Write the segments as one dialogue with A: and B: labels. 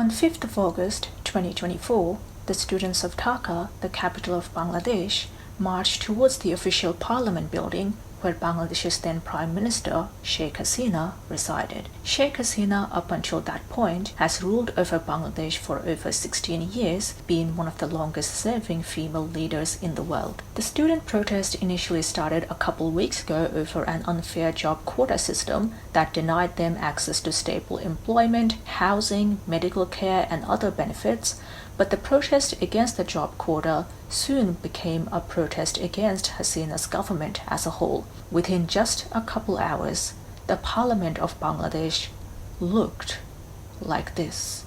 A: On 5th of August 2024, the students of Dhaka, the capital of Bangladesh, marched towards the official parliament building where Bangladesh's then Prime Minister, Sheikh Hasina, resided. Sheikh Hasina, up until that point, has ruled over Bangladesh for over 16 years, being one of the longest-serving female leaders in the world. The student protest initially started a couple weeks ago over an unfair job quota system that denied them access to stable employment, housing, medical care, and other benefits, but the protest against the job quota soon became a protest against Hasina's government as a whole. Within just a couple hours, the Parliament of Bangladesh looked like this.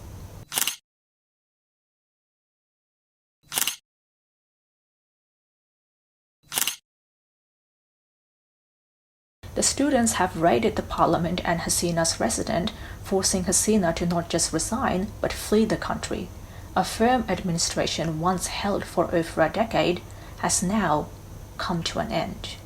A: The students have raided the parliament and Hasina's residence, forcing Hasina to not just resign, but flee the country. A firm administration once held for over a decade has now come to an end.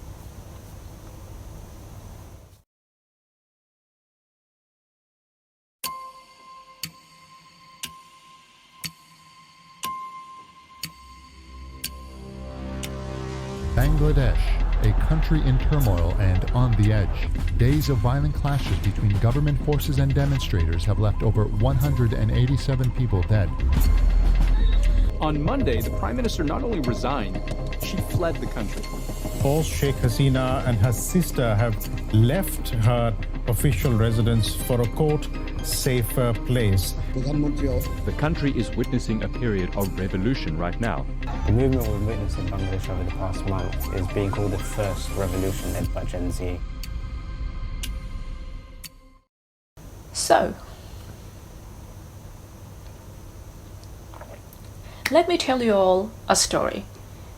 B: Bangladesh, a country in turmoil and on the edge. Days of violent clashes between government forces and demonstrators have left over 187 people dead.
C: On Monday, the Prime Minister not only resigned, she fled the country.
D: Both Sheikh Hasina and her sister have left her official residence for a safer place.
C: The country is witnessing a period of revolution right now.
E: The movement we've witnessed in Bangladesh over the past month is being called the first revolution led by Gen Z.
A: So, let me tell you all a story.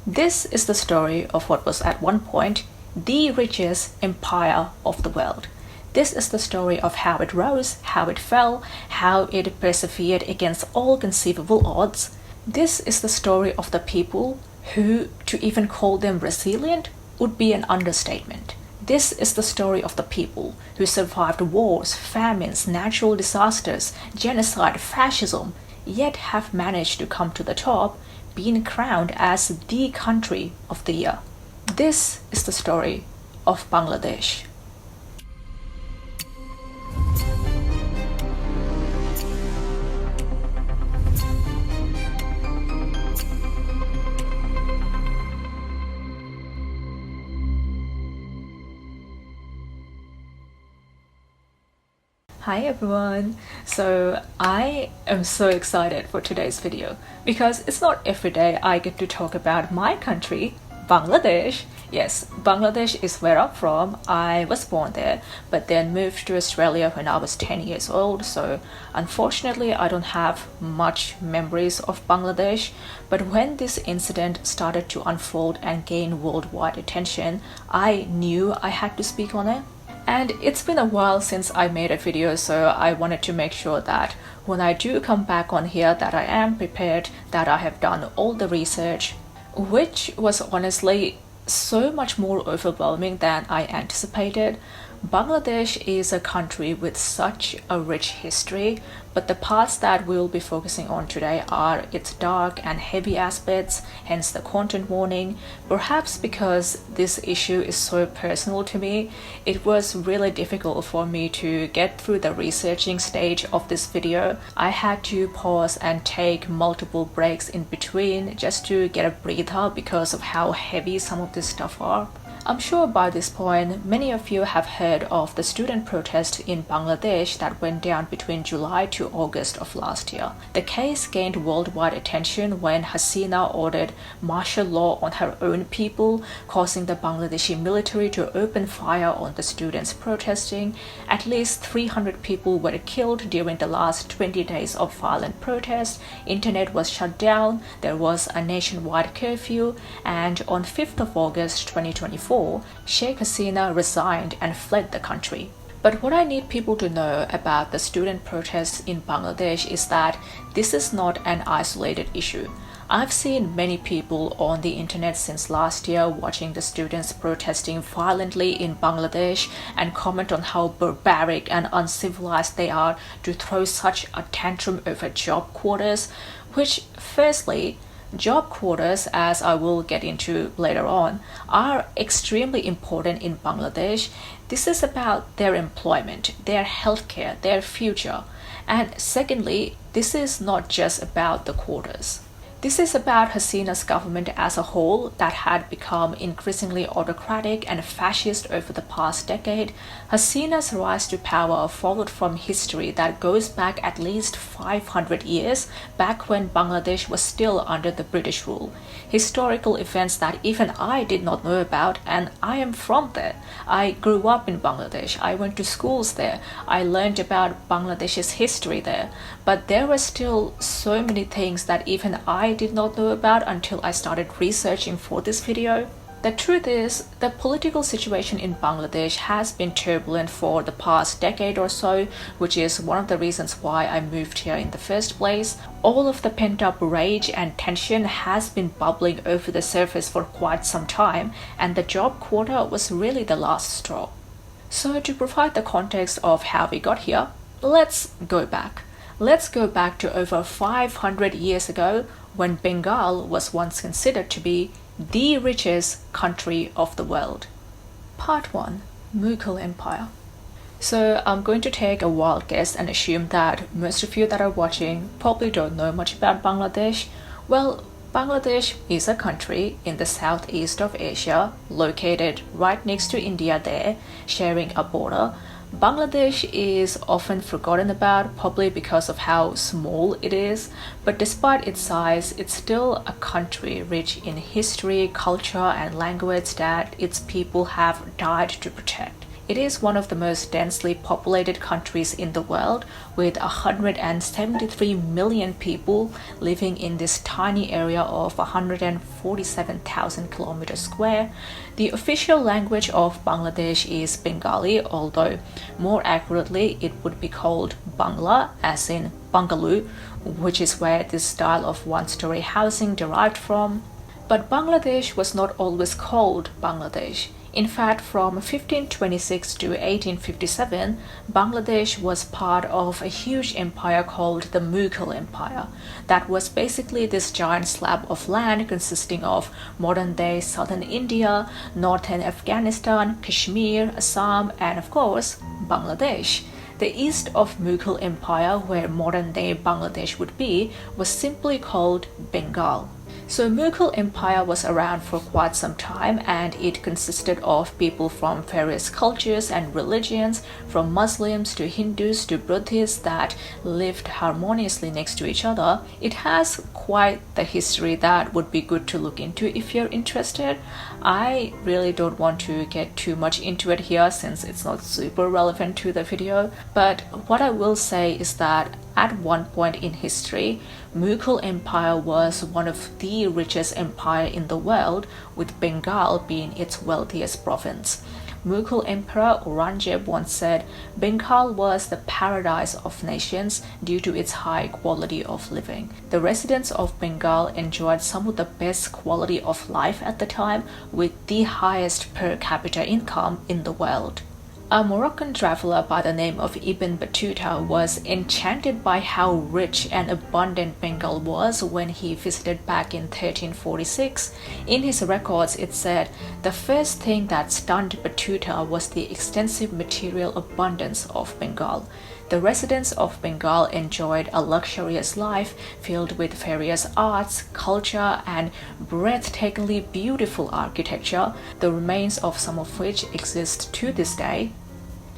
A: This is the story of what was at one point the richest empire of the world. This is the story of how it rose, how it fell, how it persevered against all conceivable odds. This is the story of the people who, to even call them resilient, would be an understatement. This is the story of the people who survived wars, famines, natural disasters, genocide, fascism, yet have managed to come to the top, being crowned as the country of the year. This is the story of Bangladesh. Hi everyone! So I am so excited for today's video because it's not every day I get to talk about my country, Bangladesh. Yes, Bangladesh is where I'm from. I was born there, but then moved to Australia when I was 10 years old. So unfortunately, I don't have much memories of Bangladesh. But when this incident started to unfold and gain worldwide attention, I knew I had to speak on it. And it's been a while since I made a video, so I wanted to make sure that when I do come back on here that I am prepared, that I have done all the research, which was honestly so much more overwhelming than I anticipated. Bangladesh is a country with such a rich history, but the parts that we'll be focusing on today are its dark and heavy aspects, hence the content warning. Perhaps because this issue is so personal to me, it was really difficult for me to get through the researching stage of this video. I had to pause and take multiple breaks in between just to get a breather because of how heavy some of this stuff are. I'm sure by this point, many of you have heard of the student protest in Bangladesh that went down between July to August of last year. The case gained worldwide attention when Hasina ordered martial law on her own people, causing the Bangladeshi military to open fire on the students protesting. At least 300 people were killed during the last 20 days of violent protest. Internet was shut down, there was a nationwide curfew, and on 5th of August 2024, Sheikh Hasina resigned and fled the country. But what I need people to know about the student protests in Bangladesh is that this is not an isolated issue. I've seen many people on the internet since last year watching the students protesting violently in Bangladesh and comment on how barbaric and uncivilized they are to throw such a tantrum over job quotas, which, firstly, job quotas, as I will get into later on, are extremely important in Bangladesh. This is about their employment, their healthcare, their future. And secondly, this is not just about the quotas. This is about Hasina's government as a whole that had become increasingly autocratic and fascist over the past decade. Hasina's rise to power followed from history that goes back at least 500 years, back when Bangladesh was still under the British rule. Historical events that even I did not know about, and I am from there. I grew up in Bangladesh, I went to schools there, I learned about Bangladesh's history there, but there were still so many things that even I did not know about until I started researching for this video. The truth is, the political situation in Bangladesh has been turbulent for the past decade or so, which is one of the reasons why I moved here in the first place. All of the pent-up rage and tension has been bubbling over the surface for quite some time, and the job quota was really the last straw. So to provide the context of how we got here, let's go back. Let's go back to over 500 years ago, when Bengal was once considered to be the richest country of the world. Part 1. Mughal Empire. So I'm going to take a wild guess and assume that most of you that are watching probably don't know much about Bangladesh. Well, Bangladesh is a country in the southeast of Asia, located right next to India there, sharing a border. Bangladesh is often forgotten about, probably because of how small it is, but despite its size, it's still a country rich in history, culture, and language that its people have died to protect. It is one of the most densely populated countries in the world, with 173 million people living in this tiny area of 147,000 kilometers square. The official language of Bangladesh is Bengali, although more accurately it would be called Bangla, as in Bangalore, which is where this style of one-story housing derived from. But Bangladesh was not always called Bangladesh. In fact, from 1526 to 1857, Bangladesh was part of a huge empire called the Mughal Empire. That was basically this giant slab of land consisting of modern-day southern India, northern Afghanistan, Kashmir, Assam, and of course, Bangladesh. The east of Mughal Empire, where modern-day Bangladesh would be, was simply called Bengal. So Mughal Empire was around for quite some time, and it consisted of people from various cultures and religions, from Muslims to Hindus to Buddhists, that lived harmoniously next to each other. It has quite the history that would be good to look into if you're interested. I really don't want to get too much into it here since it's not super relevant to the video, but what I will say is that at one point in history, Mughal Empire was one of the richest empires in the world, with Bengal being its wealthiest province. Mughal Emperor Aurangzeb once said, "Bengal was the paradise of nations due to its high quality of living." The residents of Bengal enjoyed some of the best quality of life at the time, with the highest per capita income in the world. A Moroccan traveler by the name of Ibn Battuta was enchanted by how rich and abundant Bengal was when he visited back in 1346. In his records, it said, "The first thing that stunned Battuta was the extensive material abundance of Bengal." The residents of Bengal enjoyed a luxurious life filled with various arts, culture, and breathtakingly beautiful architecture, the remains of some of which exist to this day.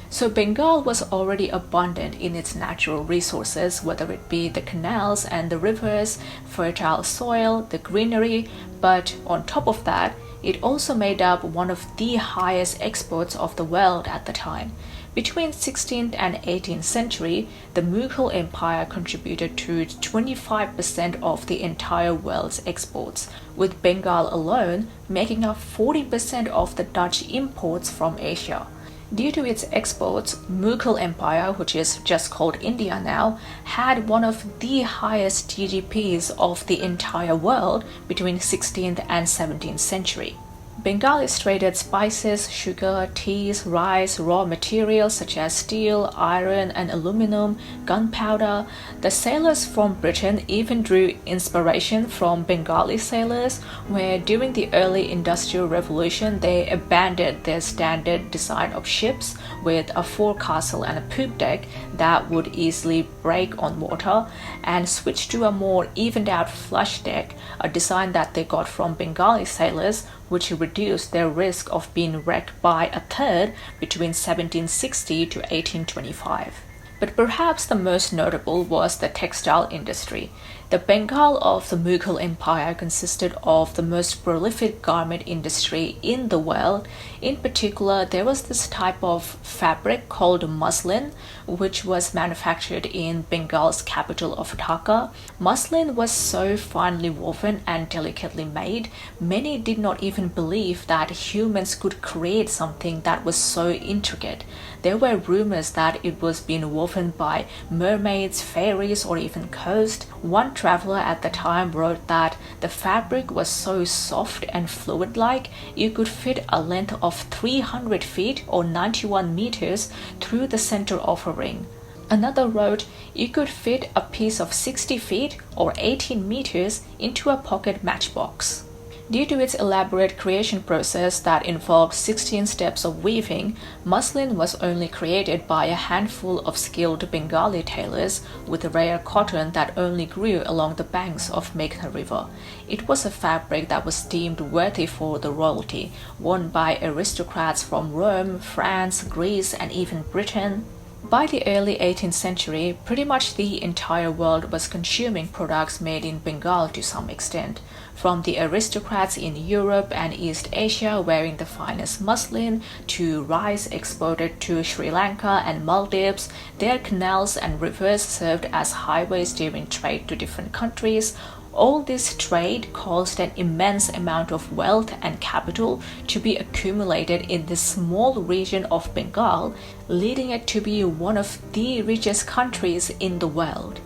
A: So Bengal was already abundant in its natural resources, whether it be the canals and the rivers, fertile soil, the greenery, but on top of that, it also made up one of the highest exports of the world at the time. Between 16th and 18th century, the Mughal Empire contributed to 25% of the entire world's exports, with Bengal alone making up 40% of the Dutch imports from Asia. Due to its exports, Mughal Empire, which is just called India now, had one of the highest GDPs of the entire world between 16th and 17th century. Bengalis traded spices, sugar, teas, rice, raw materials such as steel, iron, and aluminum, gunpowder. The sailors from Britain even drew inspiration from Bengali sailors, where during the early Industrial Revolution they abandoned their standard design of ships with a forecastle and a poop deck that would easily break on water, and switched to a more evened out flush deck, a design that they got from Bengali sailors, which reduced their risk of being wrecked by a third between 1760 to 1825. But perhaps the most notable was the textile industry. The Bengal of the Mughal Empire consisted of the most prolific garment industry in the world. In particular, there was this type of fabric called muslin, which was manufactured in Bengal's capital of Dhaka. Muslin was so finely woven and delicately made, many did not even believe that humans could create something that was so intricate. There were rumors that it was being woven by mermaids, fairies, or even ghosts. One traveler at the time wrote that the fabric was so soft and fluid-like you could fit a length of 300 feet or 91 meters through the center of a ring. Another wrote you could fit a piece of 60 feet or 18 meters into a pocket matchbox. Due to its elaborate creation process that involved 16 steps of weaving, muslin was only created by a handful of skilled Bengali tailors with rare cotton that only grew along the banks of Meghna River. It was a fabric that was deemed worthy for the royalty, worn by aristocrats from Rome, France, Greece, and even Britain. By the early 18th century, pretty much the entire world was consuming products made in Bengal to some extent. From the aristocrats in Europe and East Asia wearing the finest muslin, to rice exported to Sri Lanka and Maldives, their canals and rivers served as highways during trade to different countries. All this trade caused an immense amount of wealth and capital to be accumulated in this small region of Bengal, leading it to be one of the richest countries in the world.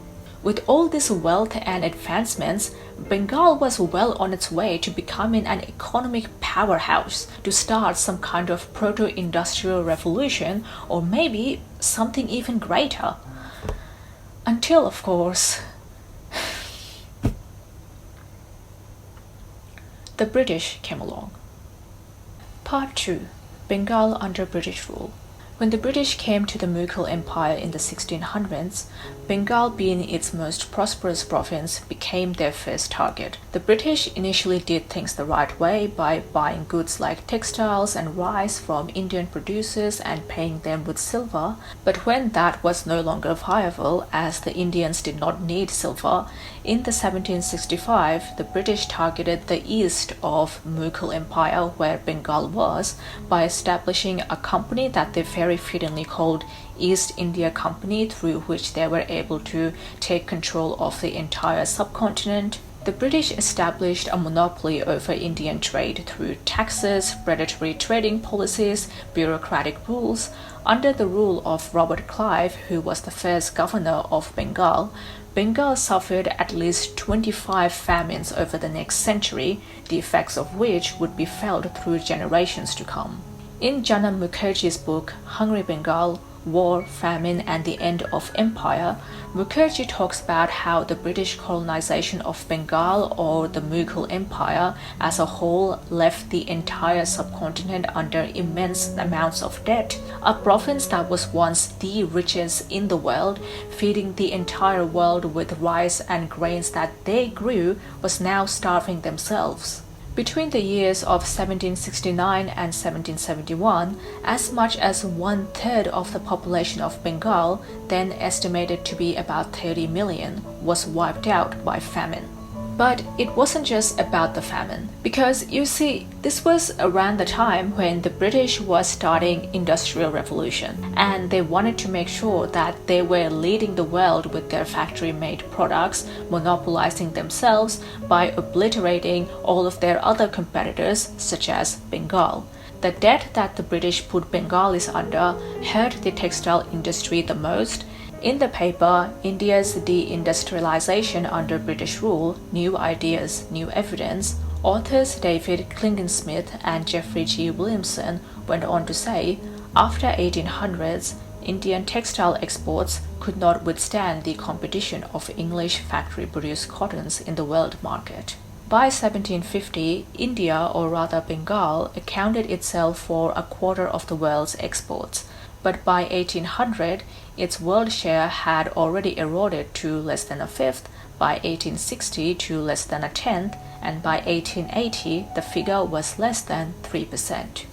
A: With all this wealth and advancements, Bengal was well on its way to becoming an economic powerhouse, to start some kind of proto-industrial revolution, or maybe something even greater. Until, of course, the British came along. Part 2. Bengal under British rule. When the British came to the Mughal Empire in the 1600s, Bengal, being its most prosperous province, became their first target. The British initially did things the right way by buying goods like textiles and rice from Indian producers and paying them with silver, but when that was no longer viable, as the Indians did not need silver, in the 1765 the British targeted the east of Mughal Empire, where Bengal was, by establishing a company that they very fittingly called East India Company, through which they were able to take control of the entire subcontinent. The British established a monopoly over Indian trade through taxes, predatory trading policies, bureaucratic rules. Under the rule of Robert Clive, who was the first governor of Bengal, Bengal suffered at least 25 famines over the next century, the effects of which would be felt through generations to come. In Janam Mukherjee's book Hungry Bengal, War, Famine, and the End of Empire, Mukherjee talks about how the British colonization of Bengal, or the Mughal Empire as a whole, left the entire subcontinent under immense amounts of debt. A province that was once the richest in the world, feeding the entire world with rice and grains that they grew, was now starving themselves. Between the years of 1769 and 1771, as much as 1/3 of the population of Bengal, then estimated to be about 30 million, was wiped out by famine. But it wasn't just about the famine, because you see, this was around the time when the British was starting Industrial Revolution, and they wanted to make sure that they were leading the world with their factory-made products, monopolizing themselves by obliterating all of their other competitors, such as Bengal. The debt that the British put Bengalis under hurt the textile industry the most. In the paper, India's deindustrialization under British rule, New Ideas, New Evidence, authors David Klingensmith and Geoffrey G. Williamson went on to say, after 1800s, Indian textile exports could not withstand the competition of English factory-produced cottons in the world market. By 1750, India, or rather Bengal, accounted itself for a quarter of the world's exports, but by 1800, its world share had already eroded to less than a fifth, by 1860 to less than a tenth, and by 1880, the figure was less than 3%.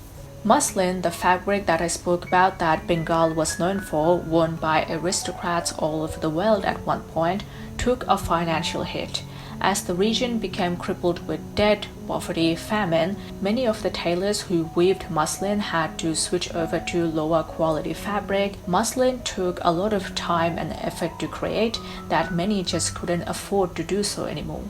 A: Muslin, the fabric that I spoke about that Bengal was known for, worn by aristocrats all over the world at one point, took a financial hit. As the region became crippled with debt, poverty, famine, many of the tailors who weaved muslin had to switch over to lower quality fabric. Muslin took a lot of time and effort to create that many just couldn't afford to do so anymore.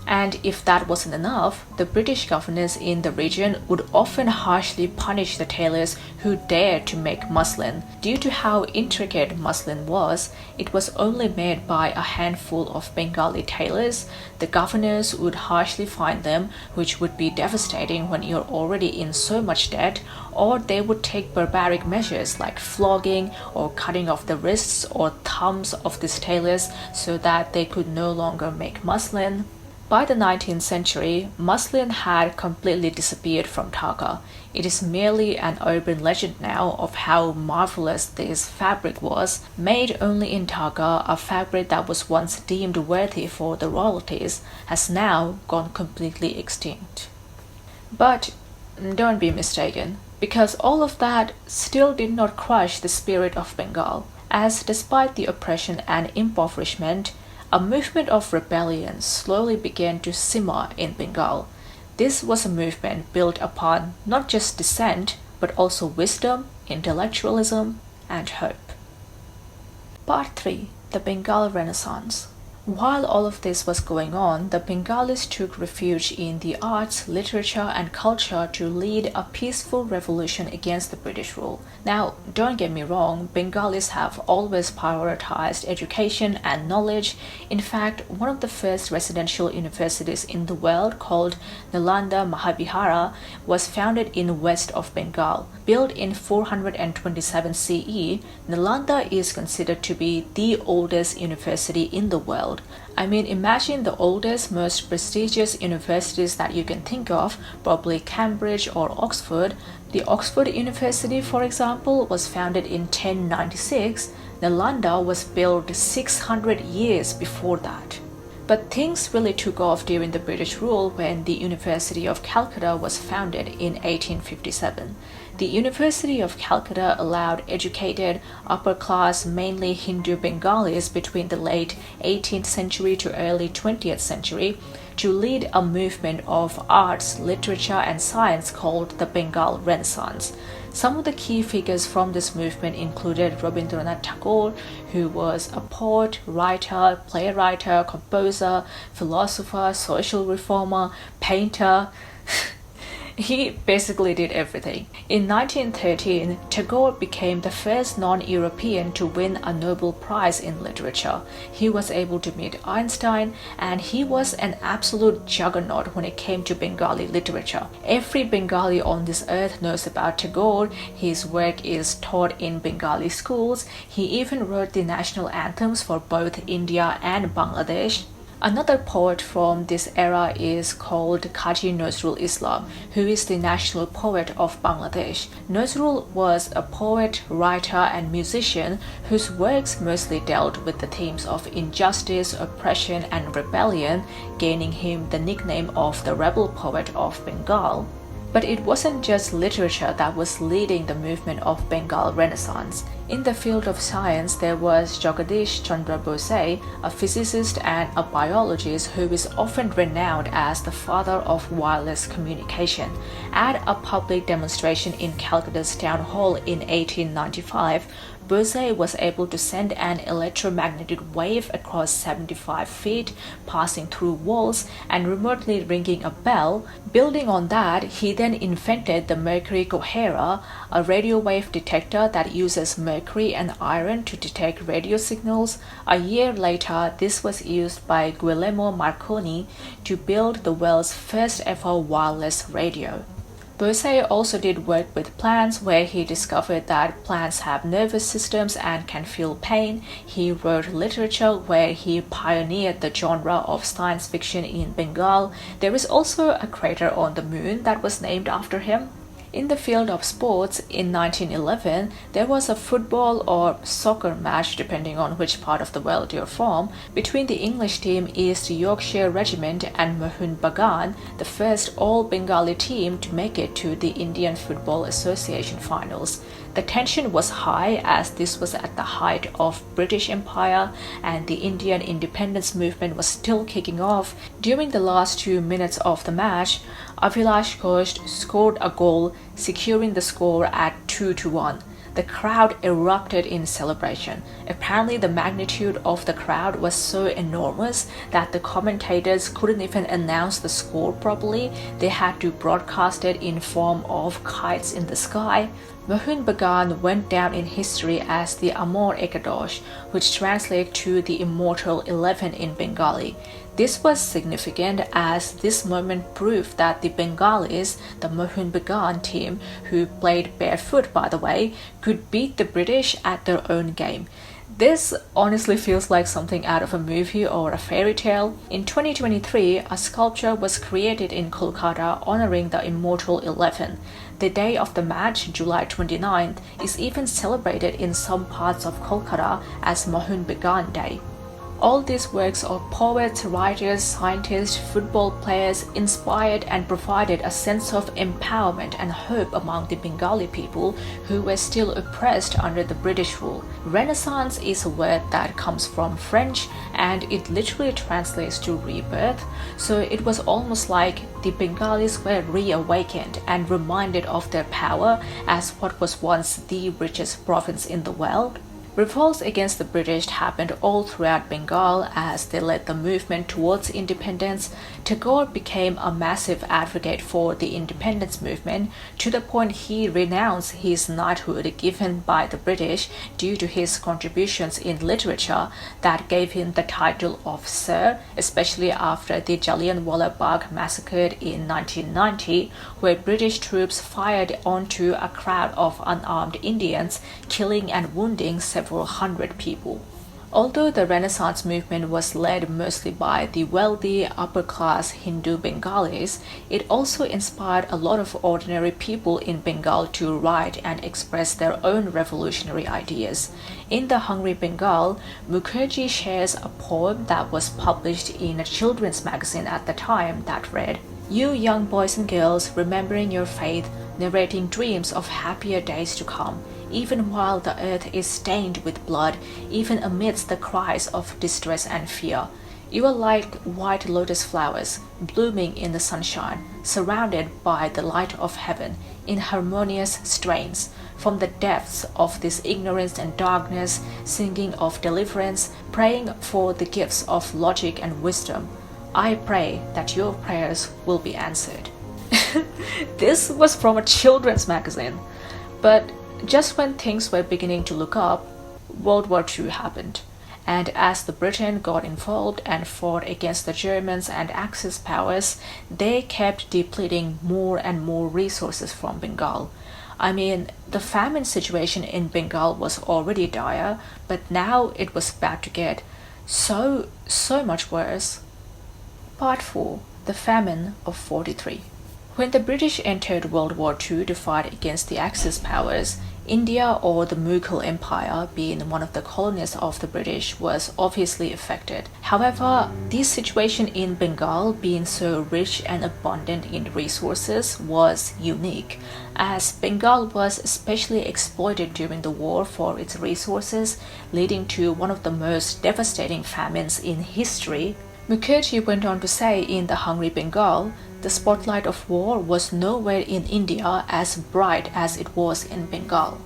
A: And if that wasn't enough, the British governors in the region would often harshly punish the tailors who dared to make muslin. Due to how intricate muslin was, it was only made by a handful of Bengali tailors. The governors would harshly fine them, which would be devastating when you're already in so much debt, or they would take barbaric measures like flogging or cutting off the wrists or thumbs of these tailors so that they could no longer make muslin. By the 19th century, muslin had completely disappeared from Dhaka. It is merely an urban legend now of how marvelous this fabric was. Made only in Dhaka, a fabric that was once deemed worthy for the royalties has now gone completely extinct. But don't be mistaken, because all of that still did not crush the spirit of Bengal, as despite the oppression and impoverishment, a movement of rebellion slowly began to simmer in Bengal. This was a movement built upon not just dissent, but also wisdom, intellectualism, and hope. Part 3. The Bengal Renaissance. While all of this was going on, the Bengalis took refuge in the arts, literature, and culture to lead a peaceful revolution against the British rule. Now, don't get me wrong, Bengalis have always prioritized education and knowledge. In fact, one of the first residential universities in the world, called Nalanda Mahavihara, was founded in west of Bengal. Built in 427 CE, Nalanda is considered to be the oldest university in the world. I mean, imagine the oldest, most prestigious universities that you can think of, probably Cambridge or Oxford. The Oxford University, for example, was founded in 1096. Nalanda was built 600 years before that. But things really took off during the British rule when the University of Calcutta was founded in 1857. The University of Calcutta allowed educated, upper-class, mainly Hindu Bengalis between the late 18th century to early 20th century to lead a movement of arts, literature, and science called the Bengal Renaissance. Some of the key figures from this movement included Rabindranath Tagore, who was a poet, writer, playwright, composer, philosopher, social reformer, painter. He basically did everything. In 1913, Tagore became the first non-European to win a Nobel Prize in literature. He was able to meet Einstein, and he was an absolute juggernaut when it came to Bengali literature. Every Bengali on this earth knows about Tagore. His work is taught in Bengali schools. He even wrote the national anthems for both India and Bangladesh. Another poet from this era is called Kazi Nazrul Islam, who is the national poet of Bangladesh. Nazrul was a poet, writer, and musician whose works mostly dealt with the themes of injustice, oppression, and rebellion, gaining him the nickname of the rebel poet of Bengal. But it wasn't just literature that was leading the movement of Bengal Renaissance. In the field of science, there was Jagadish Chandra Bose, a physicist and a biologist who is often renowned as the father of wireless communication. At a public demonstration in Calcutta's town hall in 1895, Bose was able to send an electromagnetic wave across 75 feet, passing through walls and remotely ringing a bell. Building on that, he then invented the mercury coherer, a radio wave detector that uses mercury and iron to detect radio signals. A year later, this was used by Guglielmo Marconi to build the world's first ever wireless radio. Bose also did work with plants, where he discovered that plants have nervous systems and can feel pain. He wrote literature where he pioneered the genre of science fiction in Bengal. There is also a crater on the moon that was named after him. In the field of sports, in 1911, there was a football or soccer match, depending on which part of the world you're from, between the English team East Yorkshire Regiment and Mohun Bagan, the first all-Bengali team to make it to the Indian Football Association finals. The tension was high as this was at the height of British Empire and the Indian independence movement was still kicking off. During the last 2 minutes of the match, Abhilash Ghosh scored a goal, securing the score at 2-1. The crowd erupted in celebration. Apparently, the magnitude of the crowd was so enormous that the commentators couldn't even announce the score properly. They had to broadcast it in form of kites in the sky. Mohun Bagan went down in history as the Amor Ekadosh, which translates to the Immortal 11 in Bengali. This was significant as this moment proved that the Bengalis, the Mohun Bagan team, who played barefoot by the way, could beat the British at their own game. This honestly feels like something out of a movie or a fairy tale. In 2023, a sculpture was created in Kolkata honoring the Immortal 11. The day of the match, July 29th, is even celebrated in some parts of Kolkata as Mohun Bagan Day. All these works of poets, writers, scientists, football players inspired and provided a sense of empowerment and hope among the Bengali people who were still oppressed under the British rule. Renaissance is a word that comes from French and it literally translates to rebirth, so it was almost like the Bengalis were reawakened and reminded of their power as what was once the richest province in the world. Revolts against the British happened all throughout Bengal as they led the movement towards independence. Tagore became a massive advocate for the independence movement to the point he renounced his knighthood given by the British due to his contributions in literature that gave him the title of Sir, especially after the Jallianwala Bagh massacre in 1990, where British troops fired onto a crowd of unarmed Indians, killing and wounding several hundred people. Although the Renaissance movement was led mostly by the wealthy, upper-class Hindu Bengalis, it also inspired a lot of ordinary people in Bengal to write and express their own revolutionary ideas. In the Hungry Bengal, Mukherjee shares a poem that was published in a children's magazine at the time that read, "You young boys and girls remembering your faith, narrating dreams of happier days to come, even while the earth is stained with blood, even amidst the cries of distress and fear. You are like white lotus flowers, blooming in the sunshine, surrounded by the light of heaven, in harmonious strains, from the depths of this ignorance and darkness, singing of deliverance, praying for the gifts of logic and wisdom. I pray that your prayers will be answered." This was from a children's magazine. But just when things were beginning to look up, World War II happened. And as the Britain got involved and fought against the Germans and Axis powers, they kept depleting more and more resources from Bengal. I mean, the famine situation in Bengal was already dire, but now it was about to get so much worse. Part 4. The Famine of 43. When the British entered World War II to fight against the Axis powers, India, or the Mughal Empire, being one of the colonies of the British, was obviously affected. However, this situation in Bengal, being so rich and abundant in resources, was unique, as Bengal was especially exploited during the war for its resources, leading to one of the most devastating famines in history. Mukherjee went on to say in The Hungry Bengal, "The spotlight of war was nowhere in India as bright as it was in Bengal."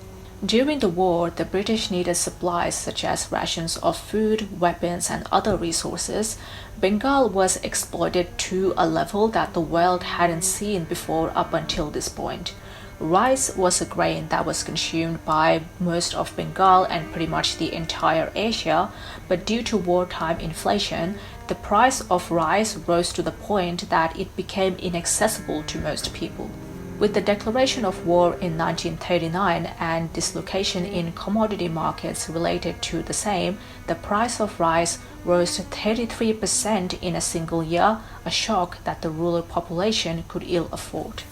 A: During the war, the British needed supplies such as rations of food, weapons, and other resources. Bengal was exploited to a level that the world hadn't seen before up until this point. Rice was a grain that was consumed by most of Bengal and pretty much the entire Asia, but due to wartime inflation, the price of rice rose to the point that it became inaccessible to most people. With the declaration of war in 1939 and dislocation in commodity markets related to the same, the price of rice rose to 33% in a single year, a shock that the rural population could ill afford.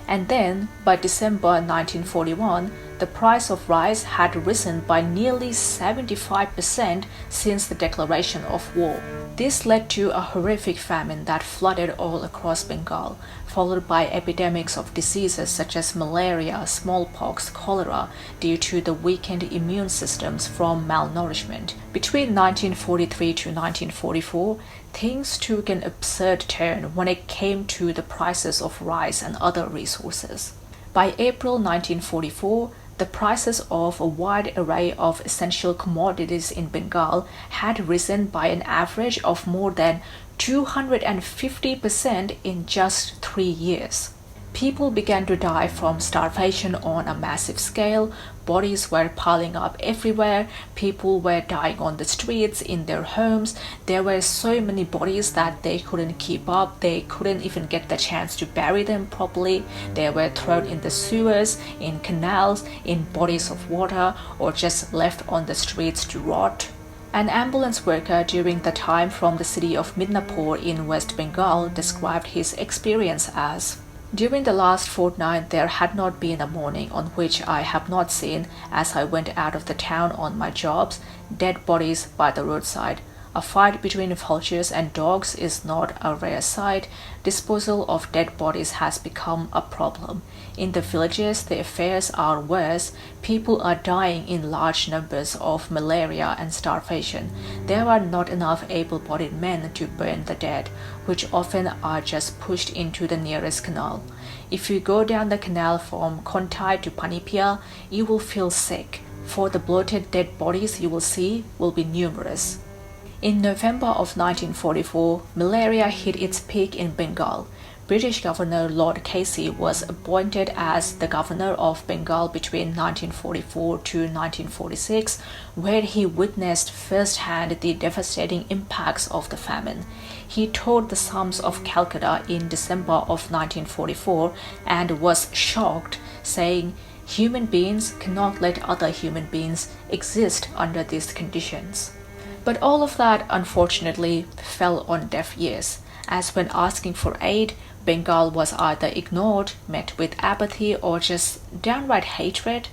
A: And then, by December 1941, the price of rice had risen by nearly 75% since the declaration of war. This led to a horrific famine that flooded all across Bengal, followed by epidemics of diseases such as malaria, smallpox, cholera, due to the weakened immune systems from malnourishment. Between 1943 to 1944, things took an absurd turn when it came to the prices of rice and other resources. By April 1944, the prices of a wide array of essential commodities in Bengal had risen by an average of more than 250% in just 3 years. People began to die from starvation on a massive scale, bodies were piling up everywhere, people were dying on the streets, in their homes. There were so many bodies that they couldn't keep up, they couldn't even get the chance to bury them properly. They were thrown in the sewers, in canals, in bodies of water, or just left on the streets to rot. An ambulance worker during the time from the city of Midnapur in West Bengal described his experience as, "During the last fortnight, there had not been a morning on which I have not seen, as I went out of the town on my jobs, dead bodies by the roadside. A fight between vultures and dogs is not a rare sight. Disposal of dead bodies has become a problem. In the villages, the affairs are worse. People are dying in large numbers of malaria and starvation. There are not enough able-bodied men to burn the dead, which often are just pushed into the nearest canal. If you go down the canal from Kontai to Panipia, you will feel sick, for the bloated dead bodies you will see will be numerous." In November of 1944, malaria hit its peak in Bengal. British Governor Lord Casey was appointed as the governor of Bengal between 1944 to 1946, where he witnessed firsthand the devastating impacts of the famine. He toured the slums of Calcutta in December of 1944 and was shocked, saying, "Human beings cannot let other human beings exist under these conditions." But all of that, unfortunately, fell on deaf ears, as when asking for aid, Bengal was either ignored, met with apathy, or just downright hatred.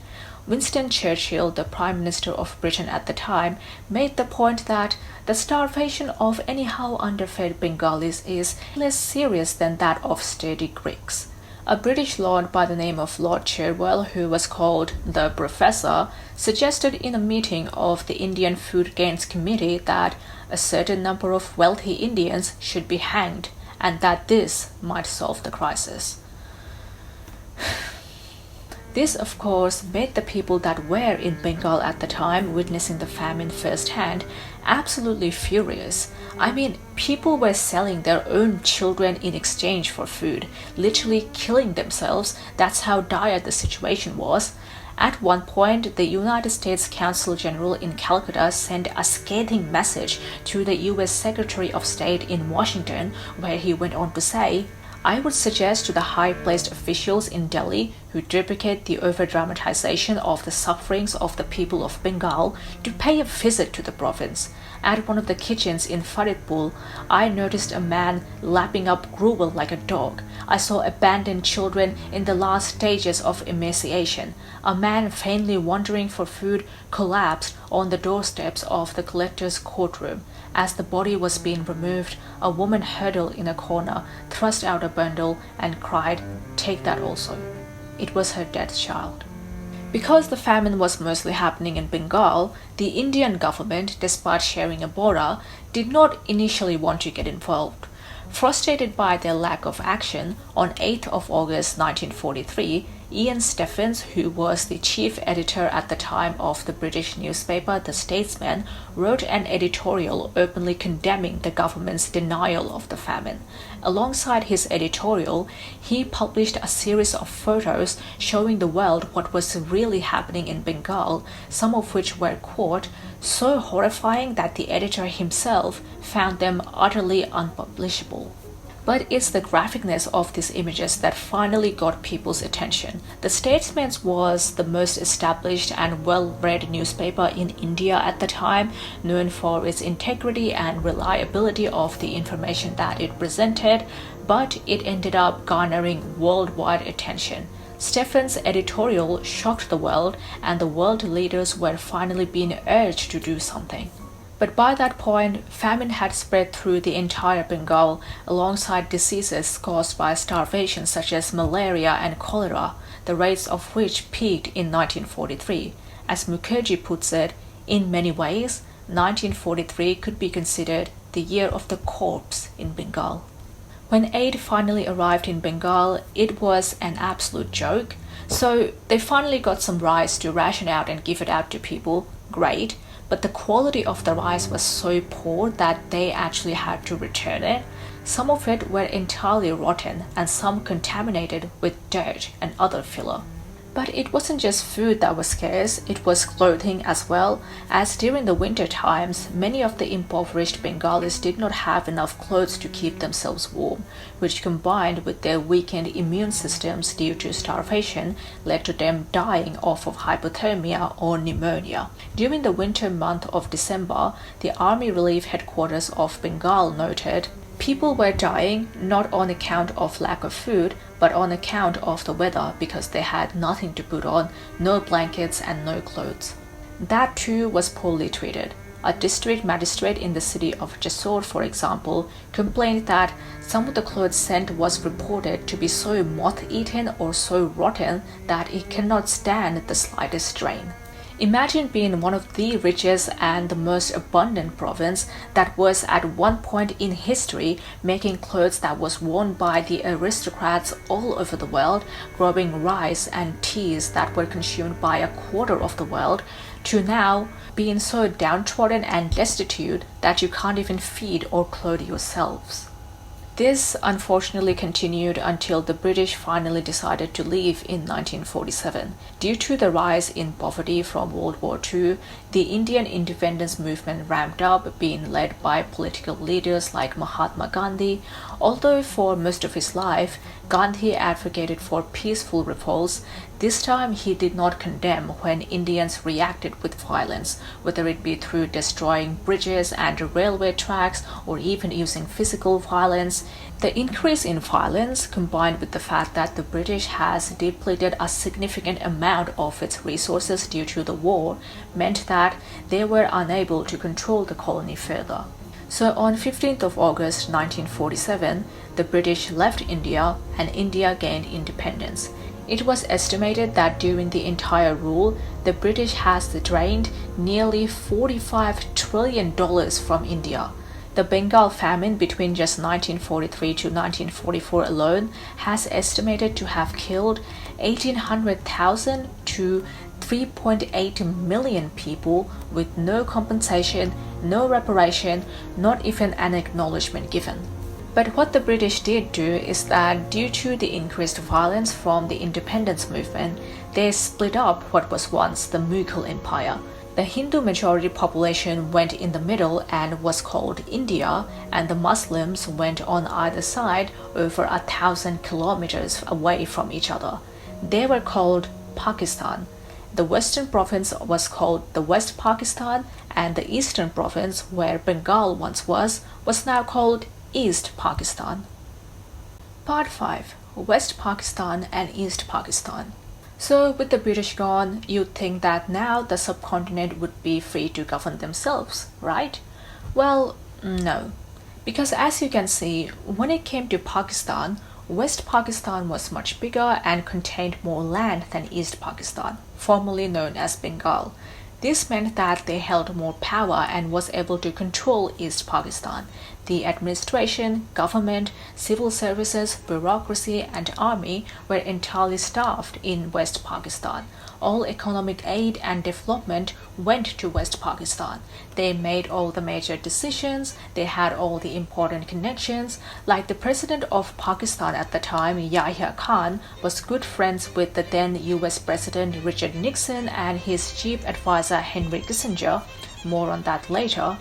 A: Winston Churchill, the Prime Minister of Britain at the time, made the point that the starvation of anyhow underfed Bengalis is less serious than that of sturdy Greeks. A British lord by the name of Lord Cherwell, who was called the Professor, suggested in a meeting of the Indian Food Gains Committee that a certain number of wealthy Indians should be hanged, and that this might solve the crisis. This, of course, made the people that were in Bengal at the time, witnessing the famine firsthand, absolutely furious. I mean, people were selling their own children in exchange for food, literally killing themselves. That's how dire the situation was. At one point, the United States Consul General in Calcutta sent a scathing message to the US Secretary of State in Washington, where he went on to say, "I would suggest to the high-placed officials in Delhi who deprecate the over-dramatization of the sufferings of the people of Bengal to pay a visit to the province. At one of the kitchens in Faridpur, I noticed a man lapping up gruel like a dog. I saw abandoned children in the last stages of emaciation. A man vainly wandering for food collapsed on the doorsteps of the collector's courtroom. As the body was being removed, a woman huddled in a corner, thrust out a bundle, and cried, 'Take that also.' It was her dead child." Because the famine was mostly happening in Bengal, the Indian government, despite sharing a border, did not initially want to get involved. Frustrated by their lack of action, on 8th of August 1943, Ian Stephens, who was the chief editor at the time of the British newspaper The Statesman, wrote an editorial openly condemning the government's denial of the famine. Alongside his editorial, he published a series of photos showing the world what was really happening in Bengal, some of which were, quote, so horrifying that the editor himself found them utterly unpublishable. But it's the graphicness of these images that finally got people's attention. The Statesman was the most established and well-read newspaper in India at the time, known for its integrity and reliability of the information that it presented, but it ended up garnering worldwide attention. Stephens' editorial shocked the world, and the world leaders were finally being urged to do something. But by that point, famine had spread through the entire Bengal alongside diseases caused by starvation such as malaria and cholera, the rates of which peaked in 1943. As Mukherjee puts it, in many ways, 1943 could be considered the year of the corpse in Bengal. When aid finally arrived in Bengal, it was an absolute joke. So they finally got some rice to ration out and give it out to people. Great. But the quality of the rice was so poor that they actually had to return it. Some of it were entirely rotten and some contaminated with dirt and other filler. But it wasn't just food that was scarce, it was clothing as well, as during the winter times, many of the impoverished Bengalis did not have enough clothes to keep themselves warm, which combined with their weakened immune systems due to starvation led to them dying off of hypothermia or pneumonia. During the winter month of December, the Army Relief Headquarters of Bengal noted, people were dying not on account of lack of food, but on account of the weather because they had nothing to put on, no blankets and no clothes. That too was poorly treated. A district magistrate in the city of Jessore, for example, complained that some of the clothes sent was reported to be so moth-eaten or so rotten that it cannot stand the slightest strain. Imagine being one of the richest and the most abundant province that was at one point in history making clothes that was worn by the aristocrats all over the world, growing rice and teas that were consumed by a quarter of the world, to now being so downtrodden and destitute that you can't even feed or clothe yourselves. This unfortunately continued until the British finally decided to leave in 1947. Due to the rise in poverty from World War II, the Indian independence movement ramped up, being led by political leaders like Mahatma Gandhi. Although for most of his life, Gandhi advocated for peaceful revolts, this time he did not condemn when Indians reacted with violence, whether it be through destroying bridges and railway tracks or even using physical violence. The increase in violence, combined with the fact that the British has depleted a significant amount of its resources due to the war, meant that they were unable to control the colony further. So on 15th of August 1947, the British left India and India gained independence. It was estimated that during the entire rule, the British has drained nearly $45 trillion from India. The Bengal famine between just 1943 to 1944 alone has estimated to have killed 1,800,000 to 3.8 million people with no compensation, no reparation, not even an acknowledgement given. But what the British did do is that due to the increased violence from the independence movement, they split up what was once the Mughal Empire. The Hindu majority population went in the middle and was called India, and the Muslims went on either side over 1,000 kilometers away from each other. They were called Pakistan. The western province was called the West Pakistan, and the eastern province, where Bengal once was now called East Pakistan. Part 5. West Pakistan and East Pakistan. So with the British gone, you'd think that now the subcontinent would be free to govern themselves, right? Well, no. Because as you can see, when it came to Pakistan, West Pakistan was much bigger and contained more land than East Pakistan, formerly known as Bengal. This meant that they held more power and was able to control East Pakistan. The administration, government, civil services, bureaucracy, and army were entirely staffed in West Pakistan. All economic aid and development went to West Pakistan. They made all the major decisions, they had all the important connections. Like the president of Pakistan at the time, Yahya Khan, was good friends with the then US President Richard Nixon and his chief advisor Henry Kissinger. More on that later.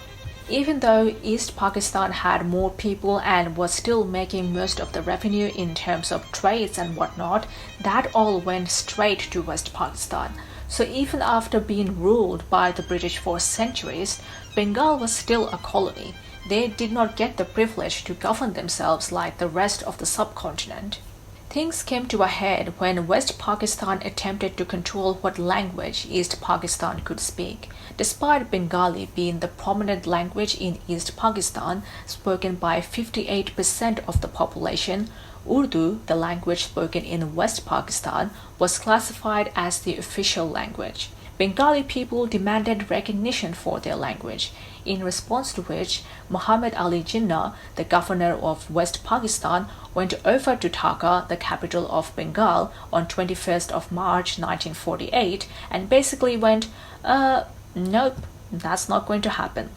A: Even though East Pakistan had more people and was still making most of the revenue in terms of trades and whatnot, that all went straight to West Pakistan. So even after being ruled by the British for centuries, Bengal was still a colony. They did not get the privilege to govern themselves like the rest of the subcontinent. Things came to a head when West Pakistan attempted to control what language East Pakistan could speak. Despite Bengali being the prominent language in East Pakistan, spoken by 58% of the population, Urdu, the language spoken in West Pakistan, was classified as the official language. Bengali people demanded recognition for their language, in response to which Muhammad Ali Jinnah, the governor of West Pakistan, went over to Dhaka, the capital of Bengal, on 21st of March 1948 and basically went, nope, that's not going to happen.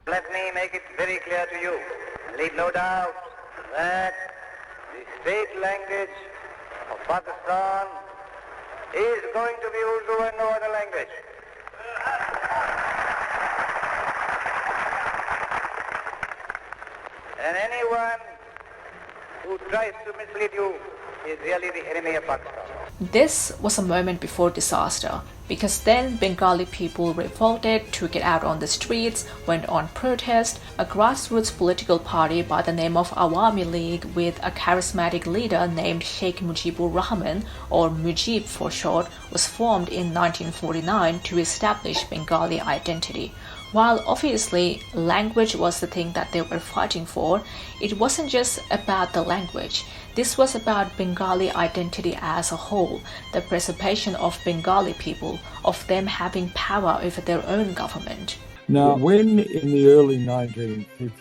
F: Let me make it very clear to you, and leave no doubt, that the state language of Pakistan is going to be Urdu and no other language. And anyone who tries to mislead you is really the enemy of Pakistan.
A: This was a moment before disaster, because then Bengali people revolted, took it out on the streets, went on protest. A grassroots political party by the name of Awami League with a charismatic leader named Sheikh Mujibur Rahman, or Mujib for short, was formed in 1949 to establish Bengali identity. While obviously language was the thing that they were fighting for, it wasn't just about the language. This was about Bengali identity as a whole, the preservation of Bengali people, of them having power over their own government.
G: Now, when in the early 1950s,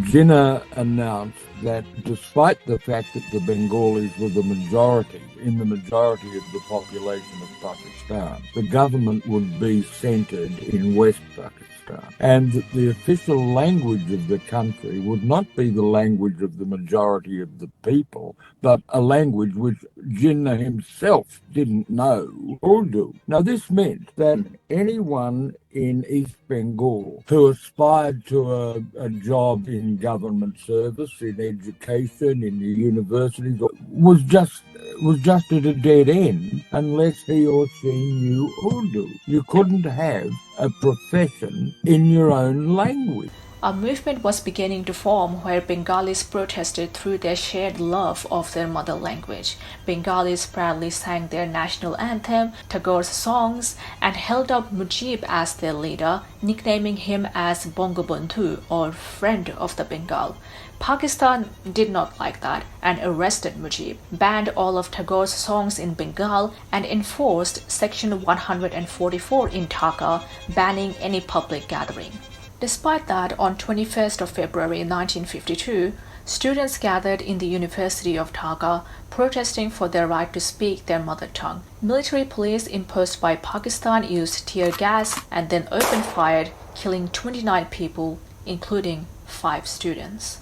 G: Jinnah announced that despite the fact that the Bengalis were the majority of the population of Pakistan, the government would be centred in West Pakistan, and that the official language of the country would not be the language of the majority of the people, but a language which Jinnah himself didn't know, Urdu. Now, this meant that anyone in East Bengal who aspired to a job in government service, in education, in the universities, was just at a dead end unless he or she knew Urdu. You couldn't have a profession in your own language.
A: A movement was beginning to form where Bengalis protested through their shared love of their mother language. Bengalis proudly sang their national anthem, Tagore's songs, and held up Mujib as their leader, nicknaming him as Bangabandhu, or friend of the Bengal. Pakistan did not like that and arrested Mujib, banned all of Tagore's songs in Bengal, and enforced Section 144 in Dhaka, banning any public gathering. Despite that, on 21st of February 1952, students gathered in the University of Dhaka protesting for their right to speak their mother tongue. Military police imposed by Pakistan used tear gas and then opened fire, killing 29 people, including 5 students.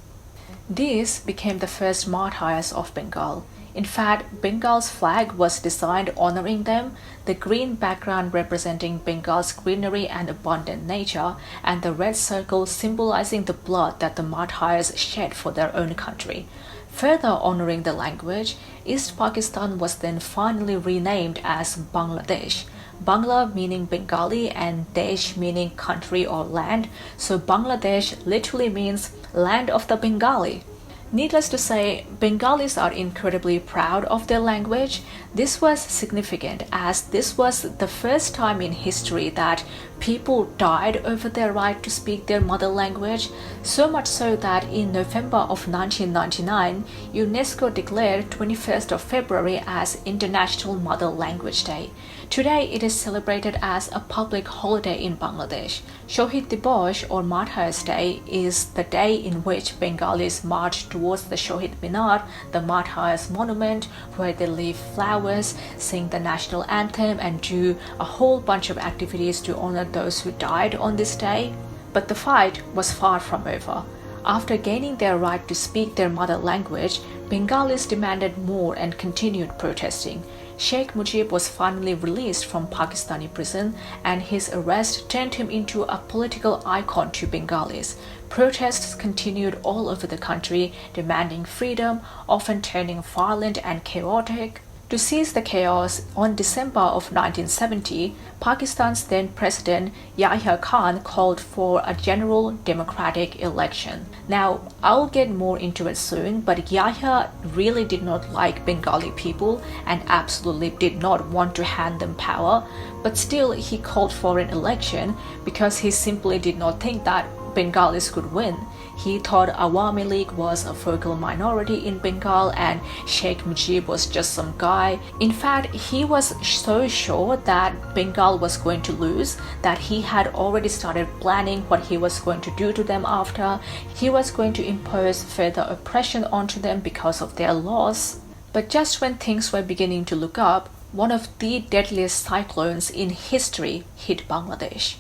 A: These became the first martyrs of Bengal. In fact, Bengal's flag was designed honoring them, the green background representing Bengal's greenery and abundant nature, and the red circle symbolizing the blood that the martyrs shed for their own country. Further honoring the language, East Pakistan was then finally renamed as Bangladesh. Bangla meaning Bengali and Desh meaning country or land, so Bangladesh literally means land of the Bengali. Needless to say, Bengalis are incredibly proud of their language. This was significant as this was the first time in history that people died over their right to speak their mother language, so much so that in November of 1999, UNESCO declared 21st of February as International Mother Language Day. Today it is celebrated as a public holiday in Bangladesh. Shohid Dibosh or Martyrs Day is the day in which Bengalis march towards the Shohid Minar, the Martyrs monument, where they leave flowers, sing the national anthem and do a whole bunch of activities to honor those who died on this day. But the fight was far from over. After gaining their right to speak their mother language, Bengalis demanded more and continued protesting. Sheikh Mujib was finally released from Pakistani prison, and his arrest turned him into a political icon to Bengalis. Protests continued all over the country, demanding freedom, often turning violent and chaotic. To seize the chaos, on December of 1970, Pakistan's then President Yahya Khan called for a general democratic election. Now, I'll get more into it soon, but Yahya really did not like Bengali people and absolutely did not want to hand them power, but still he called for an election because he simply did not think that Bengalis could win. He thought Awami League was a vocal minority in Bengal and Sheikh Mujib was just some guy. In fact, he was so sure that Bengal was going to lose that he had already started planning what he was going to do to them after. He was going to impose further oppression onto them because of their loss. But just when things were beginning to look up, one of the deadliest cyclones in history hit Bangladesh.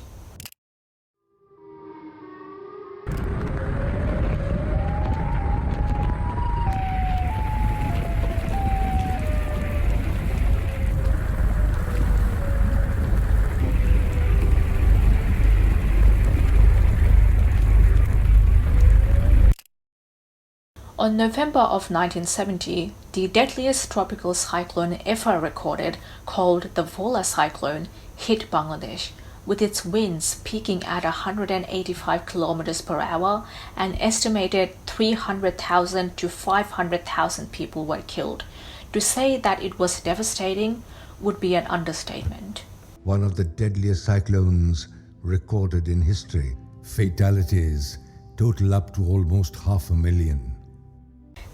A: On November of 1970, the deadliest tropical cyclone ever recorded, called the Vola cyclone, hit Bangladesh. With its winds peaking at 185 kilometers per hour, an estimated 300,000 to 500,000 people were killed. To say that it was devastating would be an understatement.
H: One of the deadliest cyclones recorded in history. Fatalities total up to almost 500,000.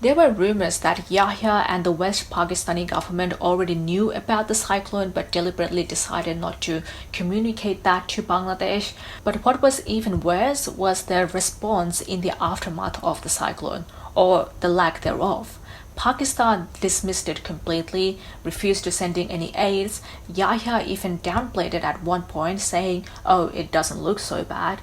A: There were rumors that Yahya and the West Pakistani government already knew about the cyclone but deliberately decided not to communicate that to Bangladesh. But what was even worse was their response in the aftermath of the cyclone, or the lack thereof. Pakistan dismissed it completely, refused to sending any aids. Yahya even downplayed it at one point, saying, "Oh, it doesn't look so bad."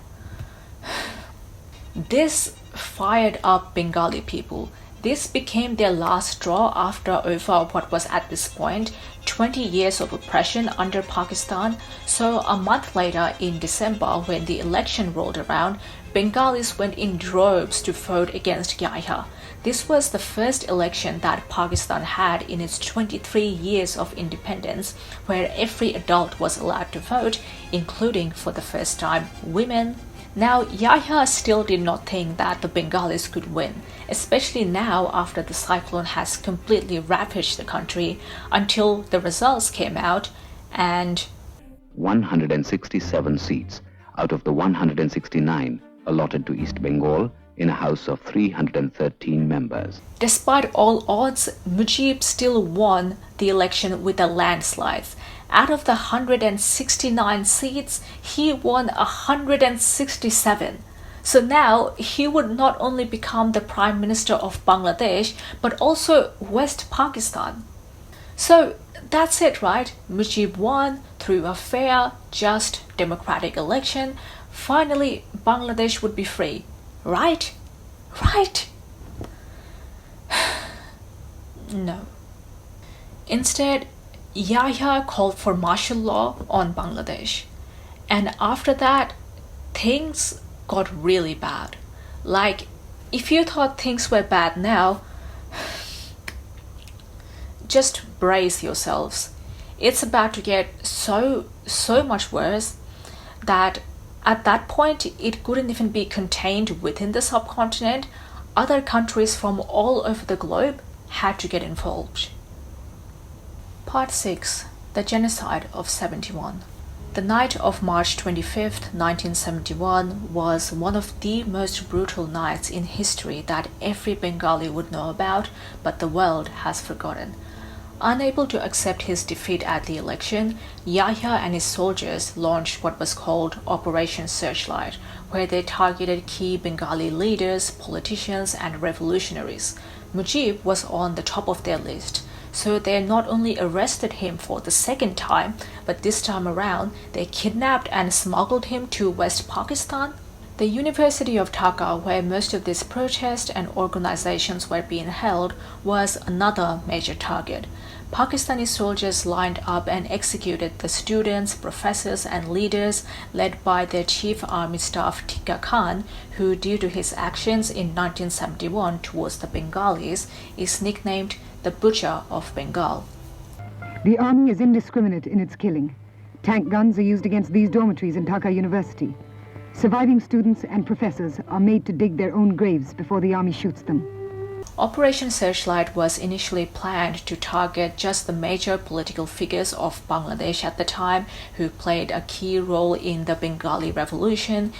A: This fired up Bengali people. This became their last straw after over what was at this point 20 years of oppression under Pakistan. So a month later in December, when the election rolled around, Bengalis went in droves to vote against Yahya. This was the first election that Pakistan had in its 23 years of independence, where every adult was allowed to vote, including for the first time women. Now, Yahya still did not think that the Bengalis could win, especially now after the cyclone has completely ravaged the country, until the results came out and
I: 167 seats out of the 169 allotted to East Bengal in a house of 313 members.
A: Despite all odds, Mujib still won the election with a landslide. Out of the 169 seats, he won 167. So now he would not only become the Prime Minister of Bangladesh, but also West Pakistan. So that's it, right? Mujib won through a fair, just, democratic election. Finally, Bangladesh would be free. Right? Right? No. Instead, Yahya called for martial law on Bangladesh. And after that, things got really bad. Like, if you thought things were bad now, just brace yourselves. It's about to get so much worse that at that point it couldn't even be contained within the subcontinent. Other countries from all over the globe had to get involved. Part 6. The Genocide of 71. The night of March 25, 1971 was one of the most brutal nights in history that every Bengali would know about, but the world has forgotten. Unable to accept his defeat at the election, Yahya and his soldiers launched what was called Operation Searchlight, where they targeted key Bengali leaders, politicians, and revolutionaries. Mujib was on the top of their list, so they not only arrested him for the second time, but this time around they kidnapped and smuggled him to West Pakistan. The University of Dhaka, where most of these protests and organizations were being held, was another major target. Pakistani soldiers lined up and executed the students, professors, and leaders led by their chief army staff Tika Khan, who, due to his actions in 1971 towards the Bengalis, is nicknamed the Butcher of Bengal.
J: The army is indiscriminate in its killing. Tank guns are used against these dormitories in Dhaka University. Surviving students and professors are made to dig their own graves before the army shoots them.
A: Operation Searchlight was initially planned to target just the major political figures of Bangladesh at the time who played a key role in the Bengali Revolution.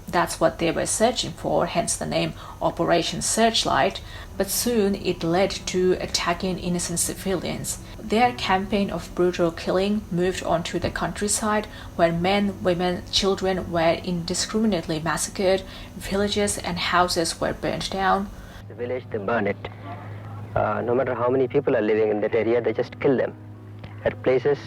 A: That's what they were searching for, hence the name Operation Searchlight. But soon it led to attacking innocent civilians. Their campaign of brutal killing moved on to the countryside, where men, women, children were indiscriminately massacred, villages and houses were burned down.
K: The village, they burn it. No matter how many people are living in that area, they just kill them. At places,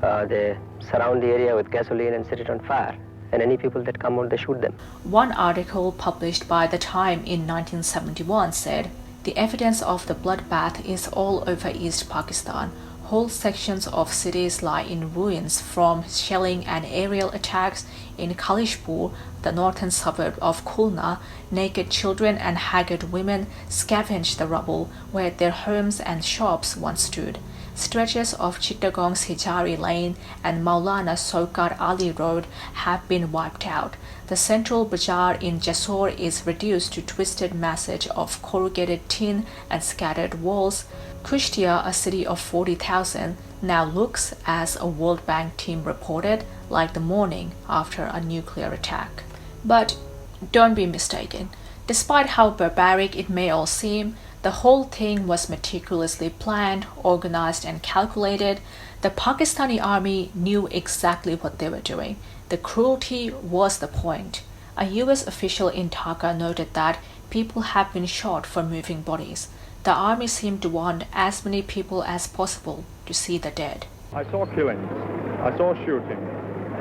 K: they surround the area with gasoline and set it on fire. And any people that come out, they shoot them.
A: One article published by The Time in 1971 said, "The evidence of the bloodbath is all over East Pakistan. Whole sections of cities lie in ruins from shelling and aerial attacks. In Kalishpur, the northern suburb of Khulna, naked children and haggard women scavenge the rubble where their homes and shops once stood. Stretches of Chittagong's Hijari Lane and Maulana Saukar Ali Road have been wiped out. The central bazaar in Jessore is reduced to twisted masses of corrugated tin and scattered walls. Kushtia, a city of 40,000, now looks, as a World Bank team reported, like the morning after a nuclear attack." But don't be mistaken. Despite how barbaric it may all seem, the whole thing was meticulously planned, organized, and calculated. The Pakistani army knew exactly what they were doing. The cruelty was the point. A US official in Dhaka noted that people have been shot for moving bodies. The army seemed to want as many people as possible to see the dead.
L: I saw killings. I saw shooting.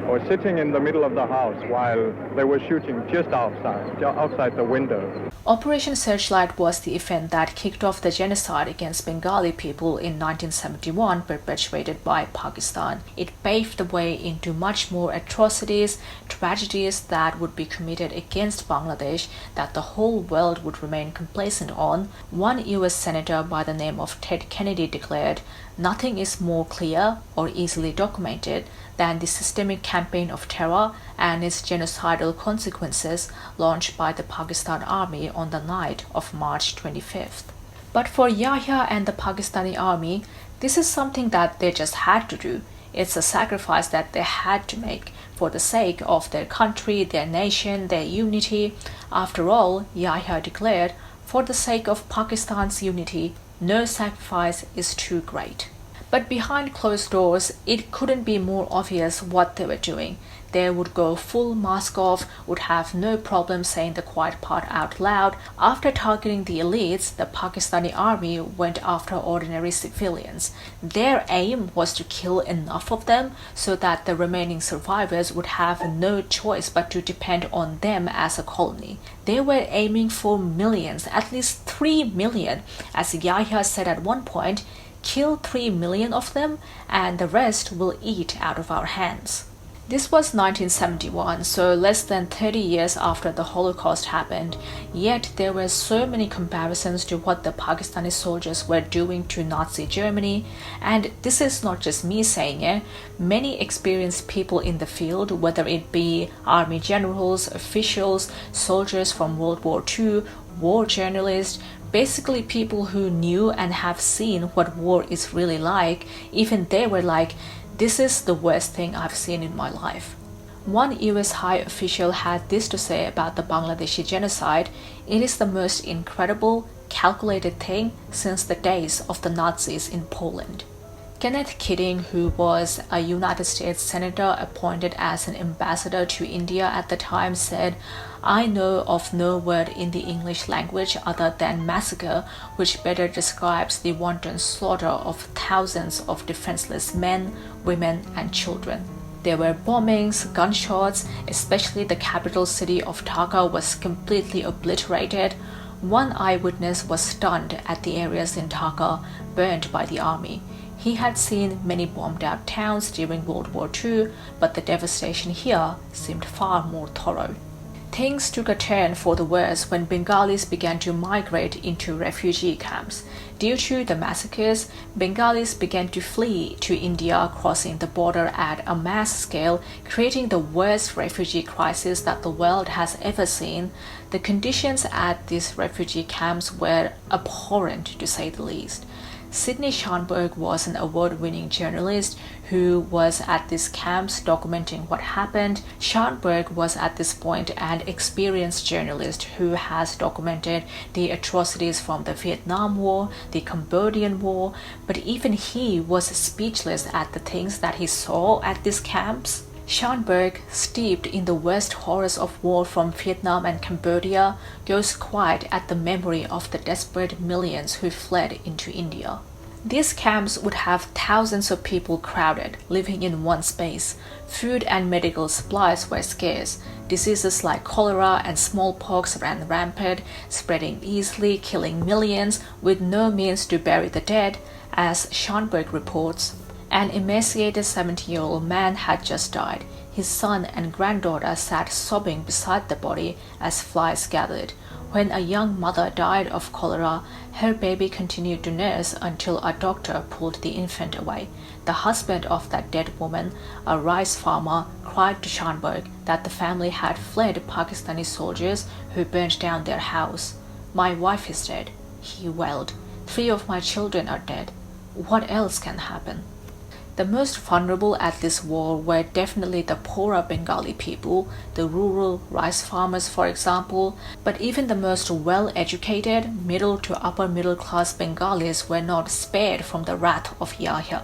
L: I was sitting in the middle of the house while they were shooting just outside the window.
A: Operation Searchlight was the event that kicked off the genocide against Bengali people in 1971 perpetrated by Pakistan. It paved the way into much more atrocities, tragedies that would be committed against Bangladesh that the whole world would remain complacent on. One US senator by the name of Ted Kennedy declared, "Nothing is more clear or easily documented than the systemic campaign of terror and its genocidal consequences launched by the Pakistan army on the night of March 25th. But for Yahya and the Pakistani army, this is something that they just had to do. It's a sacrifice that they had to make for the sake of their country, their nation, their unity. After all, Yahya declared, "For the sake of Pakistan's unity, no sacrifice is too great." But behind closed doors, it couldn't be more obvious what they were doing. They would go full mask off, would have no problem saying the quiet part out loud. After targeting the elites, the Pakistani army went after ordinary civilians. Their aim was to kill enough of them so that the remaining survivors would have no choice but to depend on them as a colony. They were aiming for millions, at least 3 million, as Yahya said at one point, "Kill 3 million of them and the rest will eat out of our hands." This was 1971, so less than 30 years after the Holocaust happened, yet there were so many comparisons to what the Pakistani soldiers were doing to Nazi Germany, and this is not just me saying it. Many experienced people in the field, whether it be army generals, officials, soldiers from World War II, war journalists, basically people who knew and have seen what war is really like, even they were like, "This is the worst thing I've seen in my life." One US high official had this to say about the Bangladeshi genocide: "It is the most incredible, calculated thing since the days of the Nazis in Poland." Kenneth Keating, who was a United States Senator appointed as an ambassador to India at the time, said, "I know of no word in the English language other than massacre which better describes the wanton slaughter of thousands of defenseless men, women, and children. There were bombings, gunshots, especially the capital city of Dhaka was completely obliterated. One eyewitness was stunned at the areas in Dhaka burned by the army. He had seen many bombed out towns during World War II, but the devastation here seemed far more thorough." Things took a turn for the worse when Bengalis began to migrate into refugee camps. Due to the massacres, Bengalis began to flee to India, crossing the border at a mass scale, creating the worst refugee crisis that the world has ever seen. The conditions at these refugee camps were abhorrent, to say the least. Sidney Schanberg was an award-winning journalist who was at these camps documenting what happened. Schanberg was at this point an experienced journalist who has documented the atrocities from the Vietnam War, the Cambodian War, but even he was speechless at the things that he saw at these camps. Schanberg, steeped in the worst horrors of war from Vietnam and Cambodia, goes quiet at the memory of the desperate millions who fled into India. These camps would have thousands of people crowded, living in one space. Food and medical supplies were scarce. Diseases like cholera and smallpox ran rampant, spreading easily, killing millions, with no means to bury the dead, as Schanberg reports. An emaciated 70-year-old man had just died. His son and granddaughter sat sobbing beside the body as flies gathered. When a young mother died of cholera, her baby continued to nurse until a doctor pulled the infant away. The husband of that dead woman, a rice farmer, cried to Schanberg that the family had fled Pakistani soldiers who burned down their house. "My wife is dead," he wailed. "3 of my children are dead. What else can happen?" The most vulnerable at this war were definitely the poorer Bengali people, the rural rice farmers, for example, but even the most well-educated, middle to upper middle-class Bengalis were not spared from the wrath of Yahya.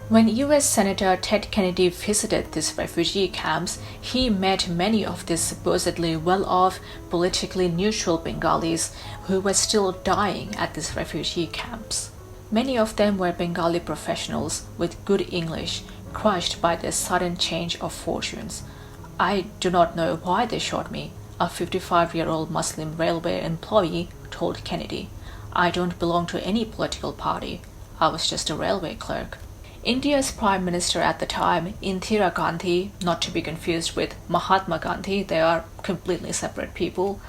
A: When US Senator Ted Kennedy visited these refugee camps, he met many of these supposedly well-off, politically neutral Bengalis who were still dying at these refugee camps. Many of them were Bengali professionals with good English, crushed by the sudden change of fortunes. "I do not know why they shot me," a 55-year-old Muslim railway employee told Kennedy. "I don't belong to any political party. I was just a railway clerk." India's Prime Minister at the time, Indira Gandhi, not to be confused with Mahatma Gandhi, they are completely separate people,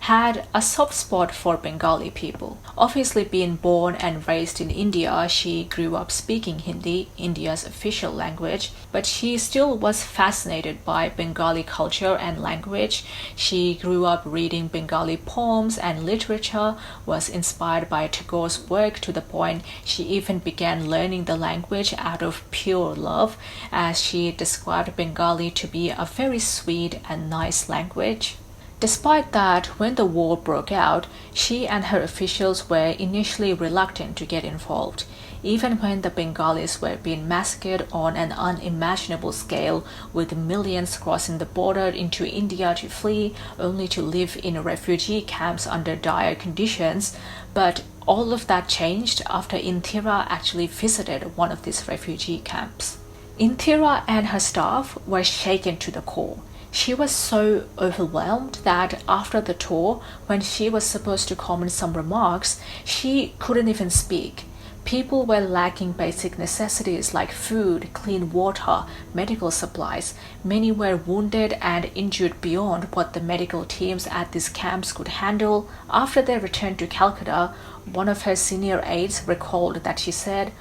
A: had a soft spot for Bengali people. Obviously, being born and raised in India, she grew up speaking Hindi, India's official language, but she still was fascinated by Bengali culture and language. She grew up reading Bengali poems and literature, was inspired by Tagore's work to the point she even began learning the language out of pure love, as she described Bengali to be a very sweet and nice language. Despite that, when the war broke out, she and her officials were initially reluctant to get involved. Even when the Bengalis were being massacred on an unimaginable scale, with millions crossing the border into India to flee, only to live in refugee camps under dire conditions, but all of that changed after Indira actually visited one of these refugee camps. Indira and her staff were shaken to the core. She was so overwhelmed that after the tour, when she was supposed to comment some remarks, she couldn't even speak. People were lacking basic necessities like food, clean water, medical supplies. Many were wounded and injured beyond what the medical teams at these camps could handle. After their return to Calcutta, one of her senior aides recalled that she said,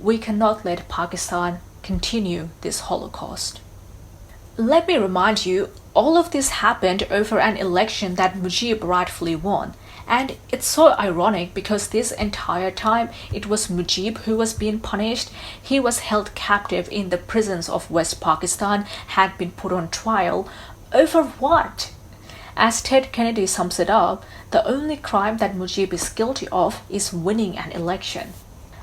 A: "We cannot let Pakistan continue this Holocaust." Let me remind you, all of this happened over an election that Mujib rightfully won. And it's so ironic because this entire time it was Mujib who was being punished. He was held captive in the prisons of West Pakistan, had been put on trial. Over what? As Ted Kennedy sums it up, the only crime that Mujib is guilty of is winning an election.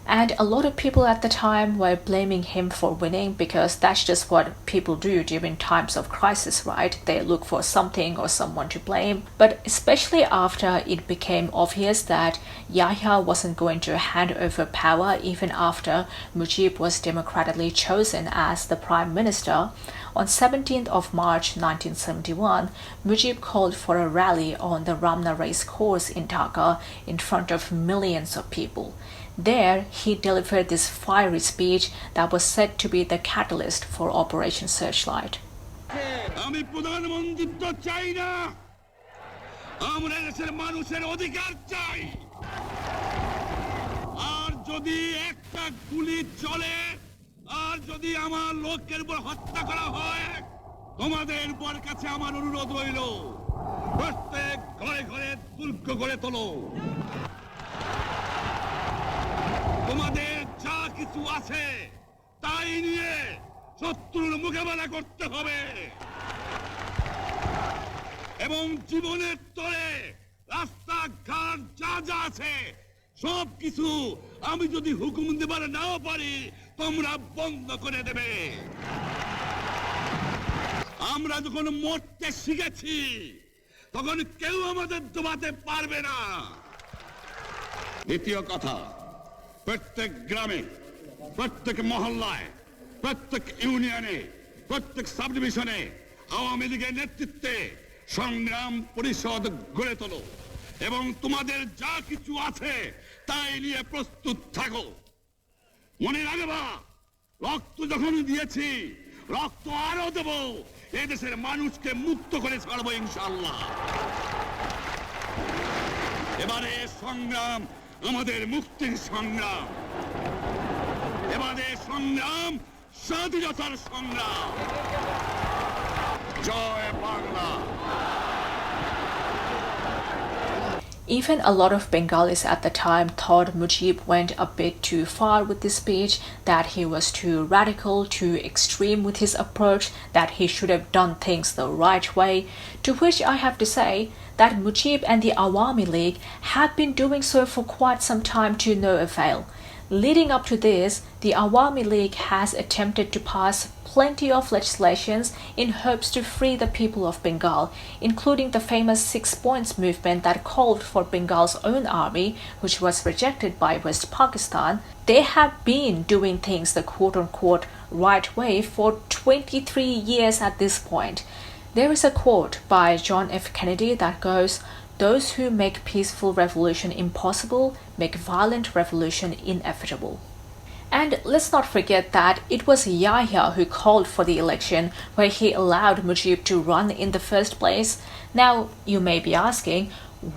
A: And a lot of people at the time were blaming him for winning because that's just what people do during times of crisis, right? They look for something or someone to blame. But especially after it became obvious that Yahya wasn't going to hand over power even after Mujib was democratically chosen as the prime minister, on 17th of March 1971, Mujib called for a rally on the Ramna race course in Dhaka in front of millions of people. There, he delivered this fiery speech that was said to be the catalyst for Operation Searchlight.
M: তোমাদের যা কিছু আছে তাই নিয়ে শত্রুর মোকাবেলা করতে হবে এবং জীবনের তরে রাস্তাঘাট যা যা আছে সব কিছু আমি যদি হুকুম দেবার নাও পারি তোমরা বন্ধ করে দেবে আমরা যখন মরতে শিখেছি তখন কেউ আমাদের দবাতে পারবে না দ্বিতীয় কথা প্রত্যেক গ্রামে প্রত্যেক মহল্লায় প্রত্যেক ইউনিয়নে প্রত্যেক সাব ডিভিশনে আওয়ামী লীগের নেতৃত্বে সংগ্রাম পরিষদ গড়ে তোলো এবং তোমাদের যা কিছু আছে তাই নিয়ে প্রস্তুত থাকো মনে রাখবা রক্ত যখন দিয়েছি রক্ত আরো দেব এই দেশের মানুষকে মুক্ত করে ছাড়বো ইনশাআল্লাহ এবারে সংগ্রাম আমাদের মুক্তির সংগ্রাম এবারে সংগ্রাম স্বাধীনতার সংগ্রাম জয় Bangla
A: Even a lot of Bengalis at the time thought Mujib went a bit too far with this speech, that he was too radical, too extreme with his approach, that he should have done things the right way, to which I have to say that Mujib and the Awami League have been doing so for quite some time to no avail. Leading up to this, the Awami League has attempted to pass plenty of legislations in hopes to free the people of Bengal, including the famous 6 Points movement that called for Bengal's own army, which was rejected by West Pakistan. They have been doing things the quote-unquote right way for 23 years at this point. There is a quote by John F. Kennedy that goes, "Those who make peaceful revolution impossible make violent revolution inevitable." And let's not forget that it was Yahya who called for the election where he allowed Mujib to run in the first place. Now, you may be asking,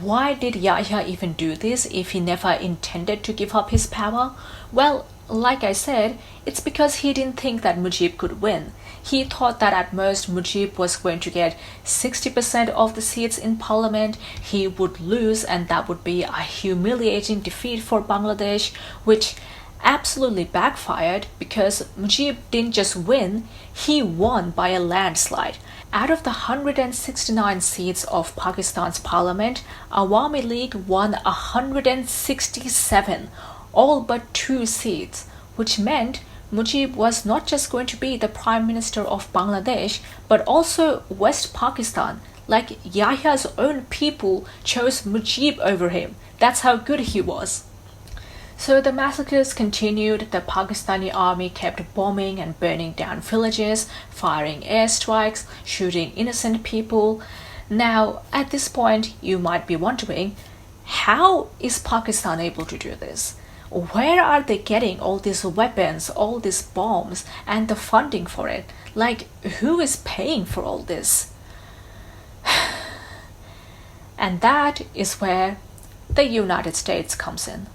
A: why did Yahya even do this if he never intended to give up his power? Well, like I said, it's because he didn't think that Mujib could win. He thought that at most Mujib was going to get 60% of the seats in parliament, he would lose, and that would be a humiliating defeat for Bangladesh, which absolutely backfired because Mujib didn't just win, he won by a landslide. Out of the 169 seats of Pakistan's parliament, Awami League won 167, all but 2 seats, which meant Mujib was not just going to be the Prime Minister of Bangladesh, but also West Pakistan. Like Yahya's own people chose Mujib over him. That's how good he was. So the massacres continued. The Pakistani army kept bombing and burning down villages, firing airstrikes, shooting innocent people. Now, at this point, you might be wondering, how is Pakistan able to do this? where are they getting all these weapons, all these bombs, and the funding for it? Like, who is paying for all this? And that is where the United States comes in.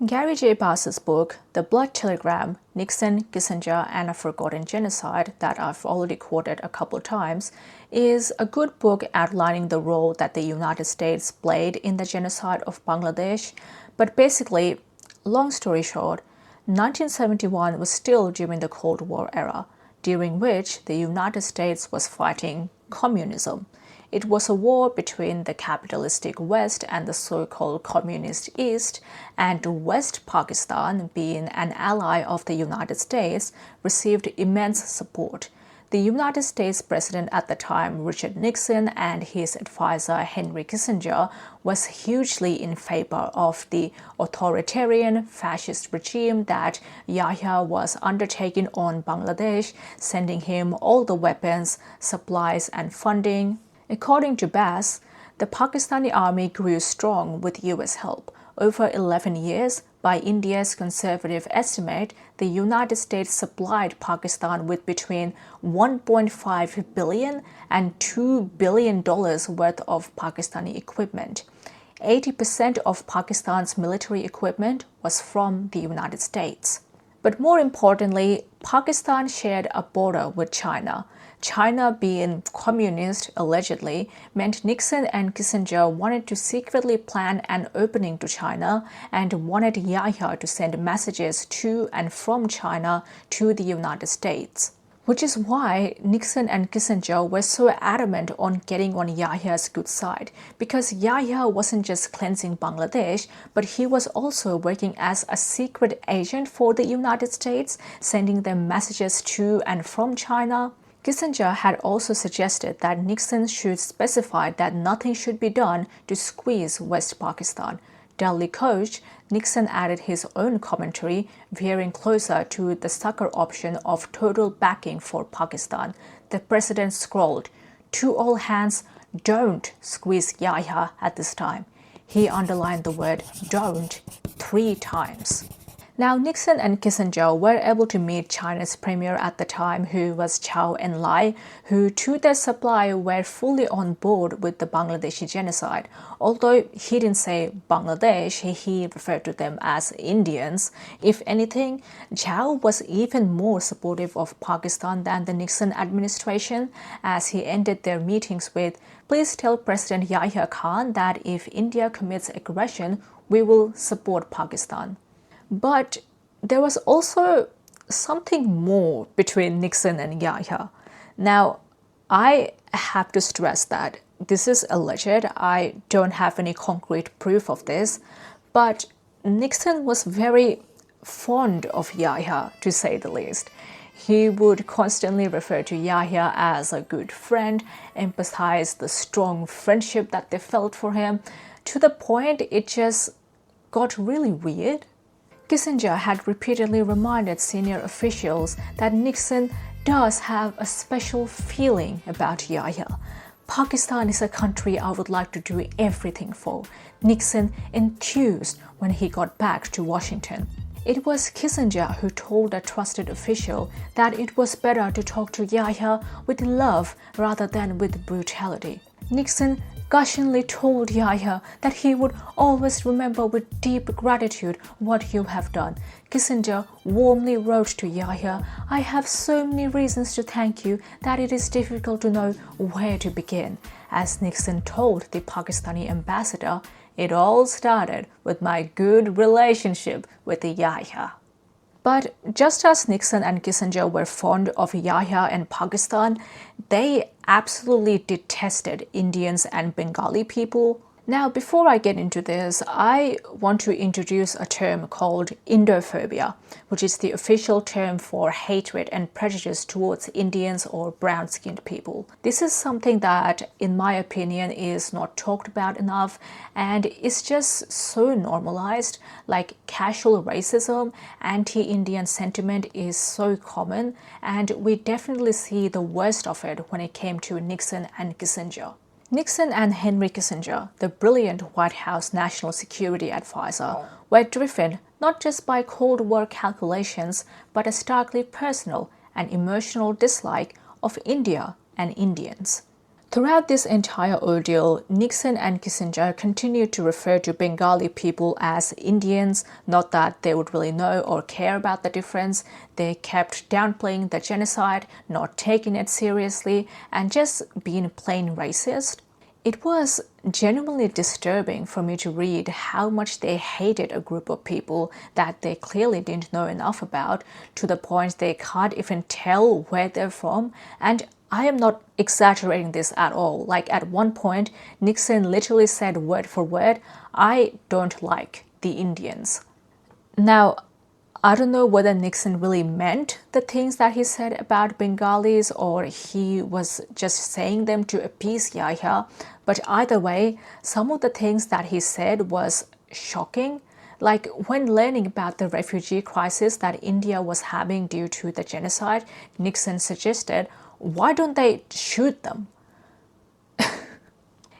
A: Gary J. Bass's book, The Blood Telegram, Nixon, Kissinger, and a Forgotten Genocide, that I've already quoted a couple of times, is a good book outlining the role that the United States played in the genocide of Bangladesh. But basically, long story short, 1971 was still during the Cold War era, during which the United States was fighting communism. It was a war between the capitalistic West and the so-called communist East, and West Pakistan, being an ally of the United States, received immense support. The United States President at the time, Richard Nixon, and his advisor, Henry Kissinger, was hugely in favor of the authoritarian fascist regime that Yahya was undertaking on Bangladesh, sending him all the weapons, supplies, and funding. According to Bass, the Pakistani army grew strong with US help. Over 11 years, by India's conservative estimate, the United States supplied Pakistan with between $1.5 billion and $2 billion worth of Pakistani equipment. 80% of Pakistan's military equipment was from the United States. But more importantly, Pakistan shared a border with China. China, being communist, allegedly, meant Nixon and Kissinger wanted to secretly plan an opening to China and wanted Yahya to send messages to and from China to the United States. Which is why Nixon and Kissinger were so adamant on getting on Yahya's good side, because Yahya wasn't just cleansing Bangladesh, but he was also working as a secret agent for the United States, sending them messages to and from China. Kissinger had also suggested that Nixon should specify that nothing should be done to squeeze West Pakistan. Dudley coached, Nixon added his own commentary, veering closer to the sucker option of total backing for Pakistan. The president scrawled, "To all hands, don't squeeze Yahya at this time." He underlined the word "don't" 3 times. Now, Nixon and Kissinger were able to meet China's premier at the time, who was Zhou Enlai, who to their supply were fully on board with the Bangladeshi genocide. Although he didn't say Bangladesh, he referred to them as Indians. If anything, Zhou was even more supportive of Pakistan than the Nixon administration, as he ended their meetings with, "Please tell President Yahya Khan that if India commits aggression, we will support Pakistan." But there was also something more between Nixon and Yahya. Now, I have to stress that this is alleged. I don't have any concrete proof of this. But Nixon was very fond of Yahya, to say the least. He would constantly refer to Yahya as a good friend, emphasize the strong friendship that they felt for him, to the point it just got really weird. Kissinger had repeatedly reminded senior officials that Nixon does have a special feeling about Yahya. "Pakistan is a country I would like to do everything for," Nixon enthused when he got back to Washington. It was Kissinger who told a trusted official that it was better to talk to Yahya with love rather than with brutality. Nixon gushingly told Yahya that he would always remember with deep gratitude what you have done. Kissinger warmly wrote to Yahya, "I have so many reasons to thank you that it is difficult to know where to begin." As Nixon told the Pakistani ambassador, "It all started with my good relationship with Yahya." But just as Nixon and Kissinger were fond of Yahya and Pakistan, they absolutely detested Indians and Bengali people. Now, before I get into this, I want to introduce a term called Indophobia, which is the official term for hatred and prejudice towards Indians or brown-skinned people. This is something that, in my opinion, is not talked about enough, and it's just so normalized. Like casual racism, anti-Indian sentiment is so common, and we definitely see the worst of it when it came to Nixon and Kissinger. Nixon and Henry Kissinger, the brilliant White House National Security Advisor, were driven not just by Cold War calculations, but a starkly personal and emotional dislike of India and Indians. Throughout this entire ordeal, Nixon and Kissinger continued to refer to Bengali people as Indians, not that they would really know or care about the difference. They kept downplaying the genocide, not taking it seriously, and just being plain racist. It was genuinely disturbing for me to read how much they hated a group of people that they clearly didn't know enough about, to the point they can't even tell where they're from. And I am not exaggerating this at all. Like, at one point, Nixon literally said word for word, "I don't like the Indians." Now, I don't know whether Nixon really meant the things that he said about Bengalis or he was just saying them to appease Yahya, but either way, some of the things that he said was shocking. Like, when learning about the refugee crisis that India was having due to the genocide, Nixon suggested, why don't they shoot them?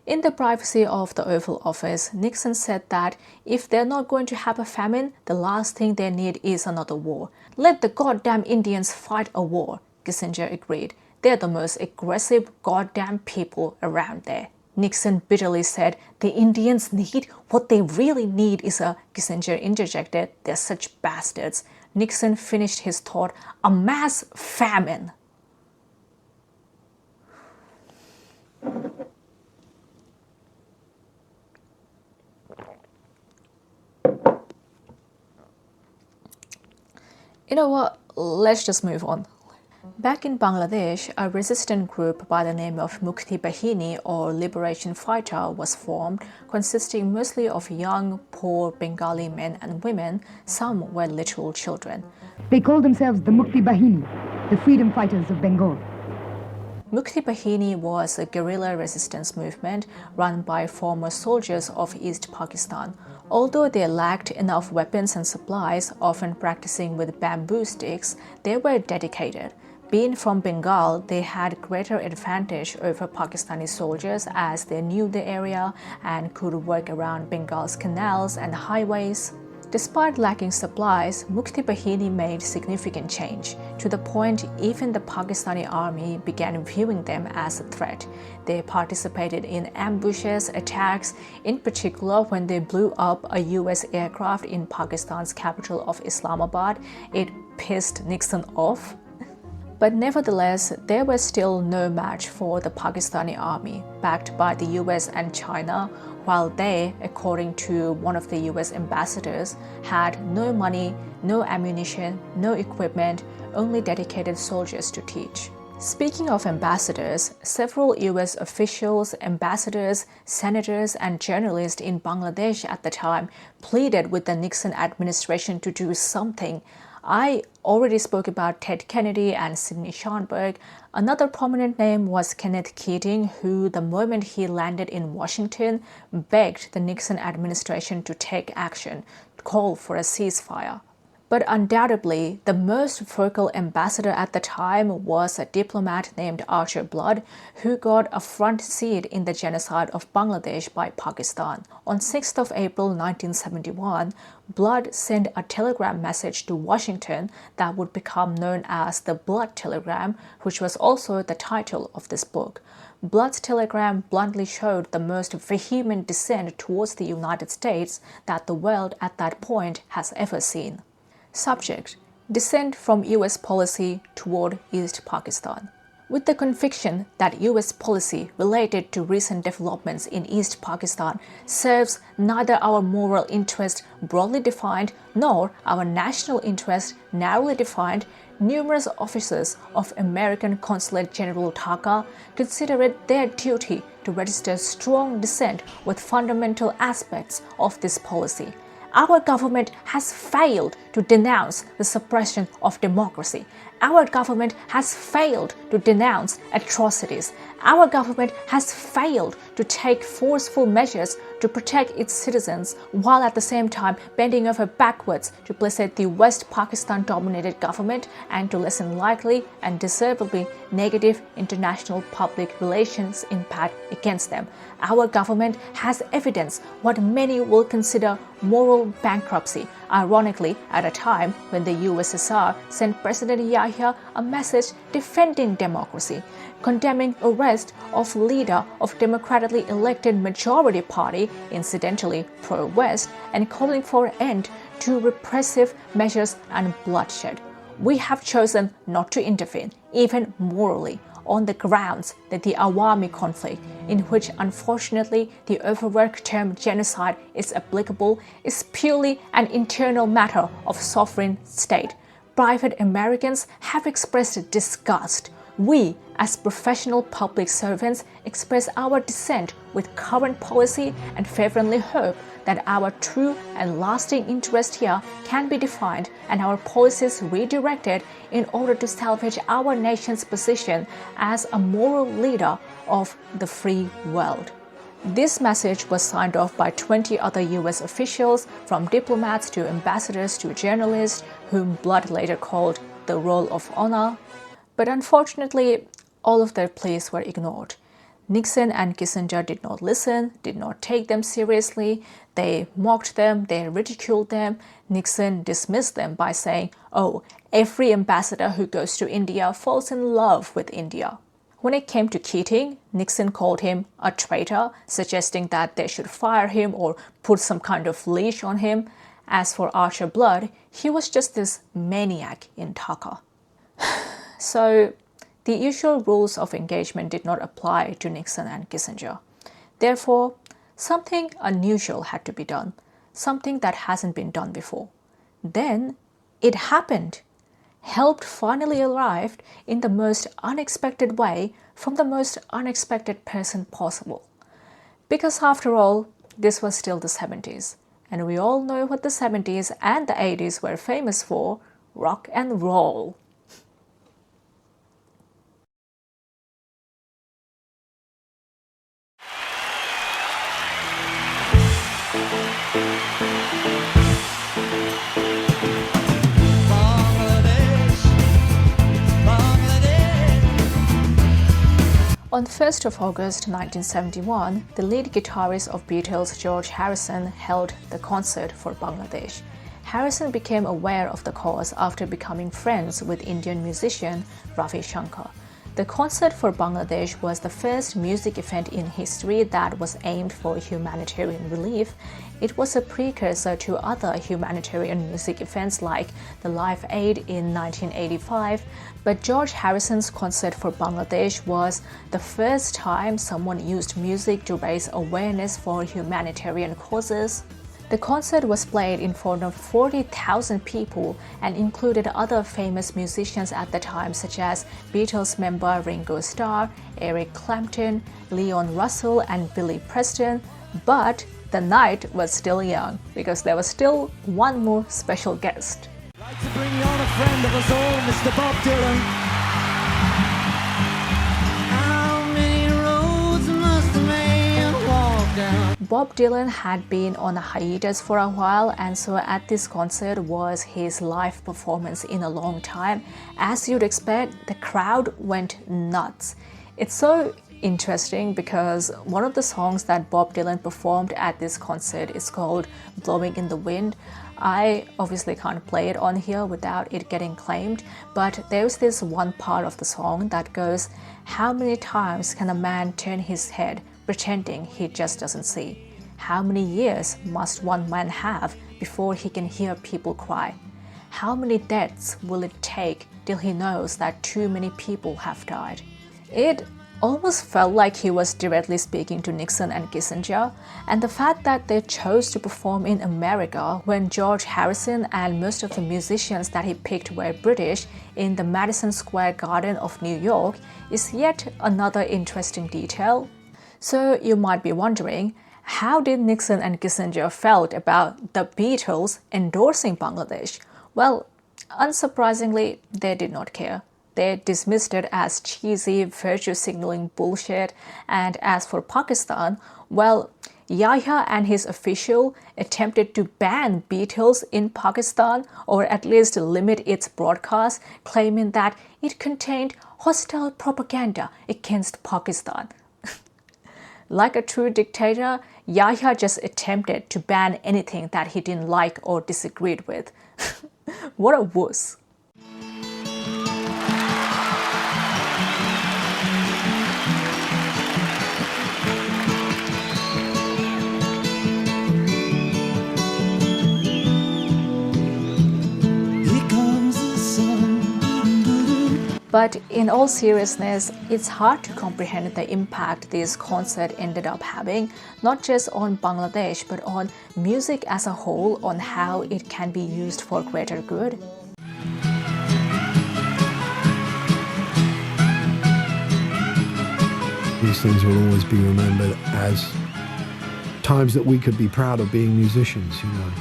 A: In the privacy of the Oval Office, Nixon said that if they're not going to have a famine, the last thing they need is another war. Let the goddamn Indians fight a war, Kissinger agreed. They're the most aggressive goddamn people around there. Nixon bitterly said, the Indians need, what they really need is a, Kissinger interjected, they're such bastards. Nixon finished his thought, a mass famine. You know what, let's just move on. Back in Bangladesh, a resistant group by the name of Mukti Bahini, or Liberation Fighter, was formed, consisting mostly of young, poor Bengali men and women. Some were literal children.
J: They called themselves the Mukti Bahini, the freedom fighters of Bengal.
A: Mukti Bahini was a guerrilla resistance movement run by former soldiers of East Pakistan. Although they lacked enough weapons and supplies, often practicing with bamboo sticks, they were dedicated. Being from Bengal, they had greater advantage over Pakistani soldiers as they knew the area and could work around Bengal's canals and highways. Despite lacking supplies, Mukti Bahini made significant change, to the point even the Pakistani army began viewing them as a threat. They participated in ambushes, attacks, in particular when they blew up a US aircraft in Pakistan's capital of Islamabad. It pissed Nixon off. But nevertheless, they were still no match for the Pakistani army, backed by the US and China, while they, according to one of the US ambassadors, had no money, no ammunition, no equipment, only dedicated soldiers to teach. Speaking of ambassadors, several US officials, ambassadors, senators, and journalists in Bangladesh at the time pleaded with the Nixon administration to do something. I already spoke about Ted Kennedy and Sidney Schonberg. Another prominent name was Kenneth Keating, who, the moment he landed in Washington, begged the Nixon administration to take action, to call for a ceasefire. But undoubtedly, the most vocal ambassador at the time was a diplomat named Archer Blood, who got a front seat in the genocide of Bangladesh by Pakistan. On 6th of April 1971, Blood sent a telegram message to Washington that would become known as the Blood Telegram, which was also the title of this book. Blood's telegram bluntly showed the most vehement dissent towards the United States that the world at that point has ever seen. Subject: dissent from US policy toward East Pakistan. With the conviction that US policy related to recent developments in East Pakistan serves neither our moral interest broadly defined nor our national interest narrowly defined, numerous officers of American Consulate General Dhaka consider it their duty to register strong dissent with fundamental aspects of this policy. Our government has failed to denounce the suppression of democracy. Our government has failed to denounce atrocities. Our government has failed to take forceful measures to protect its citizens, while at the same time bending over backwards to placate the West Pakistan-dominated government and to lessen likely and deservedly negative international public relations impact against them. Our government has evidenced what many will consider moral bankruptcy, ironically at a time when the USSR sent President Yahya a message defending democracy, condemning arrest of leader of democratically elected majority party, incidentally pro-West, and calling for an end to repressive measures and bloodshed. We have chosen not to intervene, even morally, on the grounds that the Awami conflict, in which unfortunately the overworked term genocide is applicable, is purely an internal matter of sovereign state. Private Americans have expressed disgust. We, as professional public servants, express our dissent with current policy and fervently hope that our true and lasting interest here can be defined and our policies redirected in order to salvage our nation's position as a moral leader of the free world. This message was signed off by 20 other US officials, from diplomats to ambassadors to journalists, whom Blood later called the Roll of Honor. But unfortunately, all of their pleas were ignored. Nixon and Kissinger did not listen, did not take them seriously. They mocked them, they ridiculed them. Nixon dismissed them by saying, "Oh, every ambassador who goes to India falls in love with India." When it came to Keating, Nixon called him a traitor, suggesting that they should fire him or put some kind of leash on him. As for Archer Blood, he was just this maniac in Dhaka. So, the usual rules of engagement did not apply to Nixon and Kissinger. Therefore, something unusual had to be done, something that hasn't been done before. Then, it happened. Help finally arrived in the most unexpected way from the most unexpected person possible. Because after all, this was still the 70s, and we all know what the 70s and the 80s were famous for: rock and roll. On 1st of August 1971, the lead guitarist of Beatles, George Harrison, held the concert for Bangladesh. Harrison became aware of the cause after becoming friends with Indian musician Ravi Shankar. The concert for Bangladesh was the first music event in history that was aimed for humanitarian relief. It was a precursor to other humanitarian music events like the Live Aid in 1985, but George Harrison's concert for Bangladesh was the first time someone used music to raise awareness for humanitarian causes. The concert was played in front of 40,000 people and included other famous musicians at the time, such as Beatles member Ringo Starr, Eric Clapton, Leon Russell, and Billy Preston. But the night was still young because there was still one more special guest.
N: I'd like to bring on a friend of us all, Mr. Bob Dylan.
A: Bob Dylan had been on a hiatus for a while, and so at this concert was his live performance in a long time. As you'd expect, the crowd went nuts. It's so interesting because one of the songs that Bob Dylan performed at this concert is called Blowing in the Wind. I obviously can't play it on here without it getting claimed, but there's this one part of the song that goes, "How many times can a man turn his head pretending he just doesn't see? How many years must one man have before he can hear people cry? How many deaths will it take till he knows that too many people have died?" It almost felt like he was directly speaking to Nixon and Kissinger, and the fact that they chose to perform in America when George Harrison and most of the musicians that he picked were British in the Madison Square Garden of New York is yet another interesting detail. So you might be wondering, How did Nixon and Kissinger felt about the Beatles endorsing Bangladesh? Well, unsurprisingly, they did not care. They dismissed it as cheesy, virtue-signaling bullshit. And as for Pakistan, well, Yahya and his official attempted to ban Beatles in Pakistan, or at least limit its broadcast, claiming that it contained hostile propaganda against Pakistan. Like a true dictator, Yahya just attempted to ban anything that he didn't like or disagreed with. What a wuss. But in all seriousness, it's hard to comprehend the impact this concert ended up having, not just on Bangladesh, but on music as a whole, on how it can be used for greater good.
O: These things will always be remembered as times that we could be proud of being musicians, you know.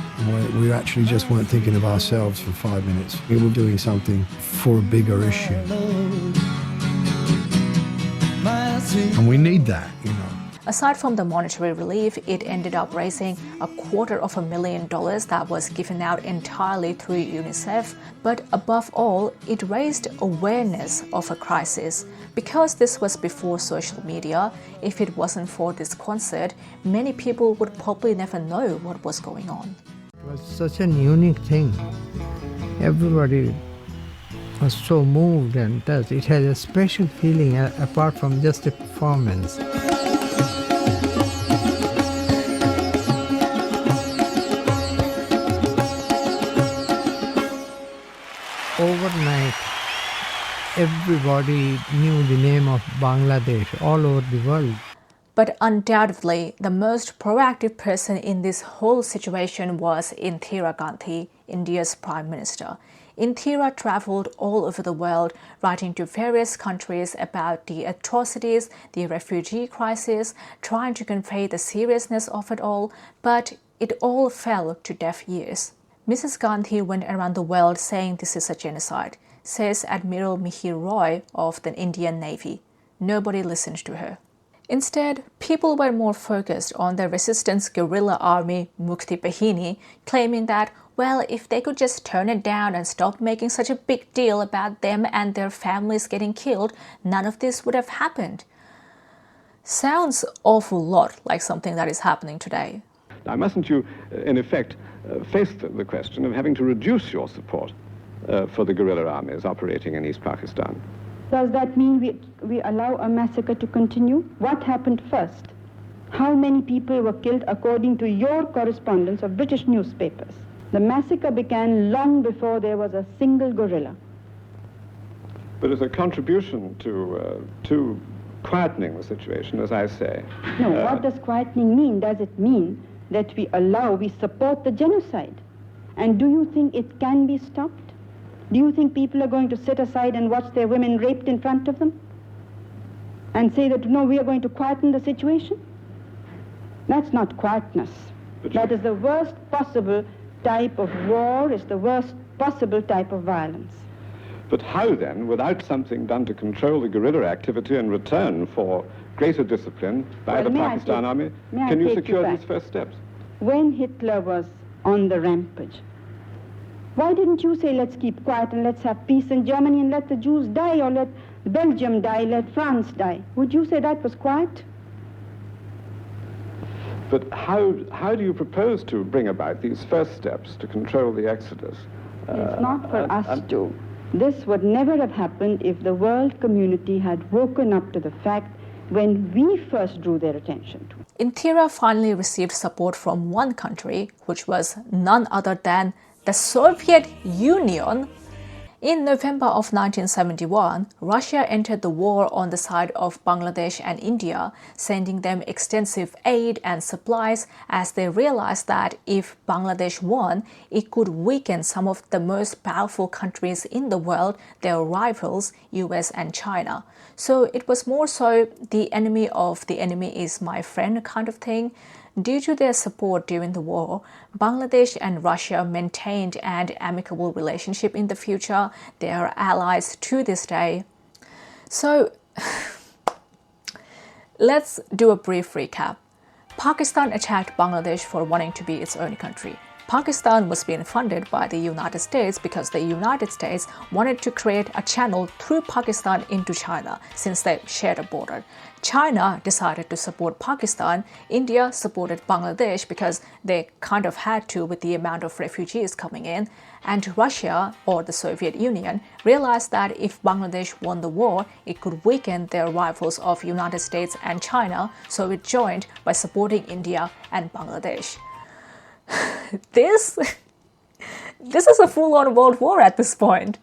O: We actually just weren't thinking of ourselves for 5 minutes. We were doing something for a bigger issue. And we need that, you know.
A: Aside from the monetary relief, it ended up raising $250,000 that was given out entirely through UNICEF. But above all, it raised awareness of a crisis. Because this was before social media, if it wasn't for this concert, many people would probably never know what was going on.
P: It was such a unique thing. Everybody was so moved, and it had a special feeling apart from just a performance. Overnight, everybody knew the name of Bangladesh all over the world.
A: But undoubtedly, the most proactive person in this whole situation was Indira Gandhi, India's Prime Minister. Indira traveled all over the world, writing to various countries about the atrocities, the refugee crisis, trying to convey the seriousness of it all, but it all fell to deaf ears. Mrs. Gandhi went around the world saying this is a genocide, says Admiral Mihir Roy of the Indian Navy. Nobody listened to her. Instead, people were more focused on the resistance guerrilla army Mukti Bahini, claiming that, well, if they could just turn it down and stop making such a big deal about them and their families getting killed, none of this would have happened. Sounds awful lot like something that is happening today.
L: Now, mustn't you, in effect, face the question of having to reduce your support for the guerrilla armies operating in East Pakistan?
Q: Does that mean we allow a massacre to continue? What happened first? How many people were killed according to your correspondence of British newspapers? The massacre began long before there was a single guerrilla.
L: But as a contribution to quietening the situation, as I say.
Q: No, what does quietening mean? Does it mean that we support the genocide? And do you think it can be stopped? Do you think people are going to sit aside and watch their women raped in front of them? And say that, no, we are going to quieten the situation? That's not quietness. That is the worst possible type of war, is the worst possible type of violence.
L: But how then, without something done to control the guerrilla activity in return for greater discipline by the Pakistan army, can you secure these first steps?
Q: When Hitler was on the rampage, why didn't you say, let's keep quiet and let's have peace in Germany and let the Jews die, or let Belgium die, let France die? Would you say that was quiet?
L: But how do you propose to bring about these first steps to control the exodus?
Q: It's not for us to. This would never have happened if the world community had woken up to the fact when we first drew their attention to it.
A: Indira finally received support from one country, which was none other than the Soviet Union. In November of 1971, Russia entered the war on the side of Bangladesh and India, sending them extensive aid and supplies as they realized that if Bangladesh won, it could weaken some of the most powerful countries in the world, their rivals, US and China. So it was more so the enemy of the enemy is my friend kind of thing. Due to their support during the war, Bangladesh and Russia maintained an amicable relationship in the future. They are allies to this day. So, let's do a brief recap. Pakistan attacked Bangladesh for wanting to be its own country. Pakistan was being funded by the United States because the United States wanted to create a channel through Pakistan into China since they shared a border. China decided to support Pakistan. India supported Bangladesh because they kind of had to with the amount of refugees coming in. And Russia, or the Soviet Union, realized that if Bangladesh won the war, it could weaken their rivals of United States and China, so it joined by supporting India and Bangladesh. This is a full-on world war at this point.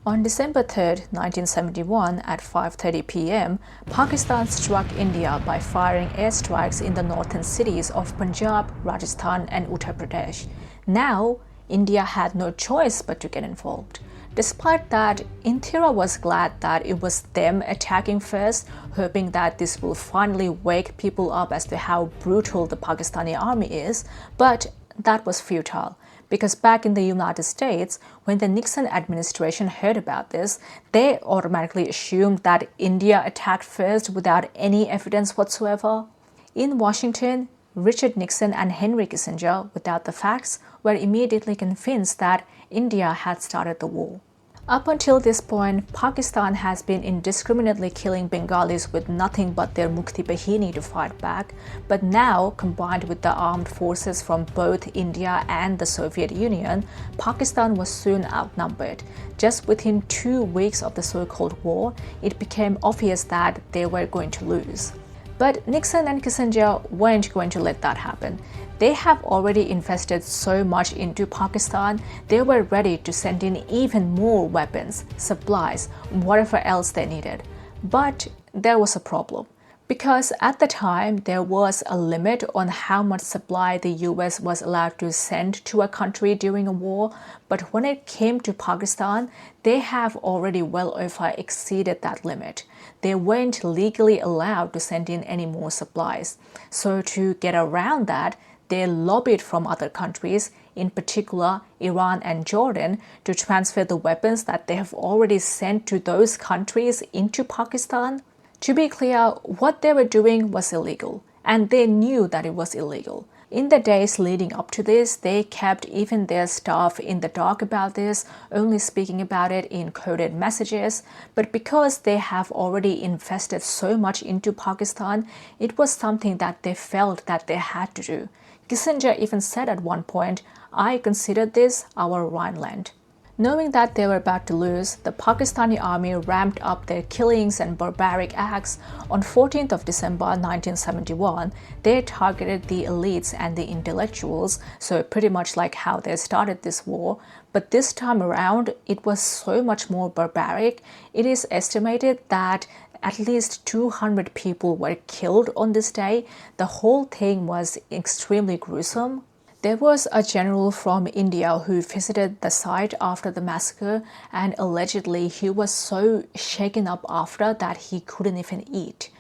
A: On December 3, 1971, at 5:30 p.m., Pakistan struck India by firing airstrikes in the northern cities of Punjab, Rajasthan, and Uttar Pradesh. Now, India had no choice but to get involved. Despite that, Indira was glad that it was them attacking first, hoping that this will finally wake people up as to how brutal the Pakistani army is, but that was futile. Because back in the United States, when the Nixon administration heard about this, they automatically assumed that India attacked first without any evidence whatsoever. In Washington, Richard Nixon and Henry Kissinger, without the facts, were immediately convinced that India had started the war. Up until this point, Pakistan has been indiscriminately killing Bengalis with nothing but their Mukti Bahini to fight back, but now, combined with the armed forces from both India and the Soviet Union, Pakistan was soon outnumbered. Just within 2 weeks of the so-called war, it became obvious that they were going to lose. But Nixon and Kissinger weren't going to let that happen. They have already invested so much into Pakistan, they were ready to send in even more weapons, supplies, whatever else they needed. But there was a problem. Because at the time, there was a limit on how much supply the US was allowed to send to a country during a war, but when it came to Pakistan, they have already well over exceeded that limit. They weren't legally allowed to send in any more supplies. So to get around that, they lobbied from other countries, in particular Iran and Jordan, to transfer the weapons that they have already sent to those countries into Pakistan. To be clear, what they were doing was illegal, and they knew that it was illegal. In the days leading up to this, they kept even their staff in the dark about this, only speaking about it in coded messages. But because they have already invested so much into Pakistan, it was something that they felt that they had to do. Kissinger even said at one point, "I considered this our Rhineland." Knowing that they were about to lose, the Pakistani army ramped up their killings and barbaric acts. On 14th of December 1971, they targeted the elites and the intellectuals, so pretty much like how they started this war. But this time around, it was so much more barbaric. It is estimated that at least 200 people were killed on this day. The whole thing was extremely gruesome. There was a general from India who visited the site after the massacre, and allegedly he was so shaken up after that he couldn't even eat.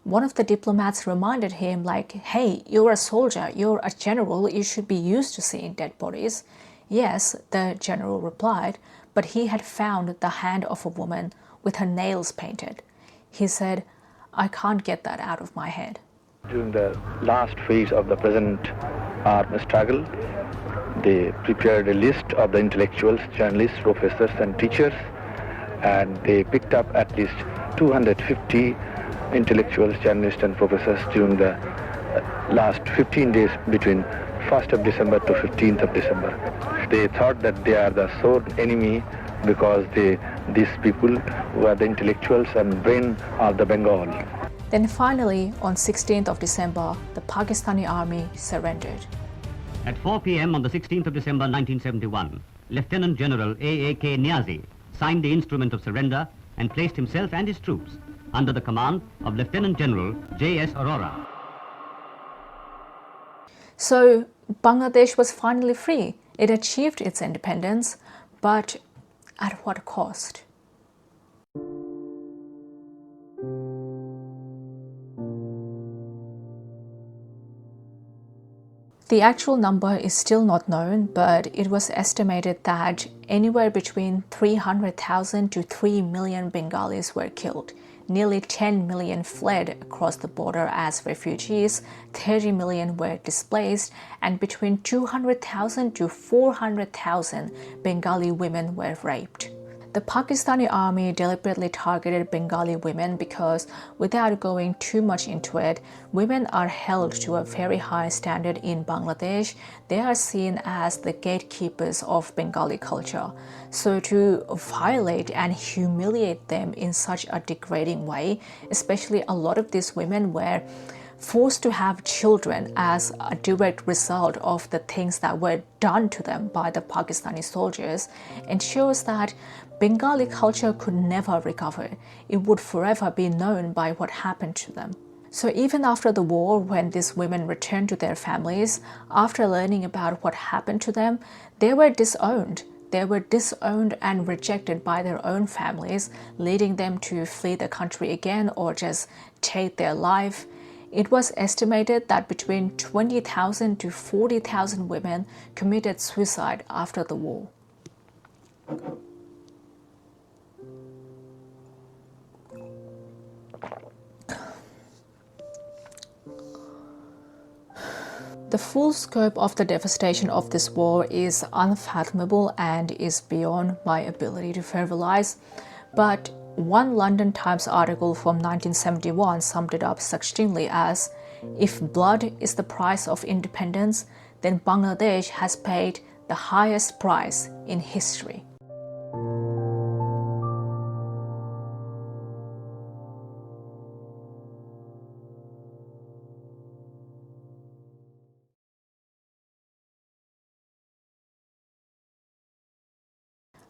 A: One of the diplomats reminded him like, "Hey, you're a soldier, you're a general, you should be used to seeing dead bodies." "Yes," the general replied, but he had found the hand of a woman with her nails painted. He said, "I can't get that out of my head."
R: During the last phase of the present armed struggle, they prepared a list of the intellectuals, journalists, professors and teachers, and they picked up at least 250 intellectuals, journalists and professors during the last 15 days between 1st of December to 15th of December. They thought that they are the sole enemy because these people were the intellectuals and brain of the Bengal.
A: Then finally, on 16th of December, the Pakistani army surrendered.
S: At 4 p.m. on the 16th of December 1971, Lieutenant General A.A.K. Niazi signed the instrument of surrender and placed himself and his troops under the command of Lieutenant General J.S. Arora.
A: So Bangladesh was finally free. It achieved its independence, but at what cost? The actual number is still not known, but it was estimated that anywhere between 300,000 to 3 million Bengalis were killed. Nearly 10 million fled across the border as refugees, 30 million were displaced, and between 200,000 to 400,000 Bengali women were raped. The Pakistani army deliberately targeted Bengali women because, without going too much into it, women are held to a very high standard in Bangladesh. They are seen as the gatekeepers of Bengali culture. So to violate and humiliate them in such a degrading way, especially a lot of these women were forced to have children as a direct result of the things that were done to them by the Pakistani soldiers, ensures that Bengali culture could never recover. It would forever be known by what happened to them. So even after the war, when these women returned to their families, after learning about what happened to them, they were disowned. They were disowned and rejected by their own families, leading them to flee the country again or just take their life. It was estimated that between 20,000 to 40,000 women committed suicide after the war. The full scope of the devastation of this war is unfathomable and is beyond my ability to verbalize, but one London Times article from 1971 summed it up succinctly as, "If blood is the price of independence, then Bangladesh has paid the highest price in history."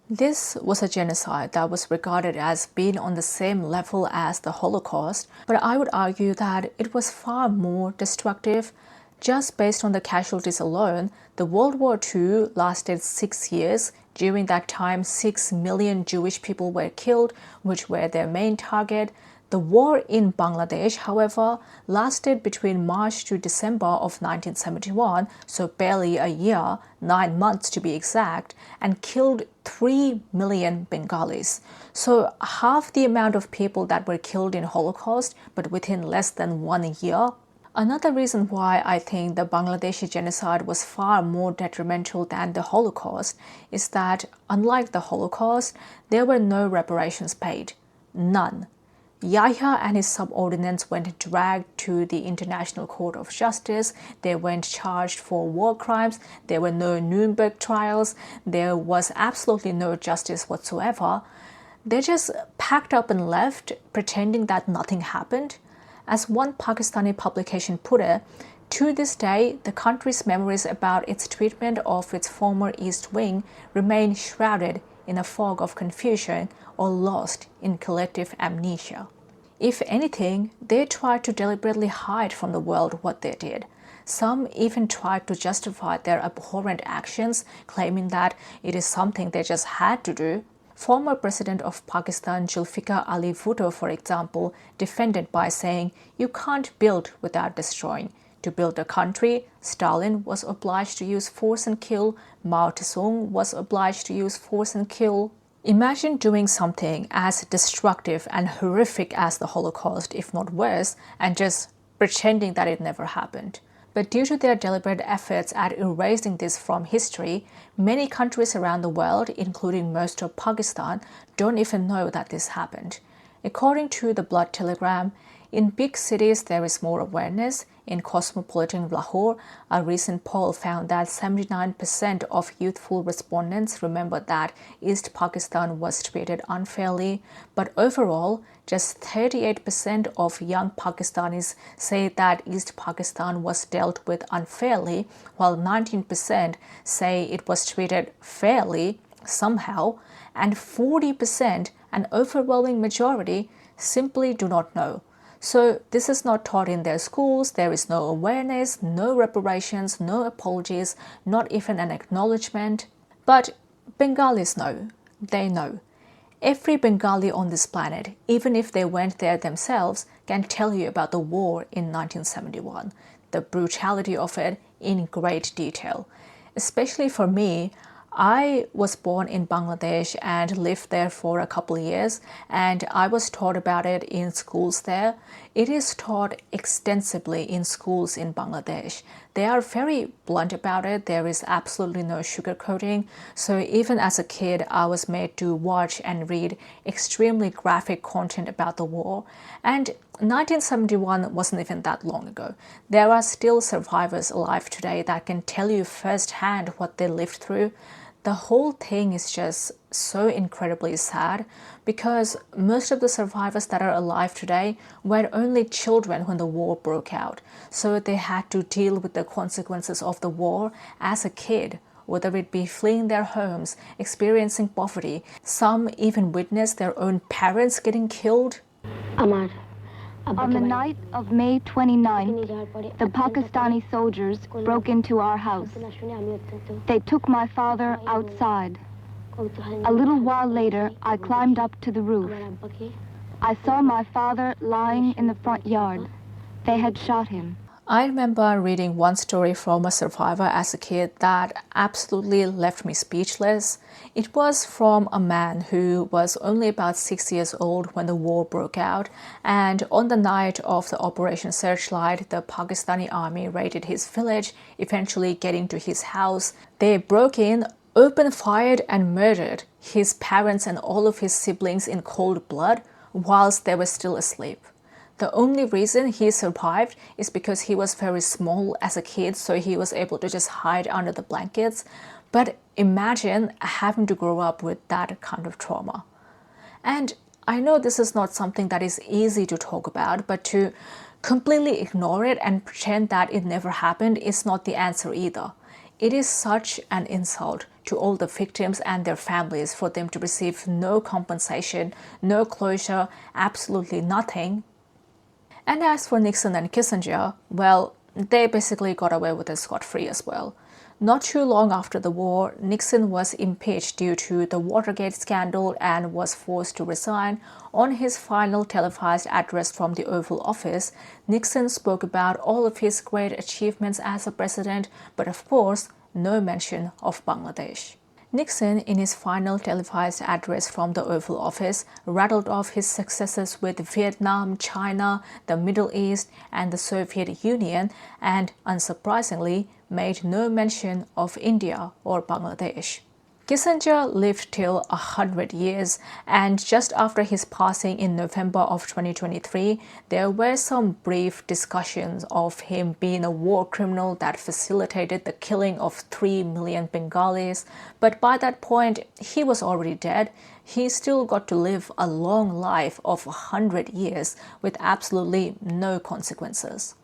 A: This was a genocide that was regarded as being on the same level as the Holocaust, but I would argue that it was far more destructive. Just based on the casualties alone, the World War II lasted 6 years. During that time, 6 million Jewish people were killed, which were their main target. The war in Bangladesh, however, lasted between March to December of 1971, so barely a year, 9 months to be exact, and killed 3 million Bengalis. So half the amount of people that were killed in Holocaust, but within less than 1 year. Another reason why I think the Bangladeshi genocide was far more detrimental than the Holocaust is that, unlike the Holocaust, there were no reparations paid. None. Yahya and his subordinates went dragged to the International Court of Justice. They weren't charged for war crimes. There were no Nuremberg trials. There was absolutely no justice whatsoever. They just packed up and left, pretending that nothing happened. As one Pakistani publication put it, to this day, the country's memories about its treatment of its former East Wing remain shrouded in a fog of confusion or lost in collective amnesia. If anything, they tried to deliberately hide from the world what they did. Some even tried to justify their abhorrent actions, claiming that it is something they just had to do. Former President of Pakistan, Zulfikar Ali Bhutto, for example, defended by saying, "You can't build without destroying. To build a country, Stalin was obliged to use force and kill. Mao Tse-tung was obliged to use force and kill." Imagine doing something as destructive and horrific as the Holocaust, if not worse, and just pretending that it never happened. But due to their deliberate efforts at erasing this from history, many countries around the world, including most of Pakistan, don't even know that this happened. According to the Blood Telegram, in big cities there is more awareness. In cosmopolitan Lahore, a recent poll found that 79% of youthful respondents remembered that East Pakistan was treated unfairly, but overall, just 38% of young Pakistanis say that East Pakistan was dealt with unfairly, while 19% say it was treated fairly somehow, and 40%, an overwhelming majority, simply do not know. So this is not taught in their schools. There is no awareness, no reparations, no apologies, not even an acknowledgement. But Bengalis know. They know. Every Bengali on this planet, even if they went there themselves, can tell you about the war in 1971. The brutality of it in great detail. Especially for me, I was born in Bangladesh and lived there for a couple of years, and I was taught about it in schools there. It is taught extensively in schools in Bangladesh. They are very blunt about it. There is absolutely no sugarcoating. So even as a kid, I was made to watch and read extremely graphic content about the war. And 1971 wasn't even that long ago. There are still survivors alive today that can tell you firsthand what they lived through. The whole thing is just so incredibly sad because most of the survivors that are alive today were only children when the war broke out. So they had to deal with the consequences of the war as a kid, whether it be fleeing their homes, experiencing poverty. Some even witnessed their own parents getting killed.
T: On the night of May 29th, the Pakistani soldiers broke into our house. They took my father outside. A little while later, I climbed up to the roof. I saw my father lying in the front yard. They had shot him.
A: I remember reading one story from a survivor as a kid that absolutely left me speechless. It was from a man who was only about 6 years old when the war broke out, and on the night of the Operation Searchlight, the Pakistani army raided his village, eventually getting to his house. They broke in, opened fire and murdered his parents and all of his siblings in cold blood whilst they were still asleep. The only reason he survived is because he was very small as a kid, so he was able to just hide under the blankets. But imagine having to grow up with that kind of trauma. And I know this is not something that is easy to talk about, but to completely ignore it and pretend that it never happened is not the answer either. It is such an insult to all the victims and their families for them to receive no compensation, no closure, absolutely nothing. And as for Nixon and Kissinger, well, they basically got away with it scot-free as well. Not too long after the war, Nixon was impeached due to the Watergate scandal and was forced to resign. On his final televised address from the Oval Office, Nixon spoke about all of his great achievements as a president, but of course, no mention of Bangladesh. Nixon, in his final televised address from the Oval Office, rattled off his successes with Vietnam, China, the Middle East, and the Soviet Union, and, unsurprisingly, made no mention of India or Bangladesh. Kissinger lived till 100 years, and just after his passing in November of 2023, there were some brief discussions of him being a war criminal that facilitated the killing of 3 million Bengalis. But by that point, he was already dead. He still got to live a long life of 100 years with absolutely no consequences.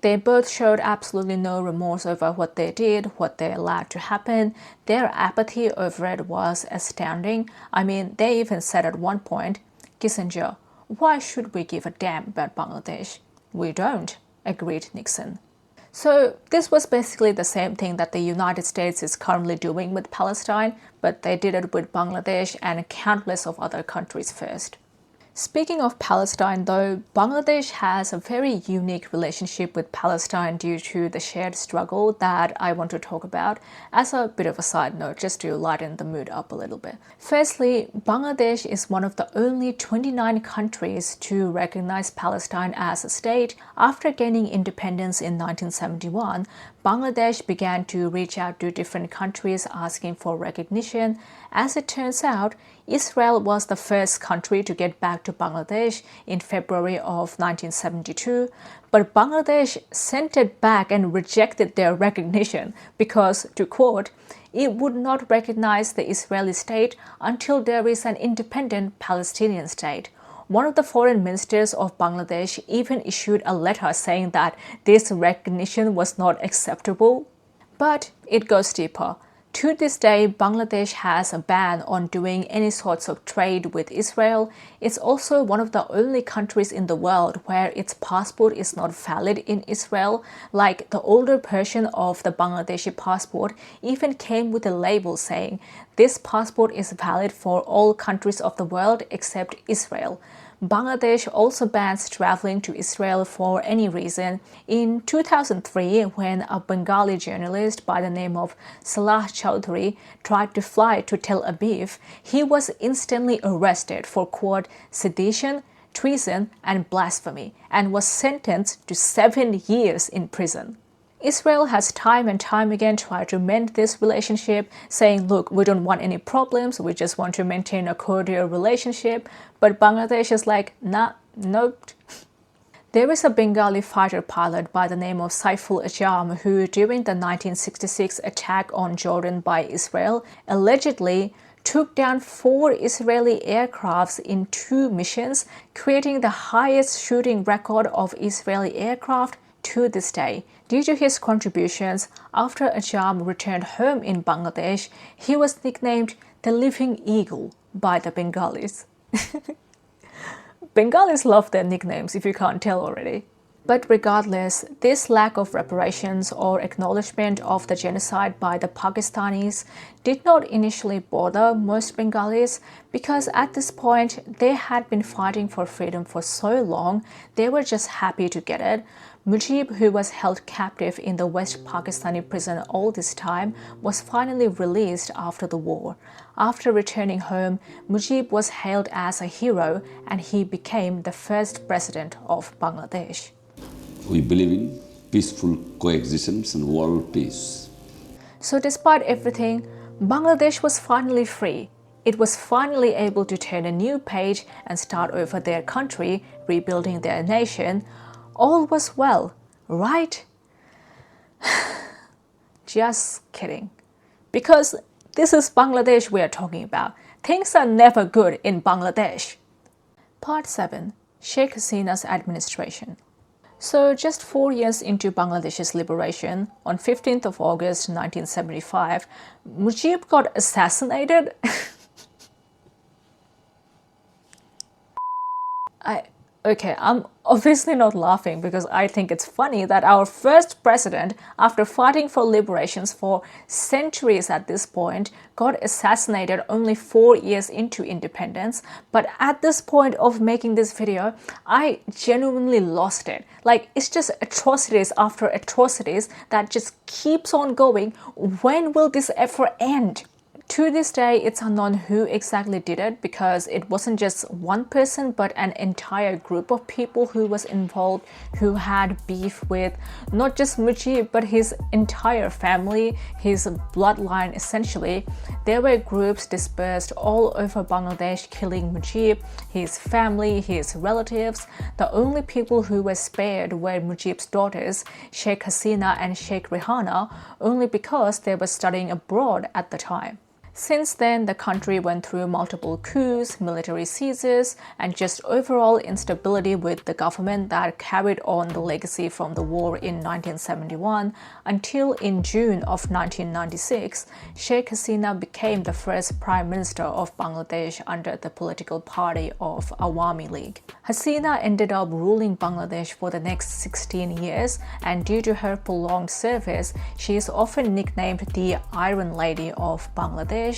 A: They both showed absolutely no remorse over what they did, what they allowed to happen. Their apathy over it was astounding. I mean, they even said at one point, Kissinger, why should we give a damn about Bangladesh? We don't, agreed Nixon. So this was basically the same thing that the United States is currently doing with Palestine, but they did it with Bangladesh and countless of other countries first. Speaking of Palestine though, Bangladesh has a very unique relationship with Palestine due to the shared struggle that I want to talk about as a bit of a side note, just to lighten the mood up a little bit. Firstly, Bangladesh is one of the only 29 countries to recognize Palestine as a state. After gaining independence in 1971, Bangladesh began to reach out to different countries asking for recognition. As it turns out, Israel was the first country to get back to Bangladesh in February of 1972, but Bangladesh sent it back and rejected their recognition because, to quote, it would not recognize the Israeli state until there is an independent Palestinian state. One of the foreign ministers of Bangladesh even issued a letter saying that this recognition was not acceptable. But it goes deeper. To this day, Bangladesh has a ban on doing any sorts of trade with Israel. It's also one of the only countries in the world where its passport is not valid in Israel. Like, the older version of the Bangladeshi passport even came with a label saying, this passport is valid for all countries of the world except Israel. Bangladesh also bans traveling to Israel for any reason. In 2003, when a Bengali journalist by the name of Salah Chowdhury tried to fly to Tel Aviv, he was instantly arrested for, quote, sedition, treason, and blasphemy, and was sentenced to 7 years in prison. Israel has time and time again tried to mend this relationship, saying, look, we don't want any problems, we just want to maintain a cordial relationship. But Bangladesh is like, nah, nope. There is a Bengali fighter pilot by the name of Saiful Ajam who, during the 1966 attack on Jordan by Israel, allegedly took down 4 Israeli aircrafts in 2 missions, creating the highest shooting record of Israeli aircraft to this day. Due to his contributions, after Ajam returned home in Bangladesh, he was nicknamed the Living Eagle by the Bengalis. Bengalis love their nicknames, if you can't tell already. But regardless, this lack of reparations or acknowledgement of the genocide by the Pakistanis did not initially bother most Bengalis, because at this point they had been fighting for freedom for so long, they were just happy to get it. Mujib, who was held captive in the West Pakistani prison all this time, was finally released after the war. After returning home, Mujib was hailed as a hero and he became the first president of Bangladesh.
U: We believe in peaceful coexistence and world peace.
A: So despite everything, Bangladesh was finally free. It was finally able to turn a new page and start over their country, rebuilding their nation. All was well, right? Just kidding. Because this is Bangladesh we are talking about. Things are never good in Bangladesh. Part 7. Sheikh Hasina's administration. So just 4 years into Bangladesh's liberation, on 15th of August 1975, Mujib got assassinated. Okay, I'm obviously not laughing because I think it's funny that our first president, after fighting for liberations for centuries at this point, got assassinated only 4 years into independence. But at this point of making this video, I genuinely lost it. Like, it's just atrocities after atrocities that just keeps on going. When will this ever end? To this day, it's unknown who exactly did it, because it wasn't just one person but an entire group of people who was involved, who had beef with not just Mujib but his entire family, his bloodline essentially. There were groups dispersed all over Bangladesh killing Mujib, his family, his relatives. The only people who were spared were Mujib's daughters, Sheikh Hasina and Sheikh Rehana, only because they were studying abroad at the time. Since then, the country went through multiple coups, military seizures, and just overall instability with the government that carried on the legacy from the war in 1971 until in June of 1996, Sheikh Hasina became the first Prime Minister of Bangladesh under the political party of Awami League. Hasina ended up ruling Bangladesh for the next 16 years, and due to her prolonged service, she is often nicknamed the Iron Lady of Bangladesh.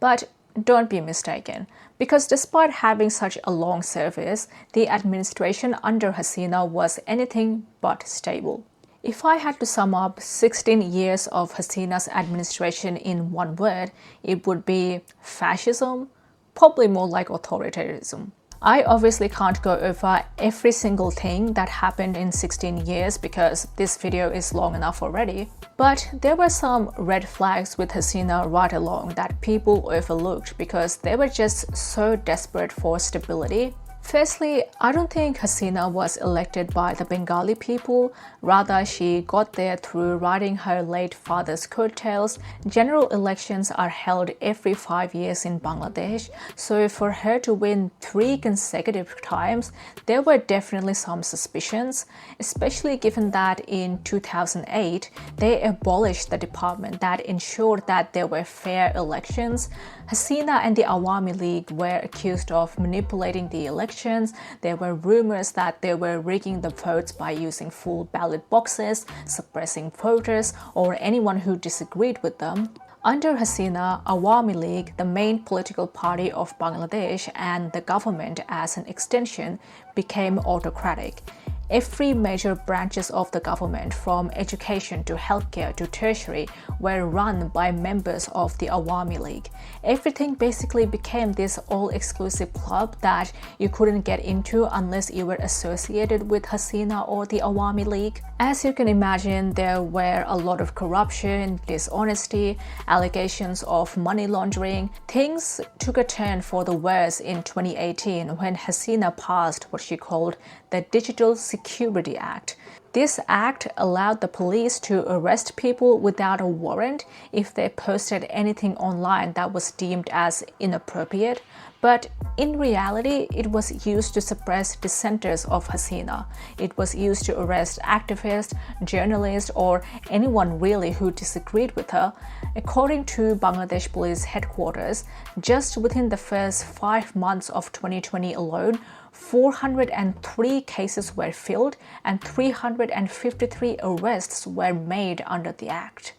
A: But don't be mistaken, because despite having such a long service, the administration under Hasina was anything but stable. If I had to sum up 16 years of Hasina's administration in one word, it would be fascism, probably more like authoritarianism. I obviously can't go over every single thing that happened in 16 years because this video is long enough already, but there were some red flags with Hasina right along that people overlooked because they were just so desperate for stability. Firstly, I don't think Hasina was elected by the Bengali people, rather she got there through riding her late father's coattails. General elections are held every 5 years in Bangladesh, so for her to win 3 consecutive times, there were definitely some suspicions, especially given that in 2008, they abolished the department that ensured that there were fair elections. Hasina and the Awami League were accused of manipulating the elections. There were rumors that they were rigging the votes by using full ballot boxes, suppressing voters, or anyone who disagreed with them. Under Hasina, Awami League, the main political party of Bangladesh, and the government as an extension, became autocratic. Every major branches of the government, from education to healthcare to tertiary, were run by members of the Awami League. Everything basically became this all-exclusive club that you couldn't get into unless you were associated with Hasina or the Awami League. As you can imagine, there were a lot of corruption, dishonesty, allegations of money laundering. Things took a turn for the worse in 2018 when Hasina passed what she called the Digital Security Act. This act allowed the police to arrest people without a warrant if they posted anything online that was deemed as inappropriate. But in reality, it was used to suppress dissenters of Hasina. It was used to arrest activists, journalists, or anyone really who disagreed with her. According to Bangladesh Police Headquarters, just within the first 5 months of 2020 alone, 403 cases were filed and 353 arrests were made under the act.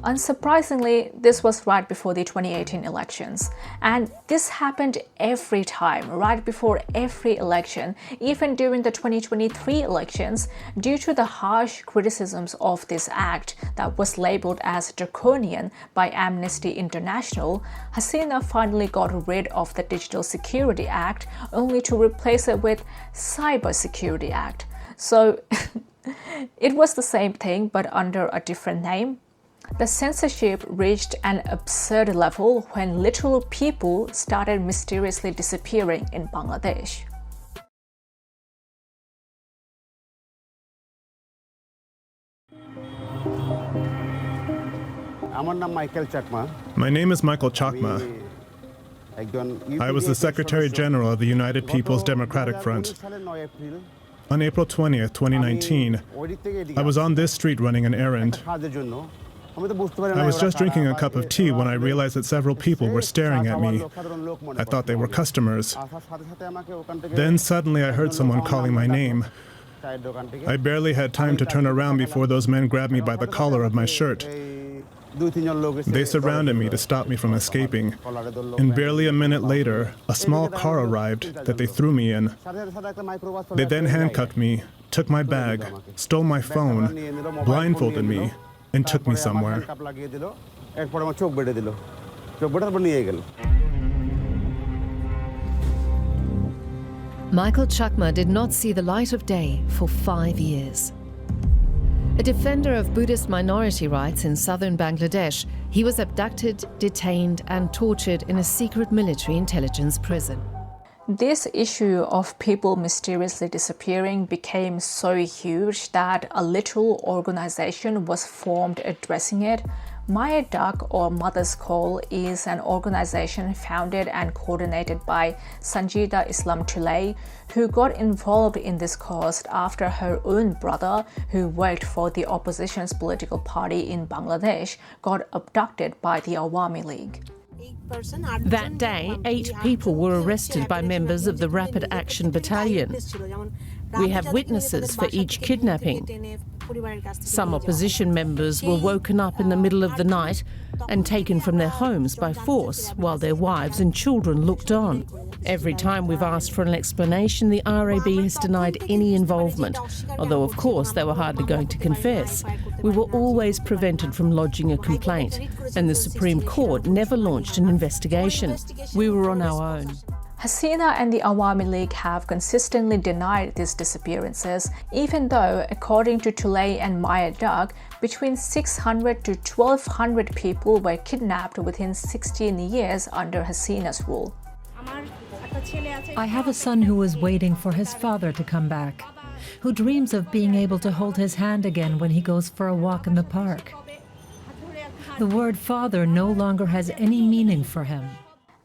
A: Unsurprisingly, this was right before the 2018 elections. And this happened every time, right before every election, even during the 2023 elections, due to the harsh criticisms of this act that was labeled as draconian by Amnesty International. Hasina finally got rid of the Digital Security Act, only to replace it with Cyber Security Act. So it was the same thing, but under a different name. The censorship reached an absurd level when literal people started mysteriously disappearing in Bangladesh.
B: My name is Michael Chakma. I was the Secretary General of the United People's Democratic Front. On April 20th, 2019, I was on this street running an errand. I was just drinking a cup of tea when I realized that several people were staring at me. I thought they were customers. Then suddenly I heard someone calling my name. I barely had time to turn around before those men grabbed me by the collar of my shirt. They surrounded me to stop me from escaping. And barely a minute later, a small car arrived that they threw me in. They then handcuffed me, took my bag, stole my phone, blindfolded me, and took me somewhere.
V: Michael Chakma did not see the light of day for 5 years. A defender of Buddhist minority rights in southern Bangladesh, he was abducted, detained, and tortured in a secret military intelligence prison.
A: This issue of people mysteriously disappearing became so huge that a literal organization was formed addressing it. Maya Duck, or Mother's Call, is an organization founded and coordinated by Sanjida Islam Tulay, who got involved in this cause after her own brother, who worked for the opposition's political party in Bangladesh, got abducted by the Awami League.
W: That day, 8 people were arrested by members of the Rapid Action Battalion. We have witnesses for each kidnapping. Some opposition members were woken up in the middle of the night and taken from their homes by force while their wives and children looked on. Every time we've asked for an explanation, the RAB has denied any involvement, although of course they were hardly going to confess. We were always prevented from lodging a complaint, and the Supreme Court never launched an investigation. We were on our own.
A: Hasina and the Awami League have consistently denied these disappearances, even though, according to Tulay and Maya Duck, between 600 to 1,200 people were kidnapped within 16 years under Hasina's rule.
X: I have a son who is waiting for his father to come back, who dreams of being able to hold his hand again when he goes for a walk in the park. The word father no longer has any meaning for him.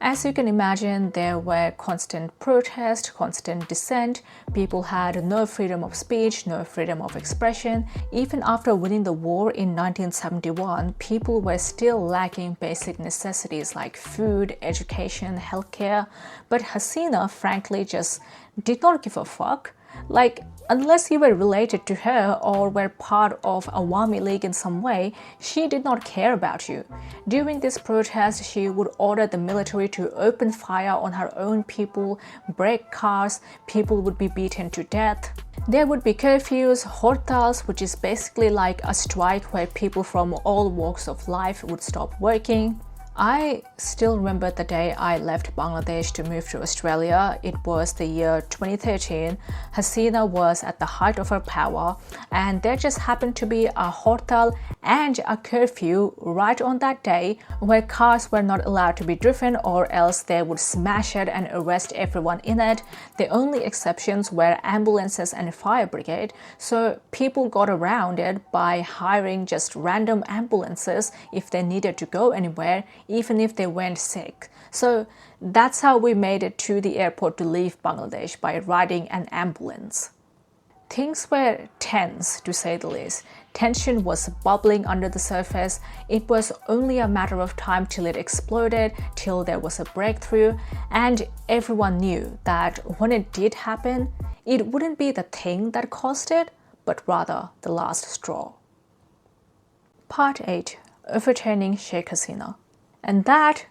A: As you can imagine, there were constant protests, constant dissent. People had no freedom of speech, no freedom of expression. Even after winning the war in 1971, people were still lacking basic necessities like food, education, healthcare. But Hasina, frankly, just did not give a fuck. Like, Unless you were related to her or were part of a Awami League in some way, she did not care about you. During this protest, she would order the military to open fire on her own people, break cars, people would be beaten to death. There would be curfews, hortals, which is basically like a strike where people from all walks of life would stop working. I still remember the day I left Bangladesh to move to Australia. It was the year 2013. Hasina was at the height of her power, and there just happened to be a hortal and a curfew right on that day where cars were not allowed to be driven, or else they would smash it and arrest everyone in it. The only exceptions were ambulances and fire brigade, so people got around it by hiring just random ambulances if they needed to go anywhere, even if they went sick. So that's how we made it to the airport to leave Bangladesh, by riding an ambulance. Things were tense, to say the least. Tension was bubbling under the surface. It was only a matter of time till it exploded, till there was a breakthrough, and everyone knew that when it did happen, it wouldn't be the thing that caused it, but rather the last straw. Part 8. Overturning Sheikh Hasina. And that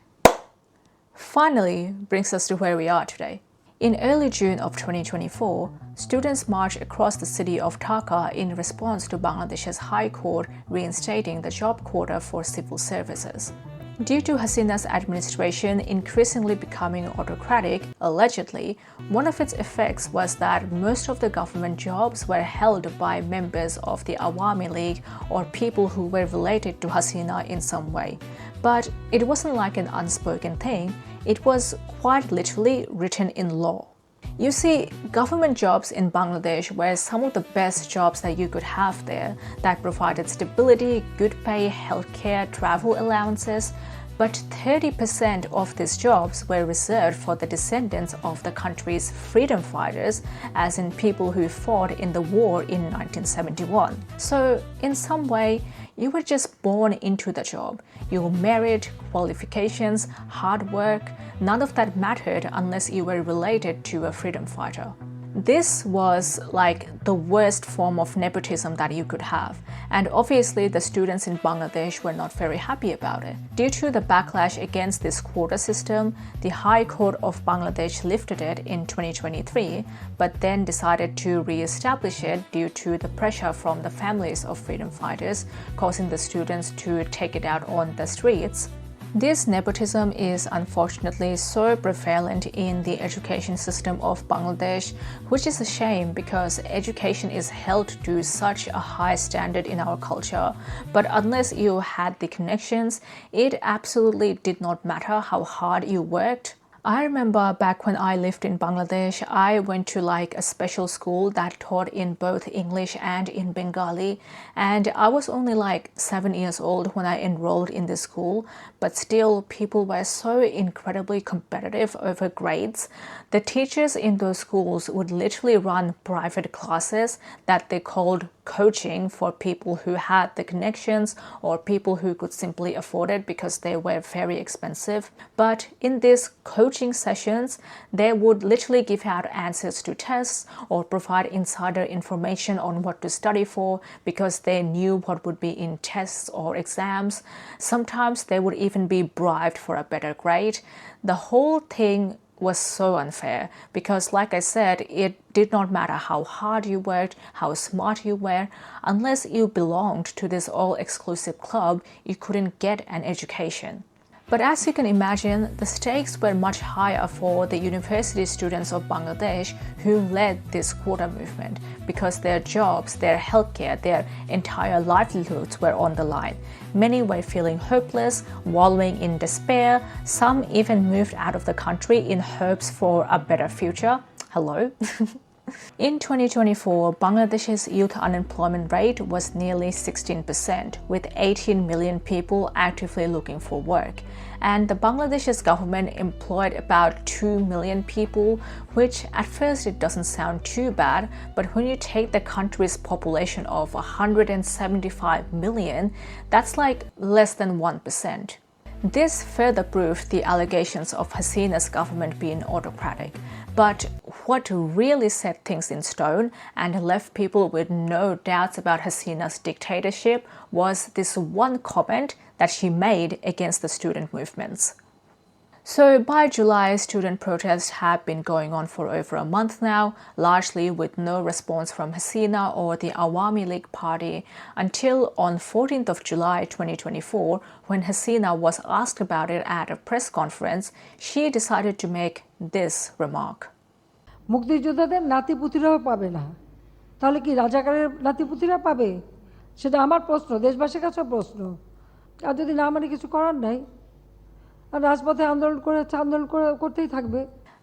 A: finally brings us to where we are today. In early June of 2024, students marched across the city of Dhaka in response to Bangladesh's High Court reinstating the job quota for civil services. Due to Hasina's administration increasingly becoming autocratic, allegedly, one of its effects was that most of the government jobs were held by members of the Awami League or people who were related to Hasina in some way. But it wasn't like an unspoken thing, it was quite literally written in law. You see, government jobs in Bangladesh were some of the best jobs that you could have there, that provided stability, good pay, healthcare, travel allowances. But 30% of these jobs were reserved for the descendants of the country's freedom fighters, as in people who fought in the war in 1971. So, in some way, you were just born into the job. Your merit, qualifications, hard work, none of that mattered unless you were related to a freedom fighter. This was like the worst form of nepotism that you could have, and obviously the students in Bangladesh were not very happy about it. Due to the backlash against this quota system, the High Court of Bangladesh lifted it in 2023, but then decided to re-establish it due to the pressure from the families of freedom fighters, causing the students to take it out on the streets. This nepotism is unfortunately so prevalent in the education system of Bangladesh, which is a shame because education is held to such a high standard in our culture. But unless you had the connections, it absolutely did not matter how hard you worked. I remember back when I lived in Bangladesh, I went to like a special school that taught in both English and in Bengali, and I was only like 7 years old when I enrolled in this school, but still people were so incredibly competitive over grades. The teachers in those schools would literally run private classes that they called coaching for people who had the connections or people who could simply afford it because they were very expensive. But in these coaching sessions, they would literally give out answers to tests or provide insider information on what to study for because they knew what would be in tests or exams. Sometimes they would even be bribed for a better grade. The whole thing was so unfair because, like I said, it did not matter how hard you worked, how smart you were, unless you belonged to this all-exclusive club, you couldn't get an education. But as you can imagine, the stakes were much higher for the university students of Bangladesh who led this quota movement because their jobs, their healthcare, their entire livelihoods were on the line. Many were feeling hopeless, wallowing in despair. Some even moved out of the country in hopes for a better future. Hello? In 2024, Bangladesh's youth unemployment rate was nearly 16%, with 18 million people actively looking for work. And the Bangladesh's government employed about 2 million people, which at first it doesn't sound too bad, but when you take the country's population of 175 million, that's like less than 1%. This further proved the allegations of Hasina's government being autocratic. But what really set things in stone and left people with no doubts about Hasina's dictatorship was this one comment that she made against the student movements. So by July, student protests have been going on for over a month now, largely with no response from Hasina or the Awami League party, until on 14th of July 2024, when Hasina was asked about it at a press conference, she decided to make this remark.
C: মুক্তিযোদ্ধাদের নাতিপুতিরাও পাবে না, তাহলে কি রাজাকারের নাতিপুতিরা পাবে? সেটা আমার প্রশ্ন, দেশবাসীর কাছে প্রশ্ন। আর যদি না মানে কিছু করার নাই,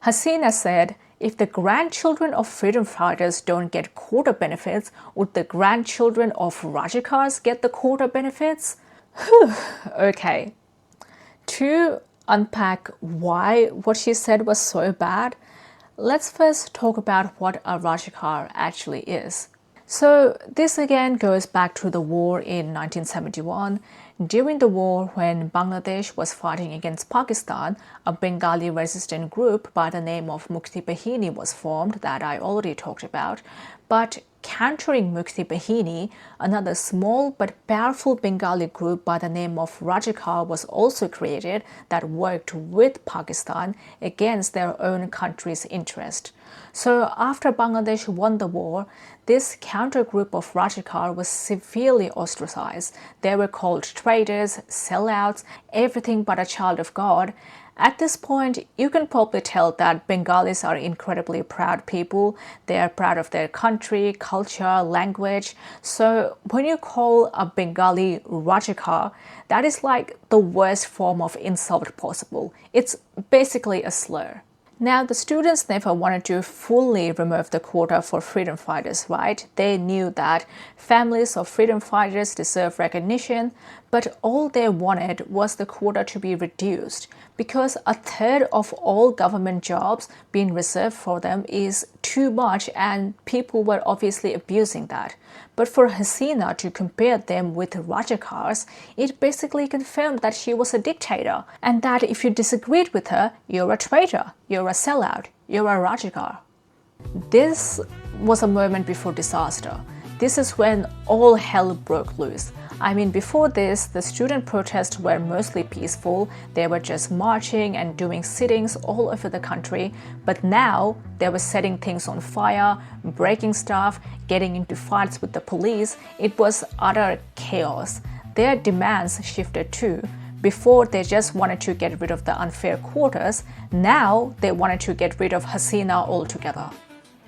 A: Hasina said, if the grandchildren of freedom fighters don't get quota benefits, would the grandchildren of Rajakars get the quota benefits? Okay. To unpack why what she said was so bad, let's first talk about what a Rajakar actually is. So this again goes back to the war in 1971. During the war, when Bangladesh was fighting against Pakistan, a Bengali resistant group by the name of Mukti Bahini was formed that I already talked about. But countering Mukti Bahini, another small but powerful Bengali group by the name of Rajakar was also created that worked with Pakistan against their own country's interest. So after Bangladesh won the war, this counter group of Rajakar was severely ostracized. They were called traitors, sellouts, everything but a child of God. At this point, you can probably tell that Bengalis are incredibly proud people. They are proud of their country, culture, language. So when you call a Bengali Rajakar, that is like the worst form of insult possible. It's basically a slur. Now, the students never wanted to fully remove the quota for freedom fighters, right? They knew that families of freedom fighters deserve recognition, but all they wanted was the quota to be reduced because a third of all government jobs being reserved for them is too much and people were obviously abusing that. But for Hasina to compare them with Rajakars, it basically confirmed that she was a dictator and that if you disagreed with her, you're a traitor, you're a sellout, you're a Rajakar. This was a moment before disaster. This is when all hell broke loose. I mean, before this, the student protests were mostly peaceful. They were just marching and doing sittings all over the country. But now, they were setting things on fire, breaking stuff, getting into fights with the police. It was utter chaos. Their demands shifted too. Before, they just wanted to get rid of the unfair quotas. Now, they wanted to get rid of Hasina altogether.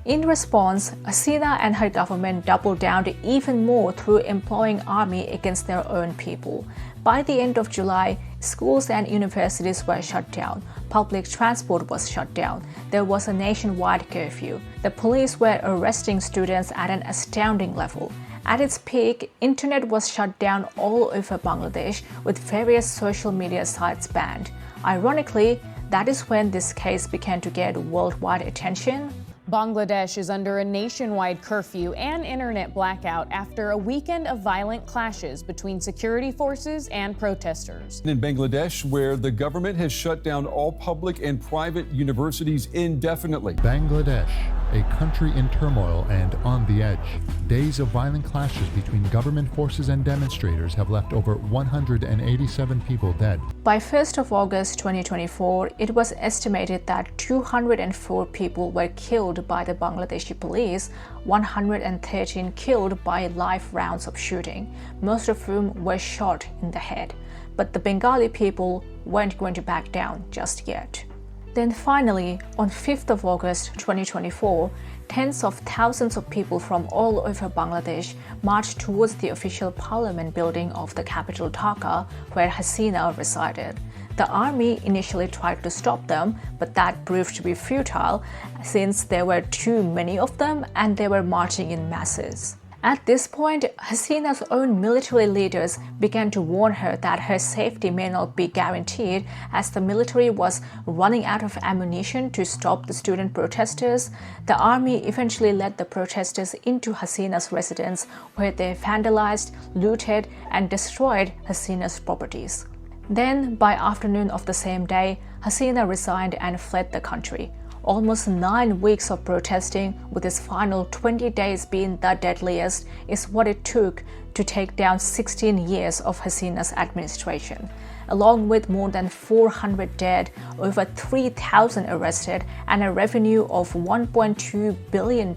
A: In response, Hasina and her government doubled down even more through employing army against their own people. By the end of July, schools and universities were shut down. Public transport was shut down. There was a nationwide curfew. The police were arresting students at an astounding level. At its peak, internet was shut down all over Bangladesh with various social media sites banned. Ironically, that is when this case began to get worldwide attention.
D: Bangladesh is under a nationwide curfew and internet blackout after a weekend of violent clashes between security forces and protesters.
E: In Bangladesh, where the government has shut down all public and private universities indefinitely.
F: Bangladesh, a country in turmoil and on the edge. Days of violent clashes between government forces and demonstrators have left over 187 people dead.
A: By 1st of August 2024, it was estimated that 204 people were killed by the Bangladeshi police, 113 killed by live rounds of shooting, most of whom were shot in the head. But the Bengali people weren't going to back down just yet. Then finally, on 5th of August 2024, tens of thousands of people from all over Bangladesh marched towards the official parliament building of the capital Dhaka, where Hasina resided. The army initially tried to stop them, but that proved to be futile since there were too many of them and they were marching in masses. At this point, Hasina's own military leaders began to warn her that her safety may not be guaranteed as the military was running out of ammunition to stop the student protesters. The army eventually led the protesters into Hasina's residence, where they vandalized, looted, and destroyed Hasina's properties. Then, by afternoon of the same day, Hasina resigned and fled the country. Almost 9 weeks of protesting, with its final 20 days being the deadliest, is what it took to take down 16 years of Hasina's administration. Along with more than 400 dead, over 3,000 arrested, and a revenue of $1.2 billion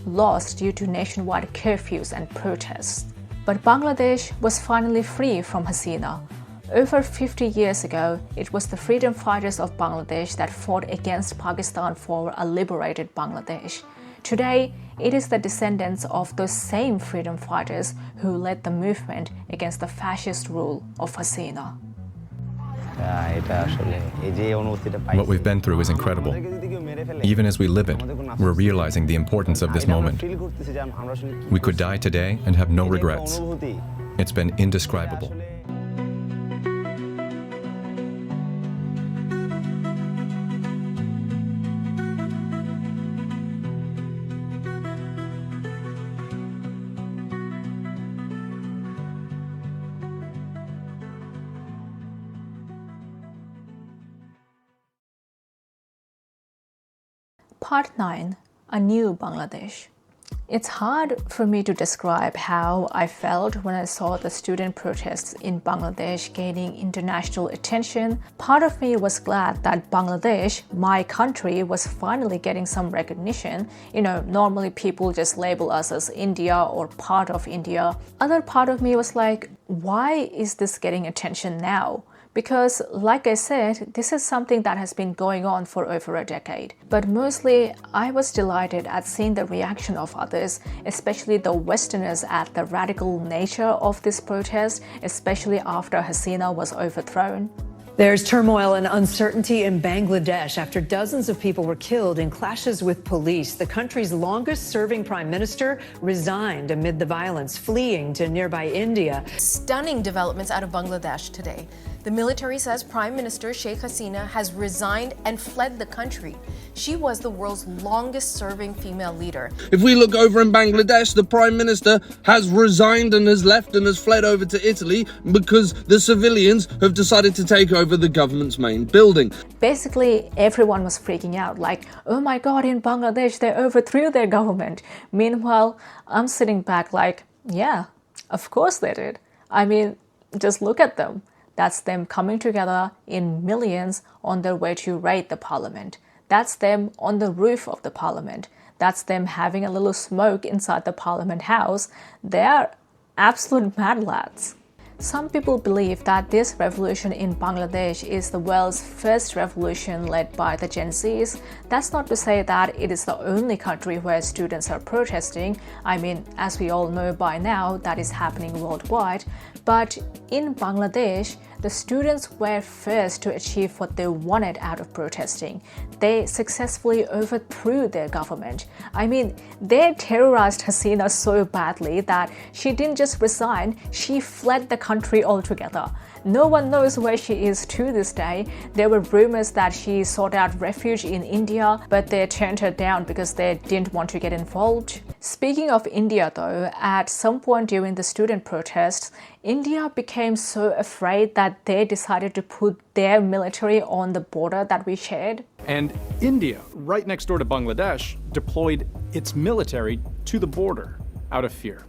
A: lost due to nationwide curfews and protests. But Bangladesh was finally free from Hasina. Over 50 years ago, it was the freedom fighters of Bangladesh that fought against Pakistan for a liberated Bangladesh. Today, it is the descendants of those same freedom fighters who led the movement against the fascist rule of Hasina.
G: What we've been through is incredible. Even as we live it, we're realizing the importance of this moment. We could die today and have no regrets. It's been indescribable.
A: Part 9. A New Bangladesh. It's hard for me to describe how I felt when I saw the student protests in Bangladesh gaining international attention. Part of me was glad that Bangladesh, my country, was finally getting some recognition. Normally people just label us as India or part of India. Other part of me was like, why is this getting attention now? Because, like I said, this is something that has been going on for over a decade. But mostly, I was delighted at seeing the reaction of others, especially the Westerners, at the radical nature of this protest, especially after Hasina was overthrown.
H: There's turmoil and uncertainty in Bangladesh after dozens of people were killed in clashes with police. The country's longest-serving prime minister resigned amid the violence, fleeing to nearby India.
V: Stunning developments out of Bangladesh today. The military says Prime Minister Sheikh Hasina has resigned and fled the country. She was the world's longest-serving female leader.
I: If we look over in Bangladesh, the Prime Minister has resigned and has left and has fled over to Italy because the civilians have decided to take over the government's main building.
A: Basically, everyone was freaking out, like, oh my god, in Bangladesh, they overthrew their government. Meanwhile, I'm sitting back like, yeah, of course they did. I mean, just look at them. That's them coming together in millions on their way to raid the parliament. That's them on the roof of the parliament. That's them having a little smoke inside the parliament house. They're absolute mad lads. Some people believe that this revolution in Bangladesh is the world's first revolution led by the Gen Zs. That's not to say that it is the only country where students are protesting. I mean, as we all know by now, that is happening worldwide. But in Bangladesh, the students were first to achieve what they wanted out of protesting. They successfully overthrew their government. I mean, they terrorized Hasina so badly that she didn't just resign, she fled the country altogether. No one knows where she is to this day. There were rumors that she sought out refuge in India, but they turned her down because they didn't want to get involved. Speaking of India though, at some point during the student protests, India became so afraid that they decided to put their military on the border that we shared.
K: And India, right next door to Bangladesh, deployed its military to the border out of fear.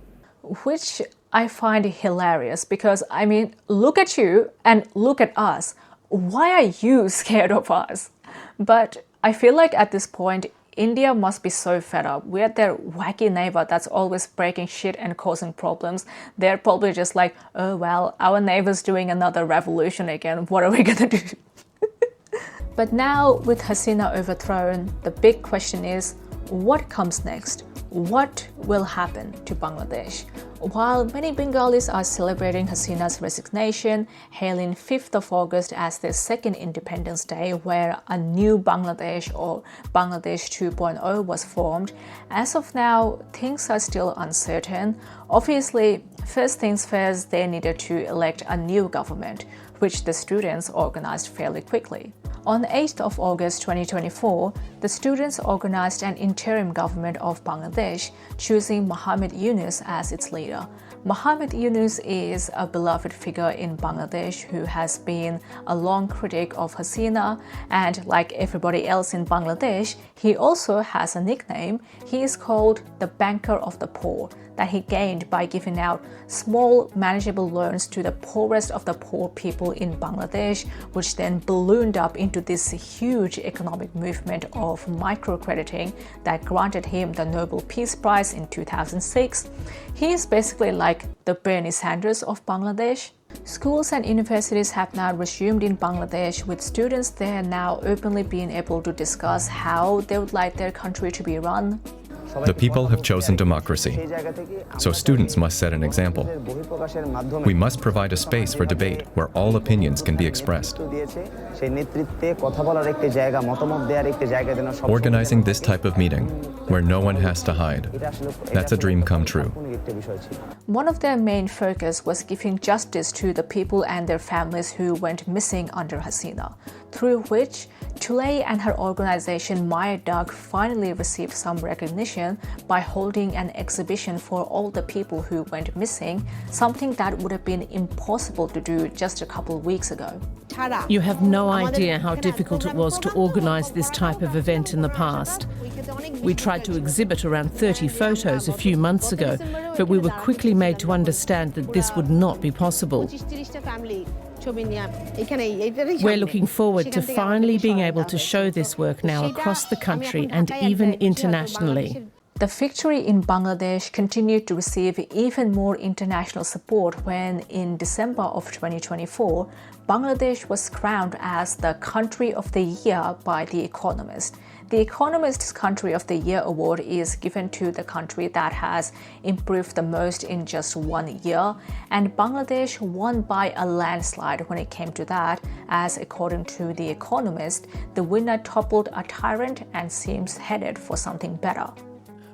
A: Which I find hilarious because, I mean, look at you and look at us. Why are you scared of us? But I feel like at this point, India must be so fed up. We're their wacky neighbor that's always breaking shit and causing problems. They're probably just like, oh well, our neighbor's doing another revolution again. What are we gonna do? But now, with Hasina overthrown, the big question is, what comes next? What will happen to Bangladesh? While many Bengalis are celebrating Hasina's resignation, hailing 5th of August as their second Independence Day where a new Bangladesh or Bangladesh 2.0 was formed, as of now, things are still uncertain. Obviously, first things first, they needed to elect a new government, which the students organized fairly quickly. On 8th of August 2024, the students organized an interim government of Bangladesh, choosing Muhammad Yunus as its leader. Muhammad Yunus is a beloved figure in Bangladesh who has been a long critic of Hasina, and like everybody else in Bangladesh, he also has a nickname. He is called the Banker of the Poor, that he gained by giving out small, manageable loans to the poorest of the poor people in Bangladesh, which then ballooned up into this huge economic movement of microcrediting that granted him the Nobel Peace Prize in 2006. He is basically like the Bernie Sanders of Bangladesh. Schools and universities have now resumed in Bangladesh, with students there now openly being able to discuss how they would like their country to be run.
G: The people have chosen democracy, so students must set an example. We must provide a space for debate where all opinions can be expressed. Organizing this type of meeting, where no one has to hide, that's a dream come true.
A: One of their main focus was giving justice to the people and their families who went missing under Hasina, through which Tulay and her organization Maya Dug finally received some recognition by holding an exhibition for all the people who went missing, something that would have been impossible to do just a couple of weeks ago.
W: You have no idea how difficult it was to organize this type of event in the past. We tried to exhibit around 30 photos a few months ago, but we were quickly made to understand that this would not be possible. We're looking forward to finally being able to show this work now across the country and even internationally.
A: The victory in Bangladesh continued to receive even more international support when, in December of 2024, Bangladesh was crowned as the Country of the Year by The Economist. The Economist's Country of the Year award is given to the country that has improved the most in just 1 year, and Bangladesh won by a landslide when it came to that, as according to The Economist, the winner toppled a tyrant and seems headed for something better.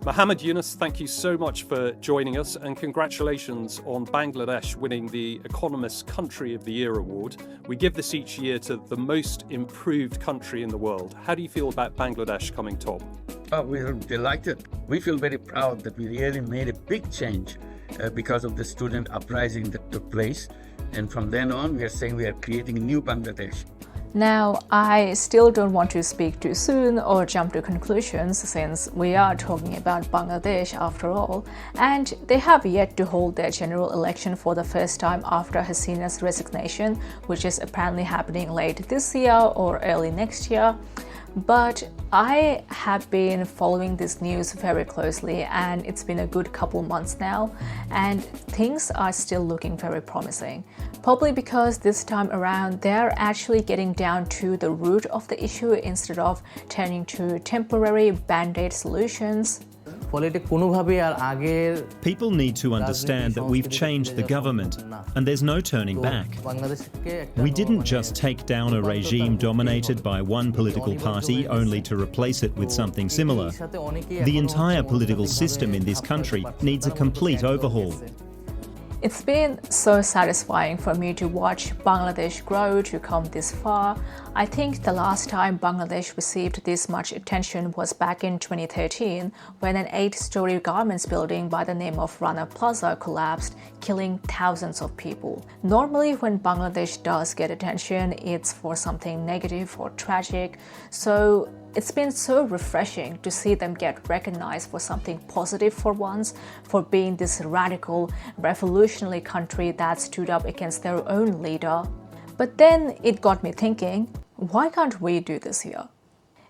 K: Muhammad Yunus, thank you so much for joining us, and congratulations on Bangladesh winning the Economist's Country of the Year award. We give this each year to the most improved country in the world. How do you feel about Bangladesh coming top?
J: We're delighted. We feel very proud that we really made a big change because of the student uprising that took place. And from then on, we are saying we are creating a new Bangladesh.
A: Now, I still don't want to speak too soon or jump to conclusions, since we are talking about Bangladesh after all, and they have yet to hold their general election for the first time after Hasina's resignation, which is apparently happening late this year or early next year. But I have been following this news very closely, and it's been a good couple months now, and things are still looking very promising. Probably because this time around they're actually getting down to the root of the issue instead of turning to temporary band-aid solutions.
M: People need to understand that we've changed the government and there's no turning back. We didn't just take down a regime dominated by one political party only to replace it with something similar. The entire political system in this country needs a complete overhaul.
A: It's been so satisfying for me to watch Bangladesh grow to come this far. I think the last time Bangladesh received this much attention was back in 2013, when an 8-story garments building by the name of Rana Plaza collapsed, killing thousands of people. Normally, when Bangladesh does get attention, it's for something negative or tragic, so it's been so refreshing to see them get recognized for something positive for once, for being this radical, revolutionary country that stood up against their own leader. But then it got me thinking, why can't we do this here?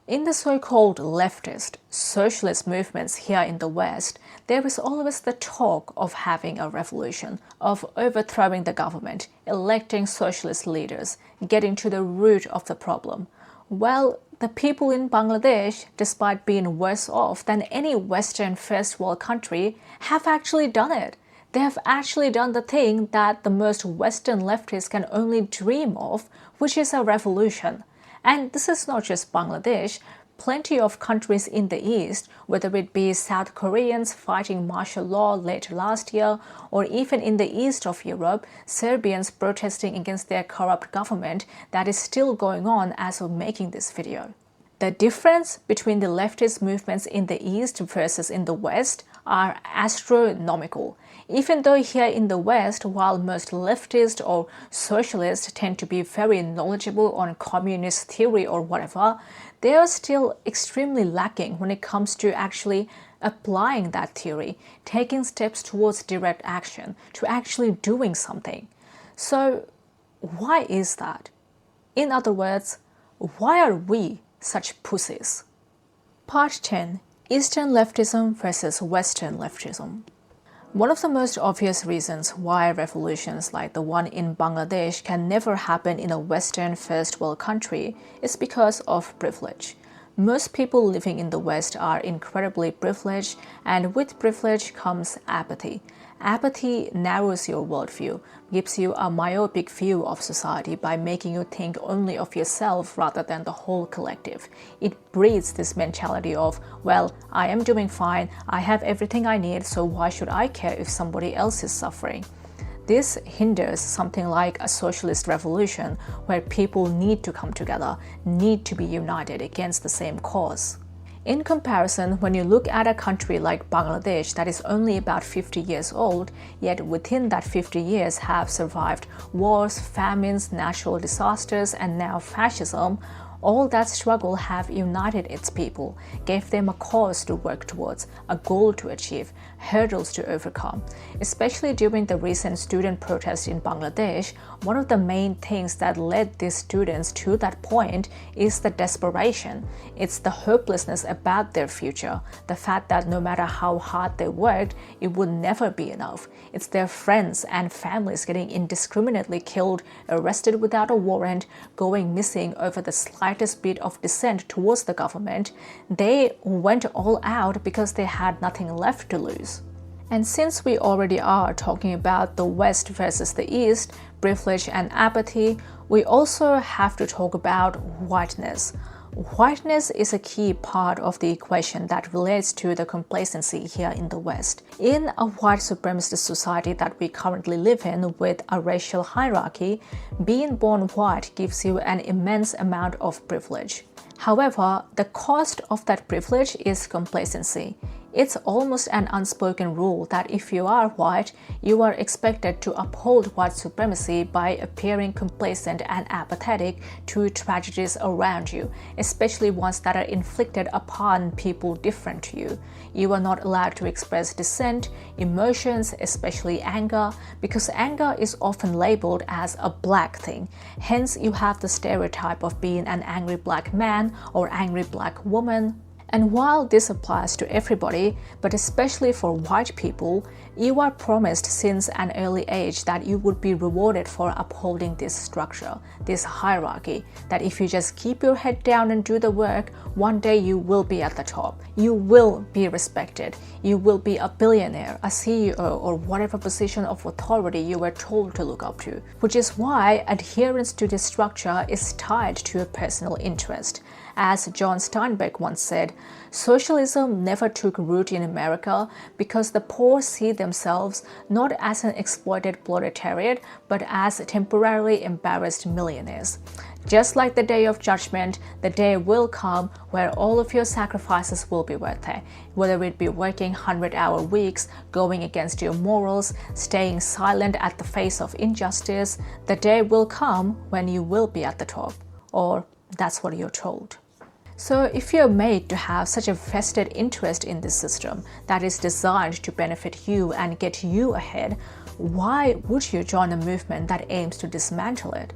A: In the so-called leftist, socialist movements here in the West, there is always the talk of having a revolution, of overthrowing the government, electing socialist leaders, getting to the root of the problem. Well, the people in Bangladesh, despite being worse off than any Western first world country, have actually done it. They have actually done the thing that the most Western leftists can only dream of, which is a revolution. And this is not just Bangladesh. Plenty of countries in the East, whether it be South Koreans fighting martial law late last year, or even in the east of Europe, Serbians protesting against their corrupt government that is still going on as of making this video. The difference between the leftist movements in the East versus in the West are astronomical. Even though here in the West, while most leftists or socialists tend to be very knowledgeable on communist theory or whatever, they are still extremely lacking when it comes to actually applying that theory, taking steps towards direct action, to actually doing something. So why is that? In other words, why are we such pussies? Part 10. Eastern leftism versus Western leftism. One of the most obvious reasons why revolutions like the one in Bangladesh can never happen in a Western first world country is because of privilege. Most people living in the West are incredibly privileged, and with privilege comes apathy. Apathy narrows your worldview, gives you a myopic view of society by making you think only of yourself rather than the whole collective. It breeds this mentality of, well, I am doing fine, I have everything I need, so why should I care if somebody else is suffering? This hinders something like a socialist revolution where people need to come together, need to be united against the same cause. In comparison, when you look at a country like Bangladesh that is only about 50 years old, yet within that 50 years have survived wars, famines, natural disasters, and now fascism, all that struggle have united its people, gave them a cause to work towards, a goal to achieve, hurdles to overcome. Especially during the recent student protests in Bangladesh, one of the main things that led these students to that point is the desperation. It's the hopelessness about their future, the fact that no matter how hard they worked, it would never be enough. It's their friends and families getting indiscriminately killed, arrested without a warrant, going missing over the slightest bit of dissent towards the government. They went all out because they had nothing left to lose. And since we already are talking about the West versus the East, privilege and apathy, we also have to talk about whiteness. Whiteness is a key part of the equation that relates to the complacency here in the West. In a white supremacist society that we currently live in with a racial hierarchy, being born white gives you an immense amount of privilege. However, the cost of that privilege is complacency. It's almost an unspoken rule that if you are white, you are expected to uphold white supremacy by appearing complacent and apathetic to tragedies around you, especially ones that are inflicted upon people different to you. You are not allowed to express dissent, emotions, especially anger, because anger is often labeled as a black thing. Hence, you have the stereotype of being an angry black man or angry black woman. And while this applies to everybody, but especially for white people, you are promised since an early age that you would be rewarded for upholding this structure, this hierarchy, that if you just keep your head down and do the work, one day you will be at the top. You will be respected. You will be a billionaire, a CEO, or whatever position of authority you were told to look up to, which is why adherence to this structure is tied to a personal interest. As John Steinbeck once said, socialism never took root in America because the poor see themselves not as an exploited proletariat, but as temporarily embarrassed millionaires. Just like the day of judgment, the day will come where all of your sacrifices will be worth it, whether it be working 100-hour weeks, going against your morals, staying silent at the face of injustice. The day will come when you will be at the top, or that's what you're told. So if you're made to have such a vested interest in this system that is designed to benefit you and get you ahead, why would you join a movement that aims to dismantle it?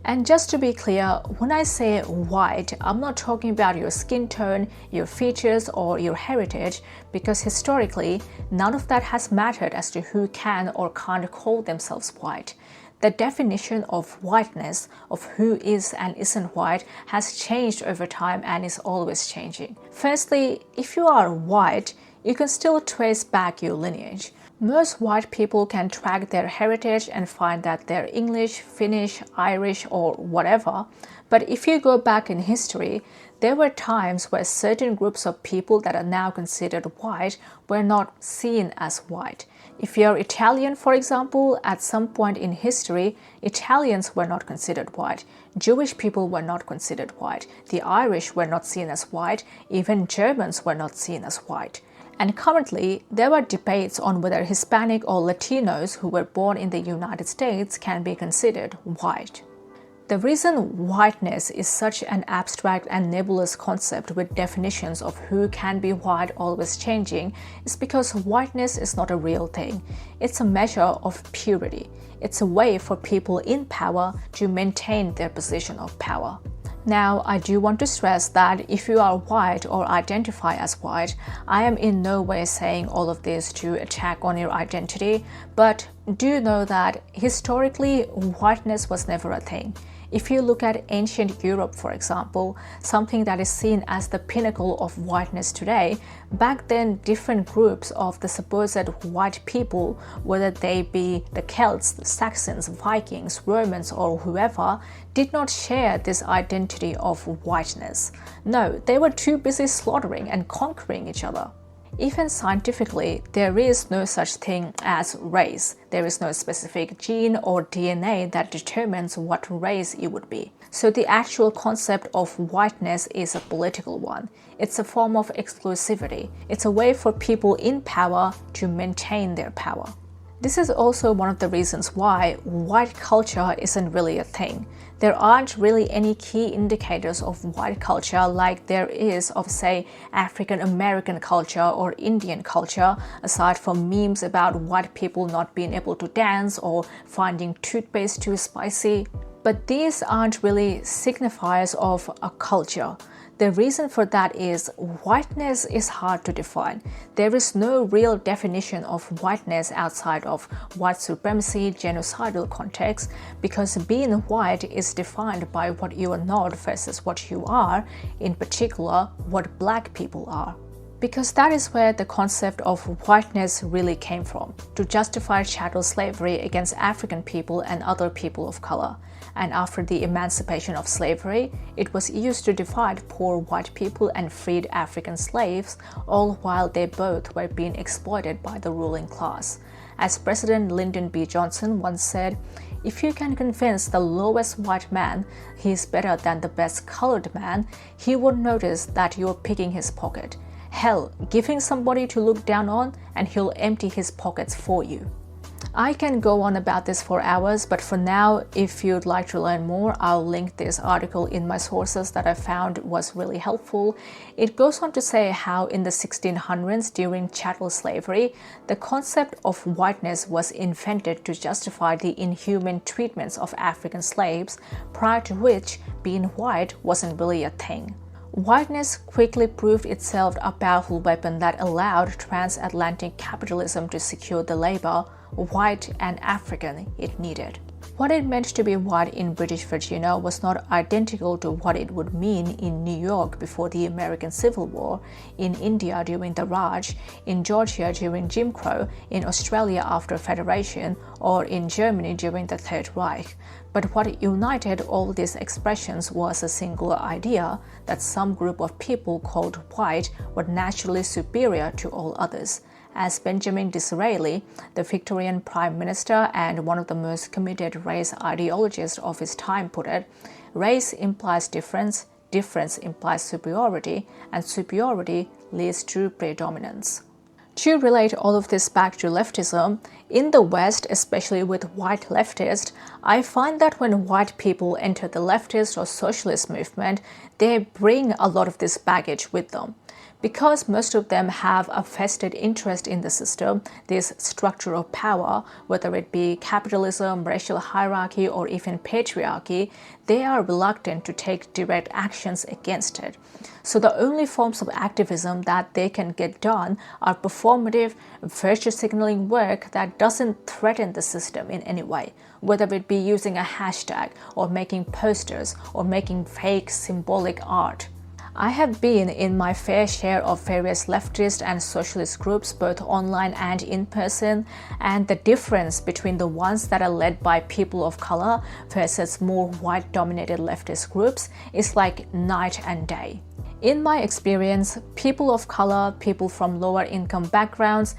A: And just to be clear, when I say white, I'm not talking about your skin tone, your features, or your heritage, because historically, none of that has mattered as to who can or can't call themselves white. The definition of whiteness, of who is and isn't white, has changed over time and is always changing. Firstly, if you are white, you can still trace back your lineage. Most white people can track their heritage and find that they're English, Finnish, Irish, or whatever. But if you go back in history, there were times where certain groups of people that are now considered white were not seen as white. If you're Italian, for example, at some point in history, Italians were not considered white, Jewish people were not considered white, the Irish were not seen as white, even Germans were not seen as white. And currently, there are debates on whether Hispanic or Latinos who were born in the United States can be considered white. The reason whiteness is such an abstract and nebulous concept with definitions of who can be white always changing is because whiteness is not a real thing. It's a measure of purity. It's a way for people in power to maintain their position of power. Now, I do want to stress that if you are white or identify as white, I am in no way saying all of this to attack on your identity, but do know that historically, whiteness was never a thing. If you look at ancient Europe, for example, something that is seen as the pinnacle of whiteness today, back then different groups of the supposed white people, whether they be the Celts, the Saxons, Vikings, Romans, or whoever, did not share this identity of whiteness. No, they were too busy slaughtering and conquering each other. Even scientifically, there is no such thing as race. There is no specific gene or DNA that determines what race you would be. So the actual concept of whiteness is a political one. It's a form of exclusivity. It's a way for people in power to maintain their power. This is also one of the reasons why white culture isn't really a thing. There aren't really any key indicators of white culture like there is of, say, African American culture or Indian culture, aside from memes about white people not being able to dance or finding toothpaste too spicy. But these aren't really signifiers of a culture. The reason for that is whiteness is hard to define. There is no real definition of whiteness outside of white supremacy, genocidal context, because being white is defined by what you are not versus what you are, in particular, what black people are. Because that is where the concept of whiteness really came from, to justify chattel slavery against African people and other people of color. And after the emancipation of slavery, it was used to divide poor white people and freed African slaves, all while they both were being exploited by the ruling class. As President Lyndon B. Johnson once said, "If you can convince the lowest white man he is better than the best colored man, he won't notice that you're picking his pocket. Hell, give him somebody to look down on and he'll empty his pockets for you." I can go on about this for hours, but for now, if you'd like to learn more, I'll link this article in my sources that I found was really helpful. It goes on to say how in the 1600s, during chattel slavery, the concept of whiteness was invented to justify the inhuman treatments of African slaves, prior to which being white wasn't really a thing. Whiteness quickly proved itself a powerful weapon that allowed transatlantic capitalism to secure the labor, white and African, it needed. What it meant to be white in British Virginia was not identical to what it would mean in New York before the American Civil War, in India during the Raj, in Georgia during Jim Crow, in Australia after Federation, or in Germany during the Third Reich. But what united all these expressions was a single idea that some group of people called white were naturally superior to all others. As Benjamin Disraeli, the Victorian Prime Minister and one of the most committed race ideologists of his time, put it, race implies difference, difference implies superiority, and superiority leads to predominance. To relate all of this back to leftism, in the West, especially with white leftists, I find that when white people enter the leftist or socialist movement, they bring a lot of this baggage with them. Because most of them have a vested interest in the system, this structure of power, whether it be capitalism, racial hierarchy, or even patriarchy, they are reluctant to take direct actions against it. So the only forms of activism that they can get done are performative, virtue signaling work that doesn't threaten the system in any way, whether it be using a hashtag, or making posters, or making fake symbolic art. I have been in my fair share of various leftist and socialist groups, both online and in person, and the difference between the ones that are led by people of color versus more white-dominated leftist groups is like night and day. In my experience, people of color, people from lower income backgrounds,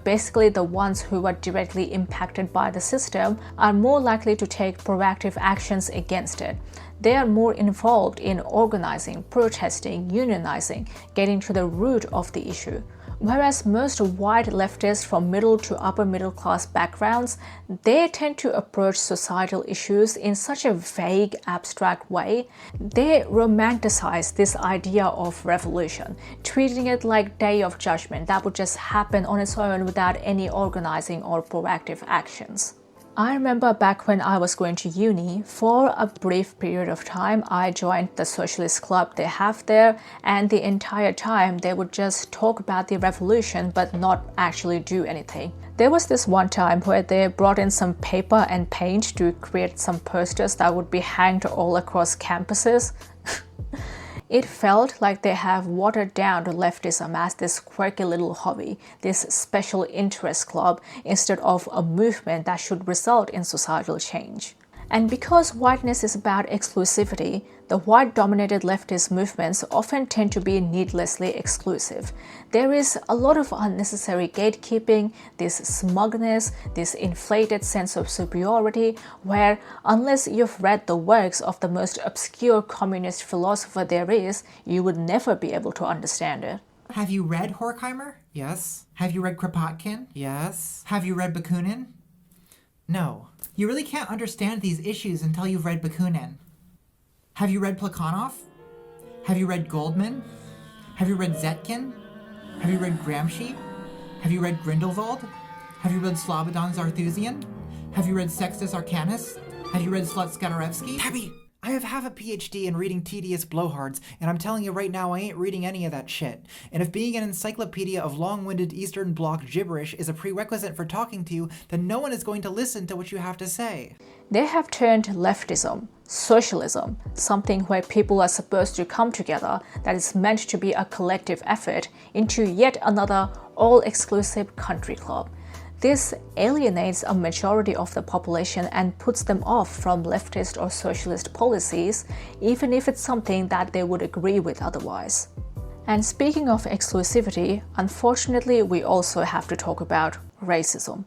A: basically the ones who are directly impacted by the system, are more likely to take proactive actions against it. They are more involved in organizing, protesting, unionizing, getting to the root of the issue. Whereas most white leftists from middle to upper middle class backgrounds, they tend to approach societal issues in such a vague, abstract way. They romanticize this idea of revolution, treating it like Day of Judgment that would just happen on its own without any organizing or proactive actions. I remember back when I was going to uni, for a brief period of time, I joined the socialist club they have there, and the entire time they would just talk about the revolution but not actually do anything. There was this one time where they brought in some paper and paint to create some posters that would be hanged all across campuses. It felt like they have watered down leftism as this quirky little hobby, this special interest club, instead of a movement that should result in societal change. And because whiteness is about exclusivity, the white-dominated leftist movements often tend to be needlessly exclusive. There is a lot of unnecessary gatekeeping, this smugness, this inflated sense of superiority, where unless you've read the works of the most obscure communist philosopher there is, you would never be able to understand it.
L: Have you read Horkheimer? Yes. Have you read Kropotkin? Yes. Have you read Bakunin? No. You really can't understand these issues until you've read Bakunin. Have you read Plekhanov? Have you read Goldman? Have you read Zetkin? Have you read Gramsci? Have you read Grindelwald? Have you read Slobodan Zarthusian? Have you read Sextus Arcanus? Have you read Slutsky? Tabby, I have a PhD in reading tedious blowhards, and I'm telling you right now I ain't reading any of that shit. And if being an encyclopedia of long-winded Eastern Bloc gibberish is a prerequisite for talking to you, then no one is going to listen to what you have to say.
A: They have turned leftism, socialism, something where people are supposed to come together that is meant to be a collective effort, into yet another all-exclusive country club. This alienates a majority of the population and puts them off from leftist or socialist policies, even if it's something that they would agree with otherwise. And speaking of exclusivity, unfortunately, we also have to talk about racism.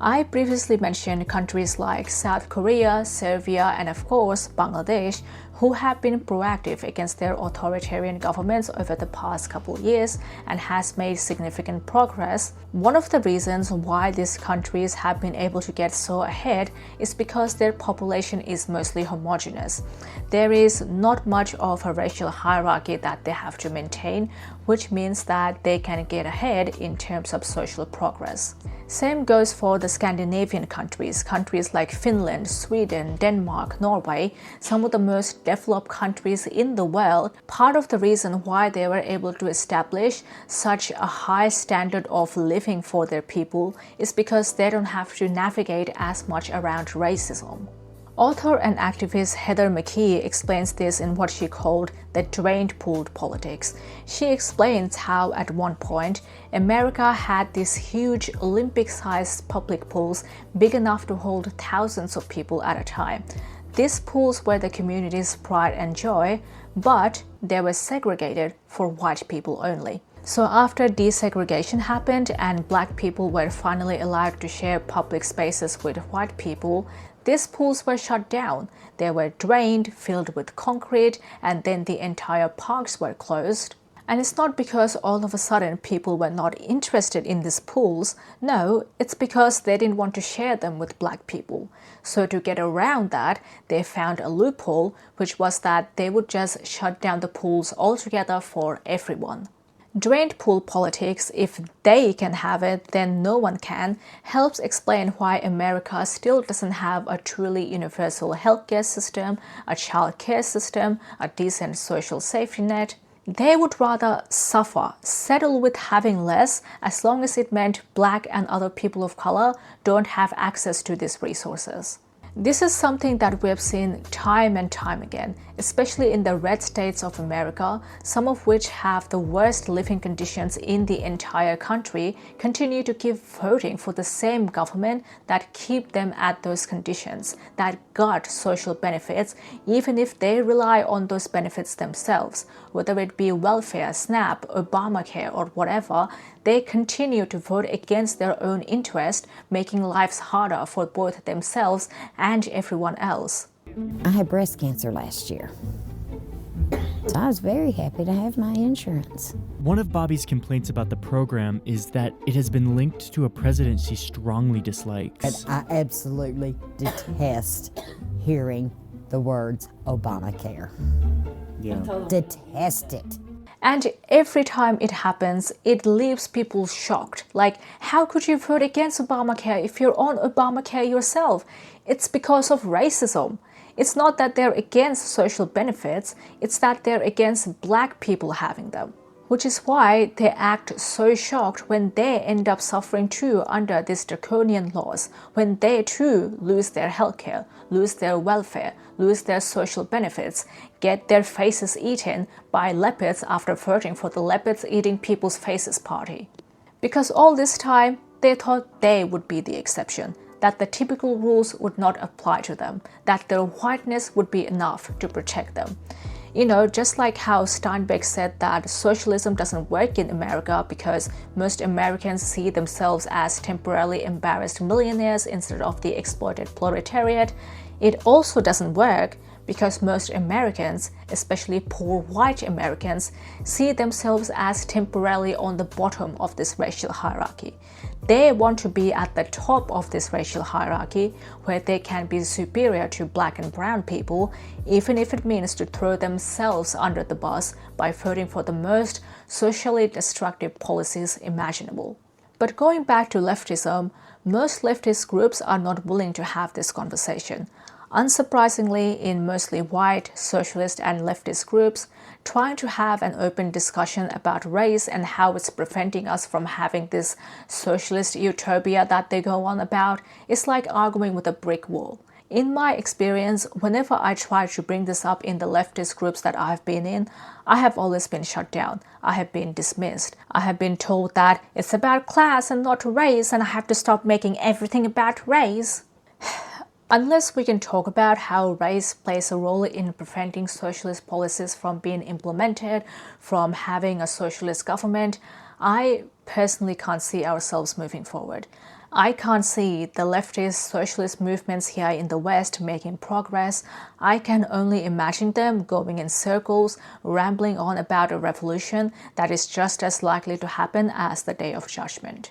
A: I previously mentioned countries like South Korea, Serbia, and of course Bangladesh, who have been proactive against their authoritarian governments over the past couple years and has made significant progress. One of the reasons why these countries have been able to get so ahead is because their population is mostly homogeneous. There is not much of a racial hierarchy that they have to maintain, which means that they can get ahead in terms of social progress. Same goes for the Scandinavian countries like Finland, Sweden, Denmark, Norway, some of the most developed countries in the world. Part of the reason why they were able to establish such a high standard of living for their people is because they don't have to navigate as much around racism. Author and activist Heather McKee explains this in what she called the drained pool politics. She explains how at one point America had these huge Olympic-sized public pools big enough to hold thousands of people at a time. These pools were the community's pride and joy, but they were segregated for white people only. So after desegregation happened and black people were finally allowed to share public spaces with white people, these pools were shut down. They were drained, filled with concrete, and then the entire parks were closed. And it's not because all of a sudden people were not interested in these pools. No, it's because they didn't want to share them with black people. So to get around that, they found a loophole, which was that they would just shut down the pools altogether for everyone. Drained pool politics, if they can have it, then no one can, helps explain why America still doesn't have a truly universal healthcare system, a child care system, a decent social safety net. They would rather suffer, settle with having less, as long as it meant black and other people of color don't have access to these resources. This is something that we have seen time and time again, especially in the red states of America, some of which have the worst living conditions in the entire country, continue to keep voting for the same government that keep them at those conditions, that got social benefits, even if they rely on those benefits themselves, whether it be welfare, SNAP, Obamacare, or whatever. They continue to vote against their own interest, making lives harder for both themselves and everyone else.
N: I had breast cancer last year, so I was very happy to have my insurance.
O: One of Bobby's complaints about the program is that it has been linked to a president she strongly dislikes.
N: And I absolutely detest hearing the words Obamacare.
O: Yeah.
N: Detest it.
A: And every time it happens, it leaves people shocked. Like, how could you vote against Obamacare if you're on Obamacare yourself? It's because of racism. It's not that they're against social benefits, it's that they're against black people having them. Which is why they act so shocked when they end up suffering too under these draconian laws, when they too lose their healthcare, lose their welfare, lose their social benefits, get their faces eaten by leopards after voting for the leopards eating people's faces party. Because all this time, they thought they would be the exception, that the typical rules would not apply to them, that their whiteness would be enough to protect them. You know, just like how Steinbeck said that socialism doesn't work in America because most Americans see themselves as temporarily embarrassed millionaires instead of the exploited proletariat, it also doesn't work because most Americans, especially poor white Americans, see themselves as temporarily on the bottom of this racial hierarchy. They want to be at the top of this racial hierarchy where they can be superior to black and brown people, even if it means to throw themselves under the bus by voting for the most socially destructive policies imaginable. But going back to leftism, most leftist groups are not willing to have this conversation. Unsurprisingly, in mostly white, socialist and leftist groups, trying to have an open discussion about race and how it's preventing us from having this socialist utopia that they go on about is like arguing with a brick wall. In my experience, whenever I try to bring this up in the leftist groups that I've been in, I have always been shut down. I have been dismissed. I have been told that it's about class and not race and I have to stop making everything about race. Unless we can talk about how race plays a role in preventing socialist policies from being implemented, from having a socialist government, I personally can't see ourselves moving forward. I can't see the leftist socialist movements here in the West making progress. I can only imagine them going in circles, rambling on about a revolution that is just as likely to happen as the Day of Judgment.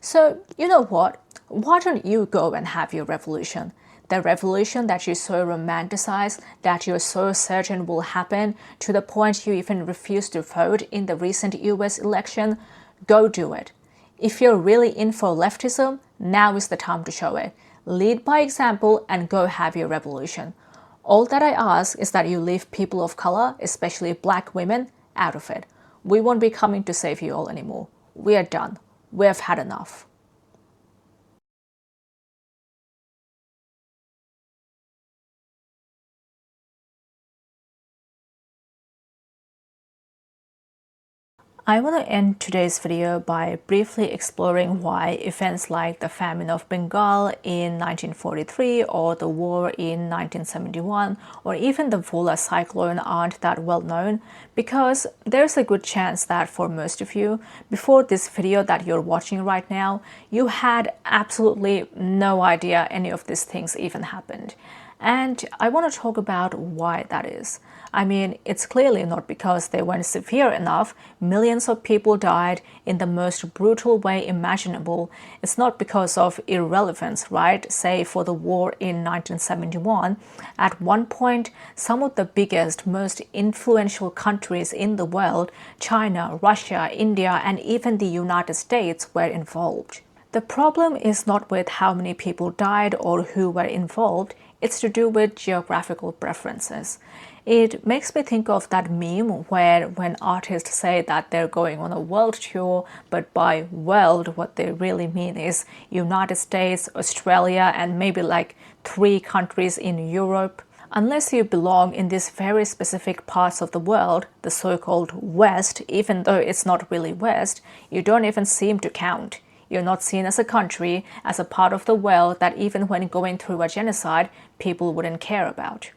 A: So, you know what? Why don't you go and have your revolution? The revolution that you so romanticize, that you're so certain will happen to the point you even refuse to vote in the recent US election, go do it. If you're really in for leftism, now is the time to show it. Lead by example and go have your revolution. All that I ask is that you leave people of color, especially black women, out of it. We won't be coming to save you all anymore. We are done. We have had enough. I want to end today's video by briefly exploring why events like the Famine of Bengal in 1943 or the war in 1971 or even the Vola cyclone aren't that well known, because there's a good chance that for most of you, before this video that you're watching right now, you had absolutely no idea any of these things even happened. And I want to talk about why that is. I mean, it's clearly not because they weren't severe enough. Millions of people died in the most brutal way imaginable. It's not because of irrelevance, right? Say for the war in 1971, at one point, some of the biggest, most influential countries in the world, China, Russia, India, and even the United States were involved. The problem is not with how many people died or who were involved. It's to do with geographical preferences. It makes me think of that meme where when artists say that they're going on a world tour, but by world what they really mean is United States, Australia, and maybe like 3 countries in Europe. Unless you belong in these very specific parts of the world, the so-called West, even though it's not really West, you don't even seem to count. You're not seen as a country, as a part of the world that even when going through a genocide, people wouldn't care about.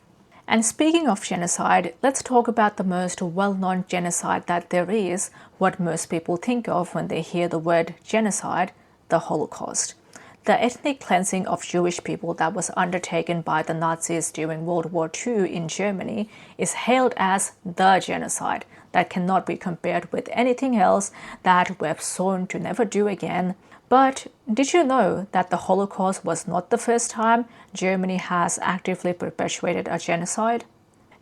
A: And speaking of genocide, let's talk about the most well-known genocide that there is, what most people think of when they hear the word genocide, the Holocaust. The ethnic cleansing of Jewish people that was undertaken by the Nazis during World War II in Germany is hailed as the genocide that cannot be compared with anything else that we've sworn to never do again. But did you know that the Holocaust was not the first time Germany has actively perpetuated a genocide?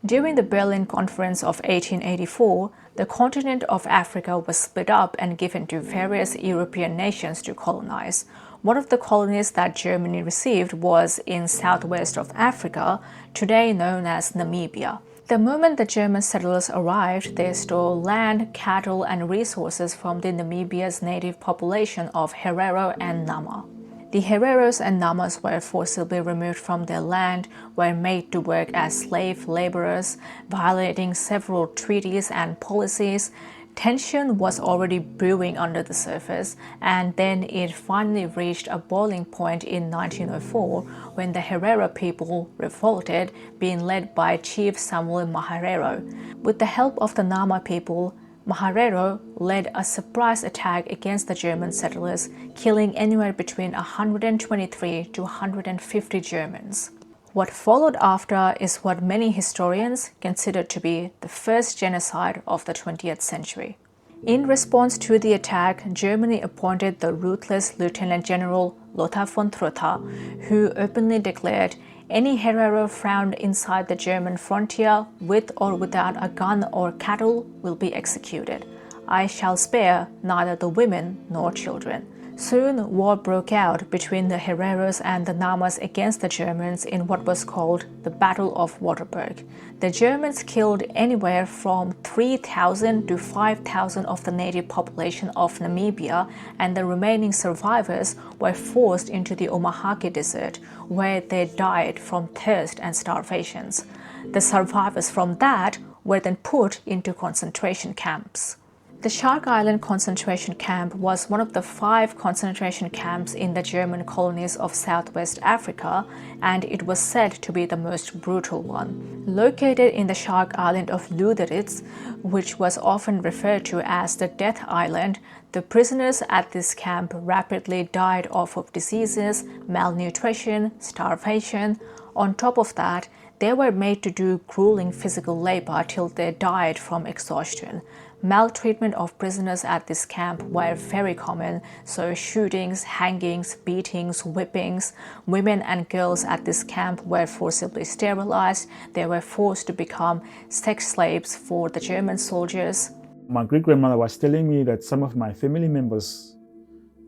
A: During the Berlin Conference of 1884, the continent of Africa was split up and given to various European nations to colonize. One of the colonies that Germany received was in southwest of Africa, today known as Namibia. The moment the German settlers arrived, they stole land, cattle, and resources from the Namibia's native population of Herero and Nama. The Hereros and Namas were forcibly removed from their land, were made to work as slave laborers, violating several treaties and policies. Tension was already brewing under the surface, and then it finally reached a boiling point in 1904 when the Herero people revolted, being led by Chief Samuel Maharero. With the help of the Nama people, Maharero led a surprise attack against the German settlers, killing anywhere between 123 to 150 Germans. What followed after is what many historians consider to be the first genocide of the 20th century. In response to the attack, Germany appointed the ruthless Lieutenant General Lothar von Trotha, who openly declared, "Any Herero found inside the German frontier with or without a gun or cattle will be executed. I shall spare neither the women nor children." Soon, war broke out between the Hereros and the Namas against the Germans in what was called the Battle of Waterberg. The Germans killed anywhere from 3,000 to 5,000 of the native population of Namibia, and the remaining survivors were forced into the Omaheke Desert, where they died from thirst and starvations. The survivors from that were then put into concentration camps. The Shark Island concentration camp was one of the 5 concentration camps in the German colonies of Southwest Africa, and it was said to be the most brutal one. Located in the Shark Island of Lüderitz, which was often referred to as the Death Island, the prisoners at this camp rapidly died off of diseases, malnutrition, starvation. On top of that, they were made to do grueling physical labor till they died from exhaustion. Maltreatment of prisoners at this camp were very common, so shootings, hangings, beatings, whippings. Women and girls at this camp were forcibly sterilized. They were forced to become sex slaves for the German soldiers.
P: My great-grandmother was telling me that some of my family members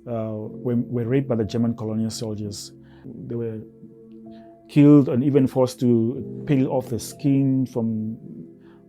P: were raped by the German colonial soldiers. They were killed and even forced to peel off the skin from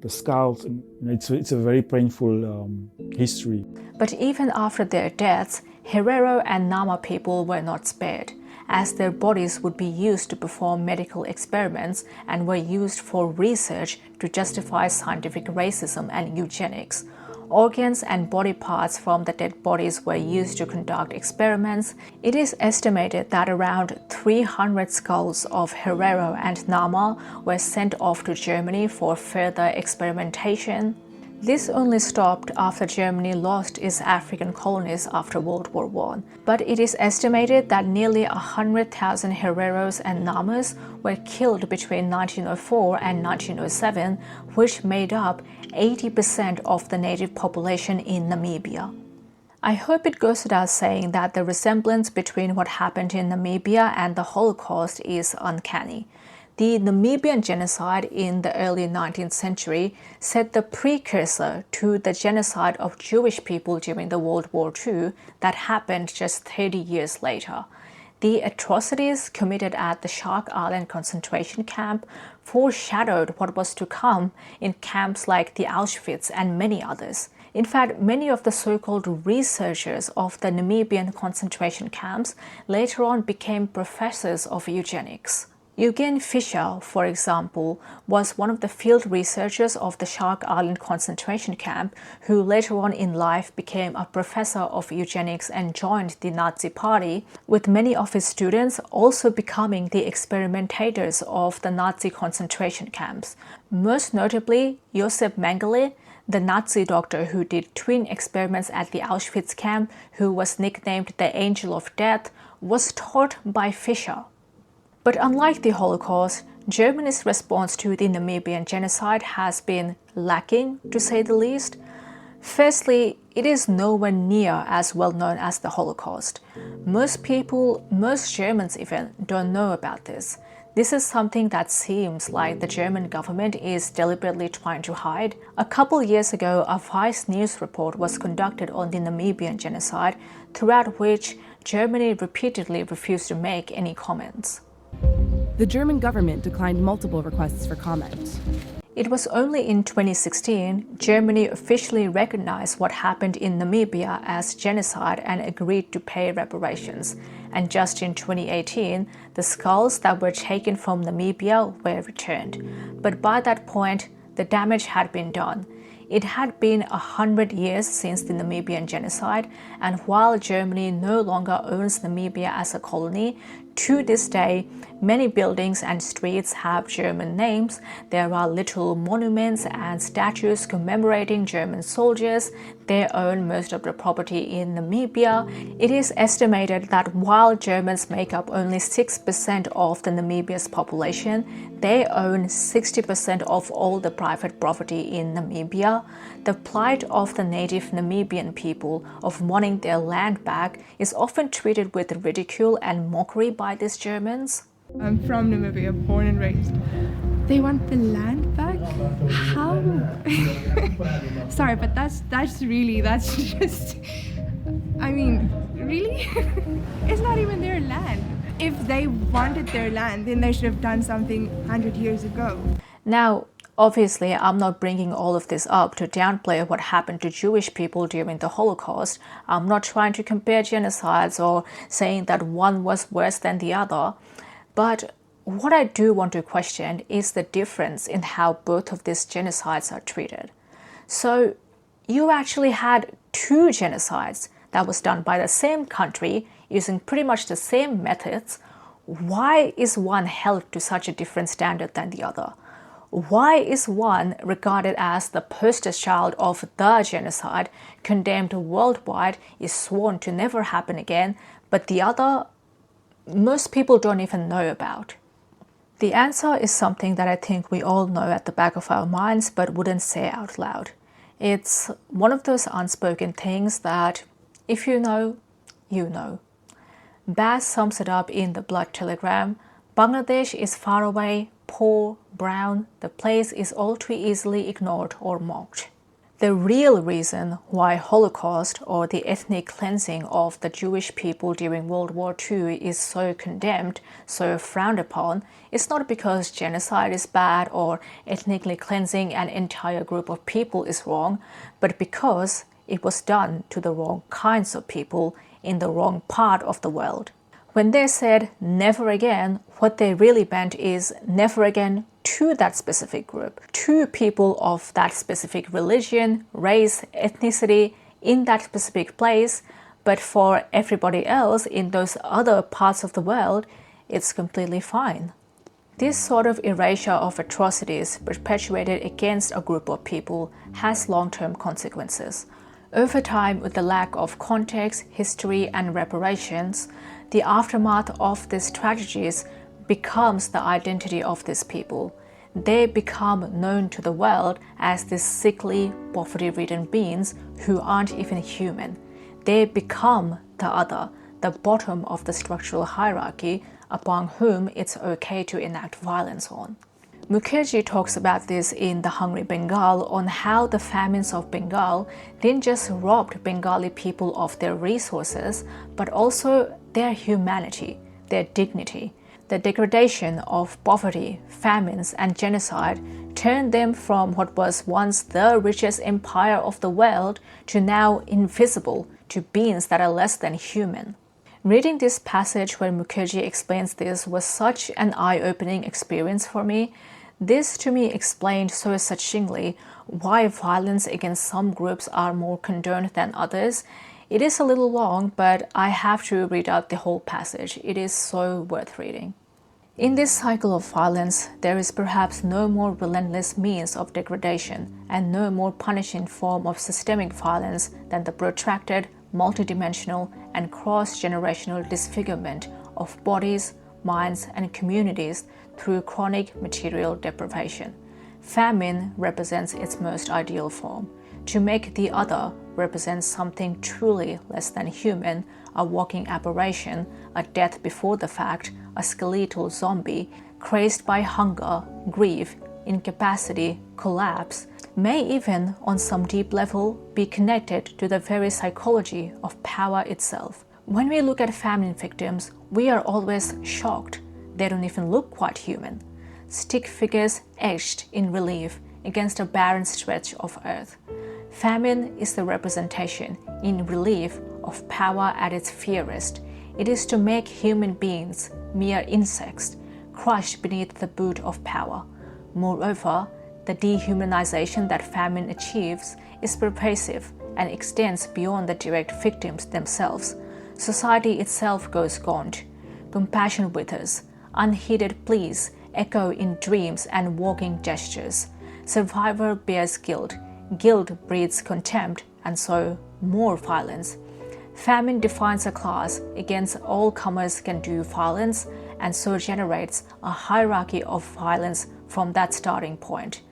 P: the scalps. It's a very painful history.
A: But even after their deaths, Herero and Nama people were not spared, as their bodies would be used to perform medical experiments and were used for research to justify scientific racism and eugenics. Organs and body parts from the dead bodies were used to conduct experiments. It is estimated that around 300 skulls of Herero and Nama were sent off to Germany for further experimentation. This only stopped after Germany lost its African colonies after World War I, but it is estimated that nearly 100,000 Hereros and Namas were killed between 1904 and 1907, which made up 80% of the native population in Namibia. I hope it goes without saying that the resemblance between what happened in Namibia and the Holocaust is uncanny. The Namibian genocide in the early 19th century set the precursor to the genocide of Jewish people during the World War II that happened just 30 years later. The atrocities committed at the Shark Island concentration camp foreshadowed what was to come in camps like the Auschwitz and many others. In fact, many of the so-called researchers of the Namibian concentration camps later on became professors of eugenics. Eugen Fischer, for example, was one of the field researchers of the Shark Island concentration camp who later on in life became a professor of eugenics and joined the Nazi Party, with many of his students also becoming the experimentators of the Nazi concentration camps. Most notably, Josef Mengele, the Nazi doctor who did twin experiments at the Auschwitz camp, who was nicknamed the Angel of Death, was taught by Fischer. But unlike the Holocaust, Germany's response to the Namibian genocide has been lacking, to say the least. Firstly, it is nowhere near as well known as the Holocaust. Most people, most Germans even, don't know about this. This is something that seems like the German government is deliberately trying to hide. A couple years ago, a Vice News report was conducted on the Namibian genocide, throughout which Germany repeatedly refused to make any comments.
Q: The German government declined multiple requests for comment.
A: It was only in 2016 Germany officially recognized what happened in Namibia as genocide and agreed to pay reparations. And just in 2018, the skulls that were taken from Namibia were returned. But by that point, the damage had been done. It had been 100 years since the Namibian genocide, and while Germany no longer owns Namibia as a colony, to this day, many buildings and streets have German names. There are little monuments and statues commemorating German soldiers. They own most of the property in Namibia. It is estimated that while Germans make up only 6% of the Namibia's population, they own 60% of all the private property in Namibia. The plight of the native Namibian people of wanting their land back is often treated with ridicule and mockery by these Germans.
R: I'm from Namibia, born and raised. They want the land back? How? Sorry, but that's just, I mean, really? It's not even their land. If they wanted their land, then they should have done something 100 years ago.
A: Now, obviously, I'm not bringing all of this up to downplay what happened to Jewish people during the Holocaust. I'm not trying to compare genocides or saying that one was worse than the other. But what I do want to question is the difference in how both of these genocides are treated. So, you actually had two genocides that was done by the same country using pretty much the same methods. Why is one held to such a different standard than the other? Why is one regarded as the poster child of the genocide, condemned worldwide, is sworn to never happen again, but the other, most people don't even know about? The answer is something that I think we all know at the back of our minds but wouldn't say out loud. It's one of those unspoken things that, if you know, you know. Baz sums it up in the Blood Telegram. Bangladesh is far away, poor, brown. The place is all too easily ignored or mocked. The real reason why Holocaust, or the ethnic cleansing of the Jewish people during World War II, is so condemned, so frowned upon, is not because genocide is bad or ethnically cleansing an entire group of people is wrong, but because it was done to the wrong kinds of people in the wrong part of the world. When they said never again, what they really meant is never again to that specific group, to people of that specific religion, race, ethnicity, in that specific place, but for everybody else in those other parts of the world, it's completely fine. This sort of erasure of atrocities perpetuated against a group of people has long-term consequences. Over time, with the lack of context, history, and reparations, the aftermath of these tragedies becomes the identity of these people. They become known to the world as these sickly, poverty-ridden beings who aren't even human. They become the other, the bottom of the structural hierarchy upon whom it's okay to enact violence on. Mukherjee talks about this in The Hungry Bengal on how the famines of Bengal didn't just rob Bengali people of their resources, but also their humanity, their dignity. The degradation of poverty, famines, and genocide turned them from what was once the richest empire of the world to now invisible, to beings that are less than human. Reading this passage where Mukherjee explains this was such an eye-opening experience for me. This to me explained so succinctly why violence against some groups are more condoned than others. It is a little long, but I have to read out the whole passage. It is so worth reading. In this cycle of violence, there is perhaps no more relentless means of degradation and no more punishing form of systemic violence than the protracted, multidimensional, and cross-generational disfigurement of bodies, minds, and communities through chronic material deprivation. Famine represents its most ideal form. To make the other represent something truly less than human, a walking aberration, a death before the fact, a skeletal zombie, crazed by hunger, grief, incapacity, collapse, may even, on some deep level, be connected to the very psychology of power itself. When we look at famine victims, we are always shocked. They don't even look quite human. Stick figures etched in relief against a barren stretch of earth. Famine is the representation, in relief, of power at its fiercest. It is to make human beings mere insects, crushed beneath the boot of power. Moreover, the dehumanization that famine achieves is pervasive and extends beyond the direct victims themselves. Society itself goes gaunt. Compassion withers. Unheeded pleas echo in dreams and walking gestures. Survivor bears guilt. Guilt breeds contempt, and so more violence. Famine defines a class. Against all comers can do violence, and so generates a hierarchy of violence from that starting point.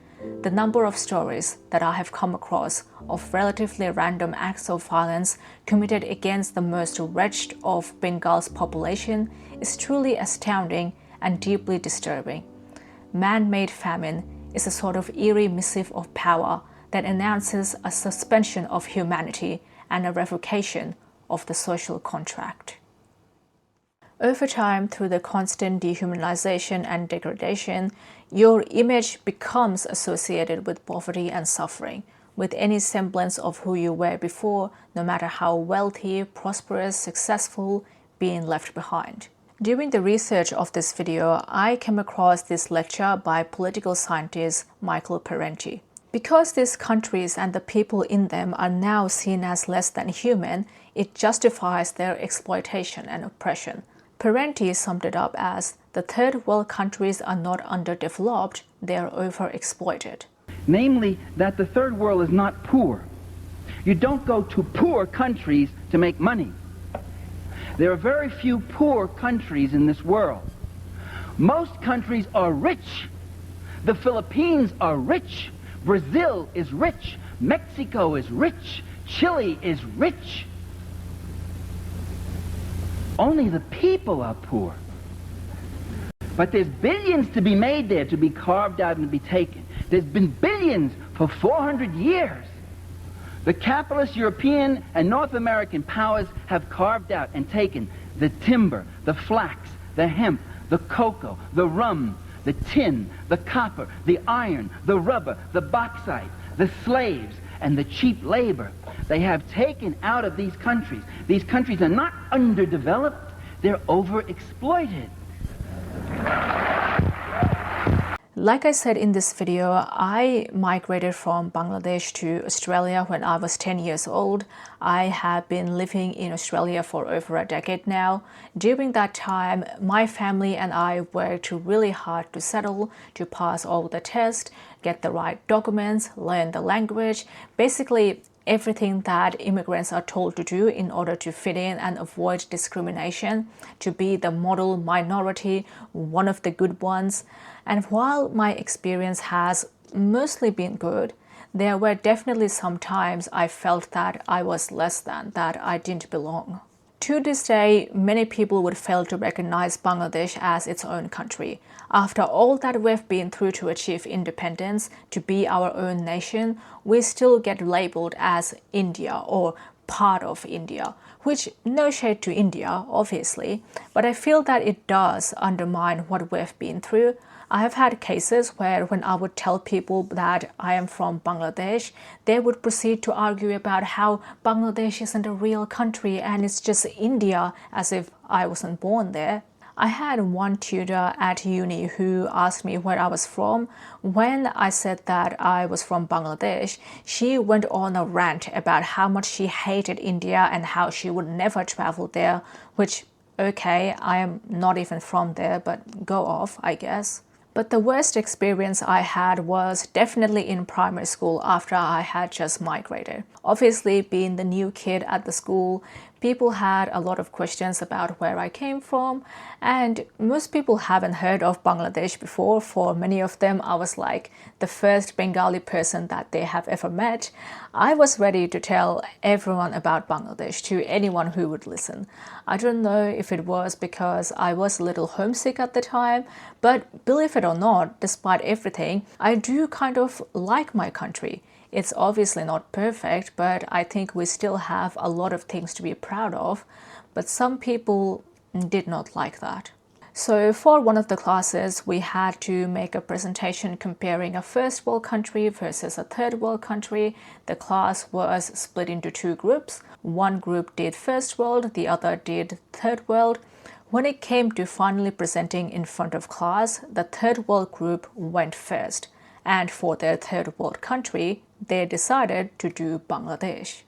A: The number of stories that I have come across of relatively random acts of violence committed against the most wretched of Bengal's population is truly astounding and deeply disturbing. Man-made famine is a sort of eerie missive of power that announces a suspension of humanity and a revocation of the social contract. Over time, through the constant dehumanization and degradation, your image becomes associated with poverty and suffering, with any semblance of who you were before, no matter how wealthy, prosperous, successful, being left behind. During the research of this video, I came across this lecture by political scientist Michael Parenti. Because these countries and the people in them are now seen as less than human, it justifies their exploitation and oppression. Parenti summed it up as, the third world countries are not underdeveloped, they are overexploited.
B: Namely, that the third world is not poor. You don't go to poor countries to make money. There are very few poor countries in this world. Most countries are rich. The Philippines are rich. Brazil is rich. Mexico is rich. Chile is rich. Only the people are poor. But there's billions to be made there, to be carved out and to be taken. There's been billions for 400 years. The capitalist European and North American powers have carved out and taken the timber, the flax, the hemp, the cocoa, the rum, the tin, the copper, the iron, the rubber, the bauxite, the slaves, and the cheap labor. They have taken out of these countries. These countries are not underdeveloped, they're overexploited.
A: Like I said in this video, I migrated from Bangladesh to Australia when I was 10 years old. I have been living in Australia for over a decade now. During that time, my family and I worked really hard to settle, to pass all the tests, get the right documents, learn the language, basically everything that immigrants are told to do in order to fit in and avoid discrimination, to be the model minority, one of the good ones. And while my experience has mostly been good, there were definitely some times I felt that I was less than, that I didn't belong. To this day, many people would fail to recognize Bangladesh as its own country. After all that we've been through to achieve independence, to be our own nation, we still get labeled as India or part of India, which no shade to India, obviously, but I feel that it does undermine what we've been through. I have had cases where when I would tell people that I am from Bangladesh, they would proceed to argue about how Bangladesh isn't a real country and it's just India, as if I wasn't born there. I had one tutor at uni who asked me where I was from. When I said that I was from Bangladesh, she went on a rant about how much she hated India and how she would never travel there, which, okay, I am not even from there, but go off, I guess. But the worst experience I had was definitely in primary school after I had just migrated. Obviously, being the new kid at the school, people had a lot of questions about where I came from, and most people haven't heard of Bangladesh before. For many of them, I was like the first Bengali person that they have ever met. I was ready to tell everyone about Bangladesh, to anyone who would listen. I don't know if it was because I was a little homesick at the time, but believe it or not, despite everything, I do kind of like my country. It's obviously not perfect, but I think we still have a lot of things to be proud of, but some people did not like that. So for one of the classes, we had to make a presentation comparing a first world country versus a third world country. The class was split into two groups. One group did first world, the other did third world. When it came to finally presenting in front of class, the third world group went first. And for their third world country, they decided to do Bangladesh.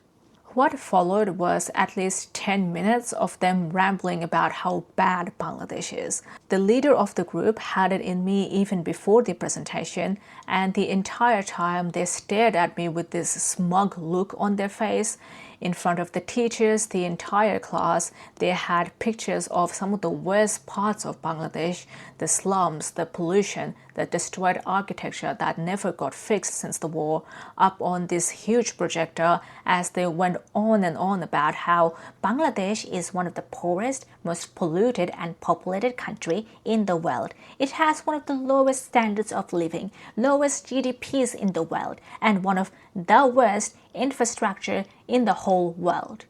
A: What followed was at least 10 minutes of them rambling about how bad Bangladesh is. The leader of the group had it in me even before the presentation, and the entire time they stared at me with this smug look on their face. In front of the teachers, the entire class, they had pictures of some of the worst parts of Bangladesh, the slums, the pollution, the destroyed architecture that never got fixed since the war, up on this huge projector as they went on and on about how Bangladesh is one of the poorest, most polluted and populated country in the world. It has one of the lowest standards of living, lowest GDPs in the world, and one of the worst infrastructure in the whole world.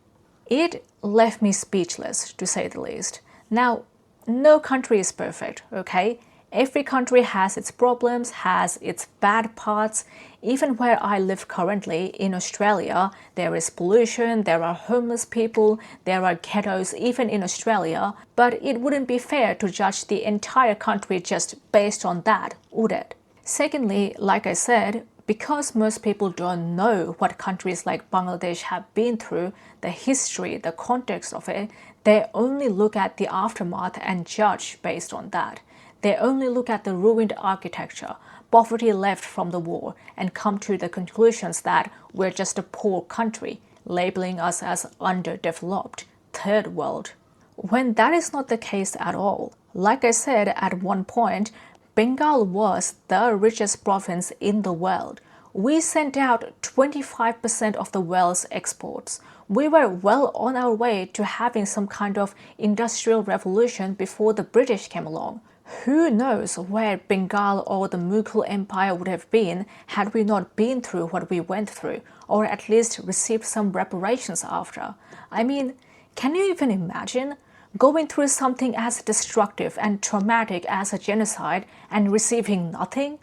A: It left me speechless, to say the least. Now, no country is perfect, okay? Every country has its problems, has its bad parts. Even where I live currently, in Australia, there is pollution, there are homeless people, there are ghettos even in Australia, but it wouldn't be fair to judge the entire country just based on that, would it? Secondly, like I said, because most people don't know what countries like Bangladesh have been through, the history, the context of it, they only look at the aftermath and judge based on that. They only look at the ruined architecture, poverty left from the war, and come to the conclusions that we're just a poor country, labeling us as underdeveloped, third world. When that is not the case at all. Like I said at one point, Bengal was the richest province in the world. We sent out 25% of the world's exports. We were well on our way to having some kind of industrial revolution before the British came along. Who knows where Bengal or the Mughal Empire would have been had we not been through what we went through, or at least received some reparations after. I mean, can you even imagine going through something as destructive and traumatic as a genocide and receiving nothing?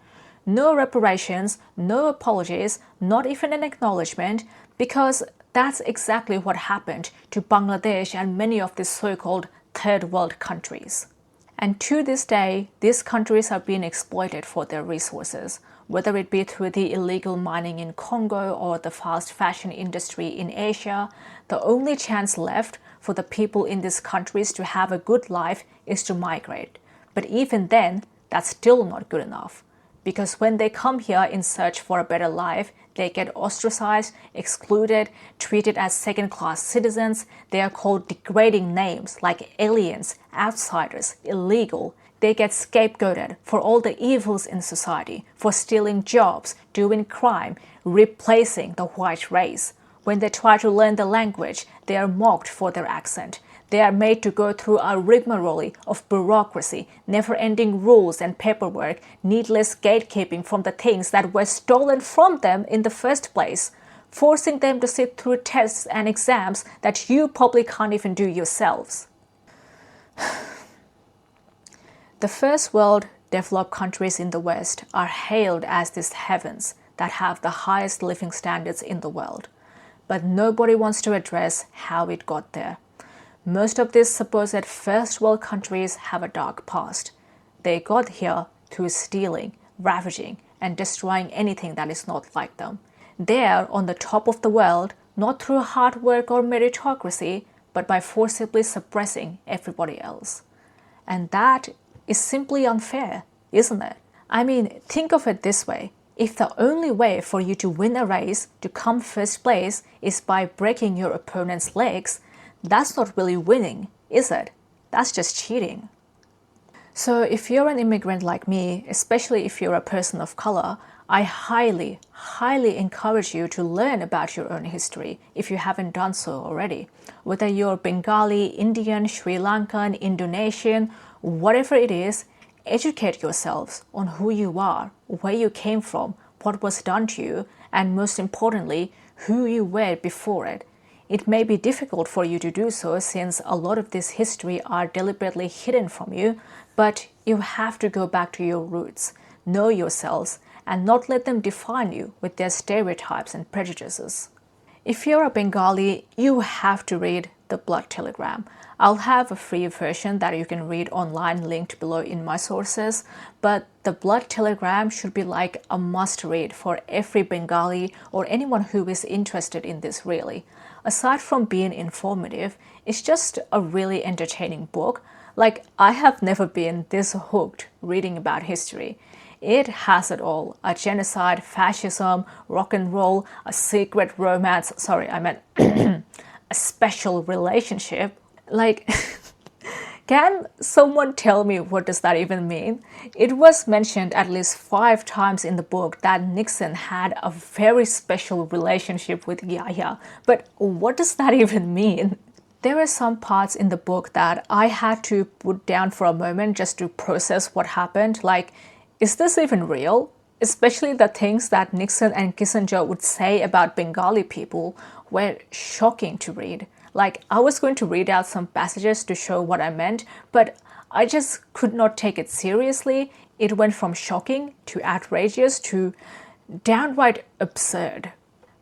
A: No reparations, no apologies, not even an acknowledgement, because that's exactly what happened to Bangladesh and many of these so-called third world countries. And to this day, these countries are being exploited for their resources, whether it be through the illegal mining in Congo or the fast fashion industry in Asia. The only chance left for the people in these countries to have a good life is to migrate. But even then, that's still not good enough. Because when they come here in search for a better life, they get ostracized, excluded, treated as second-class citizens. They are called degrading names like aliens, outsiders, illegal. They get scapegoated for all the evils in society, for stealing jobs, doing crime, replacing the white race. When they try to learn the language, they are mocked for their accent. They are made to go through a rigmarole of bureaucracy, never-ending rules and paperwork, needless gatekeeping from the things that were stolen from them in the first place, forcing them to sit through tests and exams that you probably can't even do yourselves. The first world developed countries in the West are hailed as these heavens that have the highest living standards in the world. But nobody wants to address how it got there. Most of these supposed first world countries have a dark past. They got here through stealing, ravaging, and destroying anything that is not like them. They are on the top of the world, not through hard work or meritocracy, but by forcibly suppressing everybody else. And that is simply unfair, isn't it? I mean, think of it this way. If the only way for you to win a race, to come first place, is by breaking your opponent's legs, that's not really winning, is it? That's just cheating. So if you're an immigrant like me, especially if you're a person of color, I highly, highly encourage you to learn about your own history if you haven't done so already. Whether you're Bengali, Indian, Sri Lankan, Indonesian, whatever it is, educate yourselves on who you are, where you came from, what was done to you, and most importantly, who you were before it. It may be difficult for you to do so since a lot of this history are deliberately hidden from you, but you have to go back to your roots, know yourselves, and not let them define you with their stereotypes and prejudices. If you're a Bengali, you have to read The Blood Telegram. I'll have a free version that you can read online linked below in my sources, but The Blood Telegram should be like a must-read for every Bengali or anyone who is interested in this really. Aside from being informative, it's just a really entertaining book. Like, I have never been this hooked reading about history. It has it all. A genocide, fascism, rock and roll, a secret romance, sorry, I meant a special relationship. Like, can someone tell me what does that even mean? It was mentioned at least 5 times in the book that Nixon had a very special relationship with Yahya, but what does that even mean? There are some parts in the book that I had to put down for a moment just to process what happened. Like, is this even real? Especially the things that Nixon and Kissinger would say about Bengali people were shocking to read. Like, I was going to read out some passages to show what I meant, but I just could not take it seriously. It went from shocking to outrageous to downright absurd.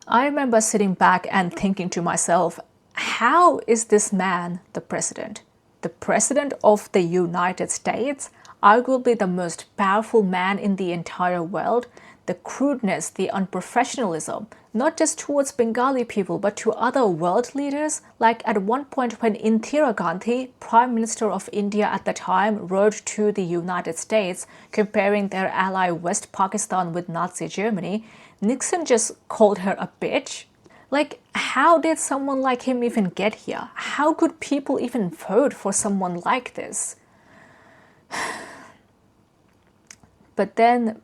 A: I remember sitting back and thinking to myself, how is this man the president? The president of the United States? Arguably the most powerful man in the entire world? The crudeness, the unprofessionalism, not just towards Bengali people, but to other world leaders. Like at one point when Indira Gandhi, Prime Minister of India at the time, wrote to the United States comparing their ally West Pakistan with Nazi Germany, Nixon just called her a bitch. Like, how did someone like him even get here? How could people even vote for someone like this? But then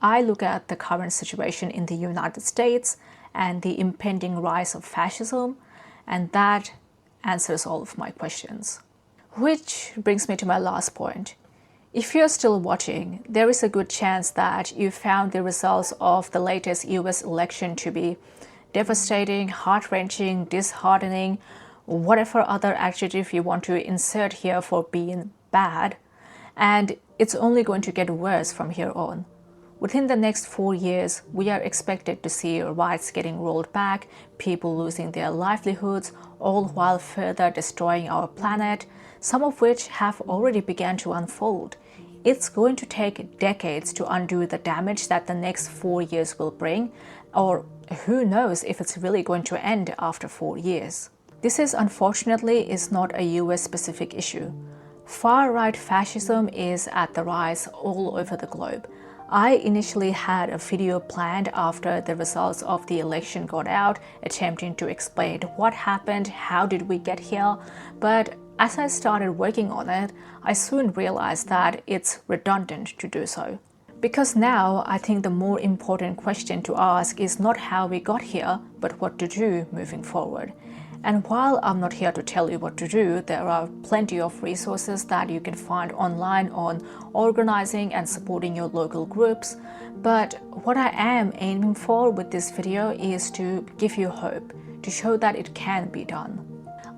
A: I look at the current situation in the United States and the impending rise of fascism, and that answers all of my questions. Which brings me to my last point. If you're still watching, there is a good chance that you found the results of the latest US election to be devastating, heart-wrenching, disheartening, whatever other adjective you want to insert here for being bad, and it's only going to get worse from here on. Within the next 4 years, we are expected to see rights getting rolled back, people losing their livelihoods, all while further destroying our planet, some of which have already begun to unfold. It's going to take decades to undo the damage that the next 4 years will bring, or who knows if it's really going to end after 4 years. This is unfortunately not a US-specific issue. Far-right fascism is at the rise all over the globe. I initially had a video planned after the results of the election got out, attempting to explain what happened, how did we get here, but as I started working on it, I soon realized that it's redundant to do so. Because now I think the more important question to ask is not how we got here, but what to do moving forward. And while I'm not here to tell you what to do, there are plenty of resources that you can find online on organizing and supporting your local groups. But what I am aiming for with this video is to give you hope, to show that it can be done.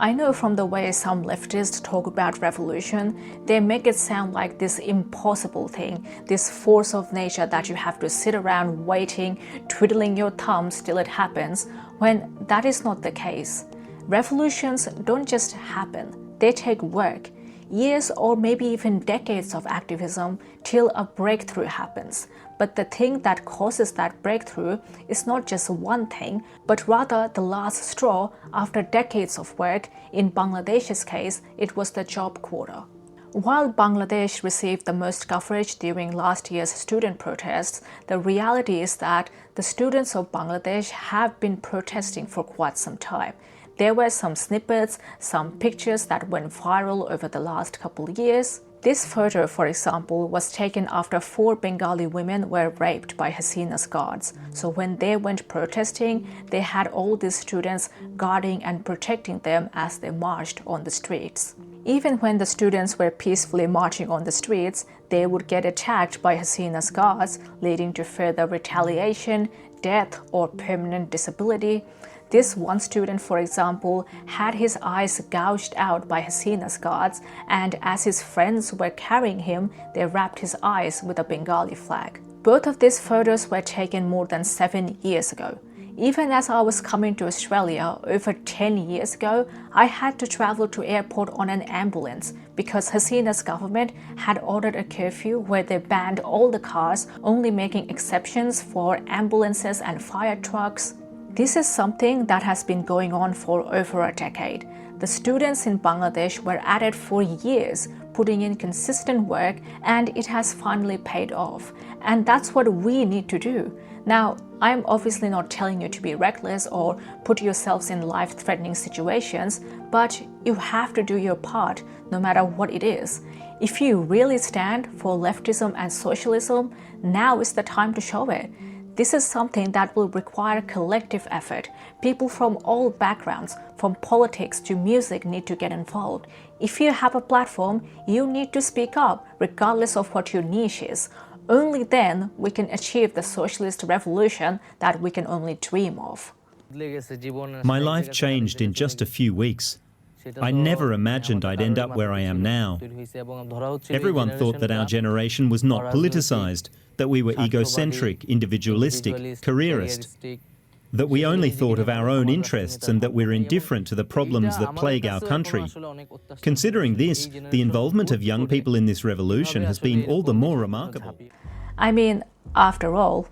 A: I know from the way some leftists talk about revolution, they make it sound like this impossible thing, this force of nature that you have to sit around waiting, twiddling your thumbs till it happens, when that is not the case. Revolutions don't just happen, they take work, years or maybe even decades of activism till a breakthrough happens. But the thing that causes that breakthrough is not just one thing, but rather the last straw after decades of work. In Bangladesh's case, it was the job quota. While Bangladesh received the most coverage during last year's student protests, the reality is that the students of Bangladesh have been protesting for quite some time. There were some snippets, some pictures that went viral over the last couple of years. This photo, for example, was taken after 4 Bengali women were raped by Hasina's guards. So when they went protesting, they had all these students guarding and protecting them as they marched on the streets. Even when the students were peacefully marching on the streets, they would get attacked by Hasina's guards, leading to further retaliation, death, or permanent disability. This one student, for example, had his eyes gouged out by Hasina's guards, and as his friends were carrying him, they wrapped his eyes with a Bengali flag. Both of these photos were taken more than 7 years ago. Even as I was coming to Australia over 10 years ago, I had to travel to airport on an ambulance because Hasina's government had ordered a curfew where they banned all the cars, only making exceptions for ambulances and fire trucks. This is something that has been going on for over a decade. The students in Bangladesh were at it for years, putting in consistent work, and it has finally paid off. And that's what we need to do. Now, I'm obviously not telling you to be reckless or put yourselves in life-threatening situations, but you have to do your part, no matter what it is. If you really stand for leftism and socialism, now is the time to show it. This is something that will require collective effort. People from all backgrounds, from politics to music, need to get involved. If you have a platform, you need to speak up, regardless of what your niche is. Only then we can achieve the socialist revolution that we can only dream of.
M: My life changed in just a few weeks. I never imagined I'd end up where I am now. Everyone thought that our generation was not politicized, that we were egocentric, individualistic, careerist, that we only thought of our own interests and that we're indifferent to the problems that plague our country. Considering this, the involvement of young people in this revolution has been all the more remarkable.
A: I mean, after all,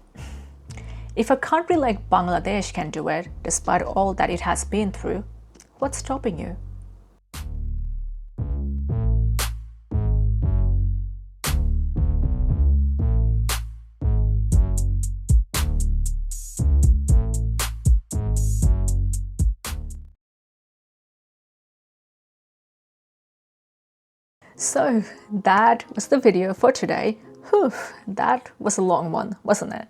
A: if a country like Bangladesh can do it, despite all that it has been through, what's stopping you? So that was the video for today. Whew, that was a long one, wasn't it?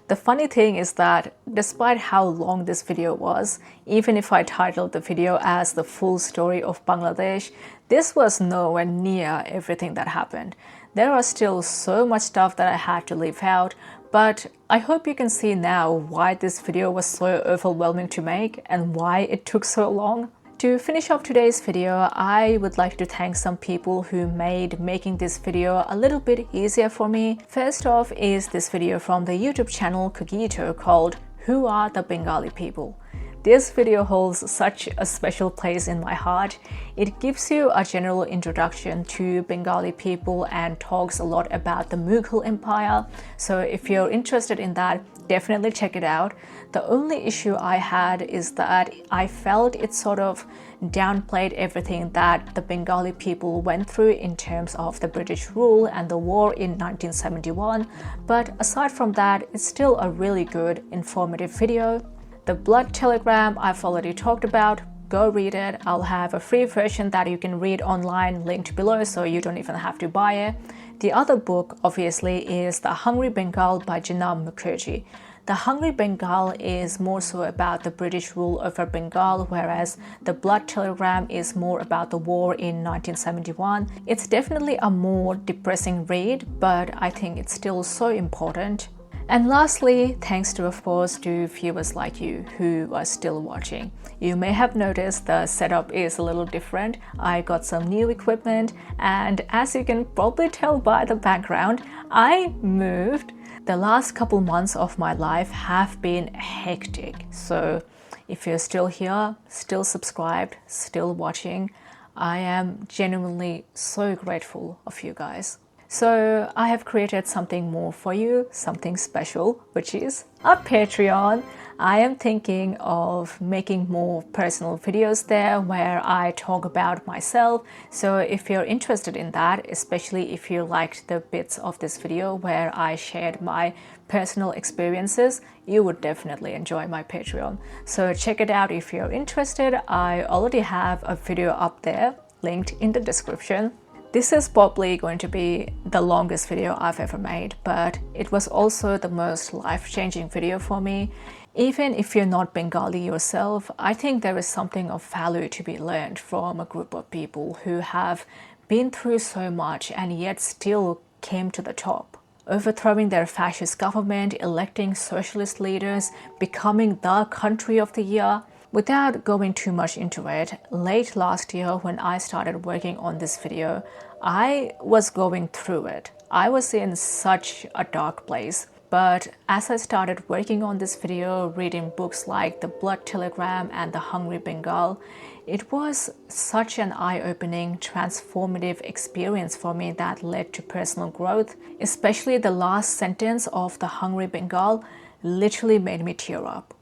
A: The funny thing is that despite how long this video was, even if I titled the video as the full story of Bangladesh, this was nowhere near everything that happened. There are still so much stuff that I had to leave out, but I hope you can see now why this video was so overwhelming to make and why it took so long. To finish off today's video, I would like to thank some people who made making this video a little bit easier for me. First off is this video from the YouTube channel Cogito called Who Are the Bengali People? This video holds such a special place in my heart. It gives you a general introduction to Bengali people and talks a lot about the Mughal Empire. So if you're interested in that, definitely check it out. The only issue I had is that I felt it sort of downplayed everything that the Bengali people went through in terms of the British rule and the war in 1971. But aside from that, it's still a really good, informative video. The blood telegram I've already talked about. Go read it. I'll have a free version that you can read online linked below, so you don't even have to buy it. The other book, obviously, is The Hungry Bengal by Janam Mukherjee. The Hungry Bengal is more so about the British rule over Bengal, whereas The Blood Telegram is more about the war in 1971. It's definitely a more depressing read, but I think it's still so important. And lastly, thanks to, of course, to viewers like you who are still watching. You may have noticed the setup is a little different. I got some new equipment, and as you can probably tell by the background, I moved. The last couple months of my life have been hectic. So if you're still here, still subscribed, still watching, I am genuinely so grateful of you guys. So I have created something more for you, something special, which is a Patreon. I am thinking of making more personal videos there where I talk about myself. So if you're interested in that, especially if you liked the bits of this video where I shared my personal experiences, you would definitely enjoy my Patreon. So check it out if you're interested. I already have a video up there, linked in the description. This is probably going to be the longest video I've ever made, but it was also the most life-changing video for me. Even if you're not Bengali yourself, I think there is something of value to be learned from a group of people who have been through so much and yet still came to the top. Overthrowing their fascist government, electing socialist leaders, becoming the country of the year. Without going too much into it, late last year when I started working on this video, I was going through it. I was in such a dark place. But as I started working on this video, reading books like The Blood Telegram and The Hungry Bengal, it was such an eye-opening, transformative experience for me that led to personal growth. Especially the last sentence of The Hungry Bengal literally made me tear up.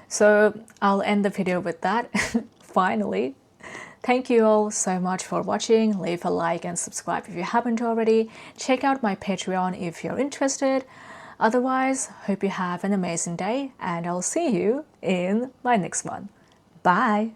A: So I'll end the video with that, finally. Thank you all so much for watching. Leave a like and subscribe if you haven't already. Check out my Patreon if you're interested. Otherwise, hope you have an amazing day and I'll see you in my next one. Bye!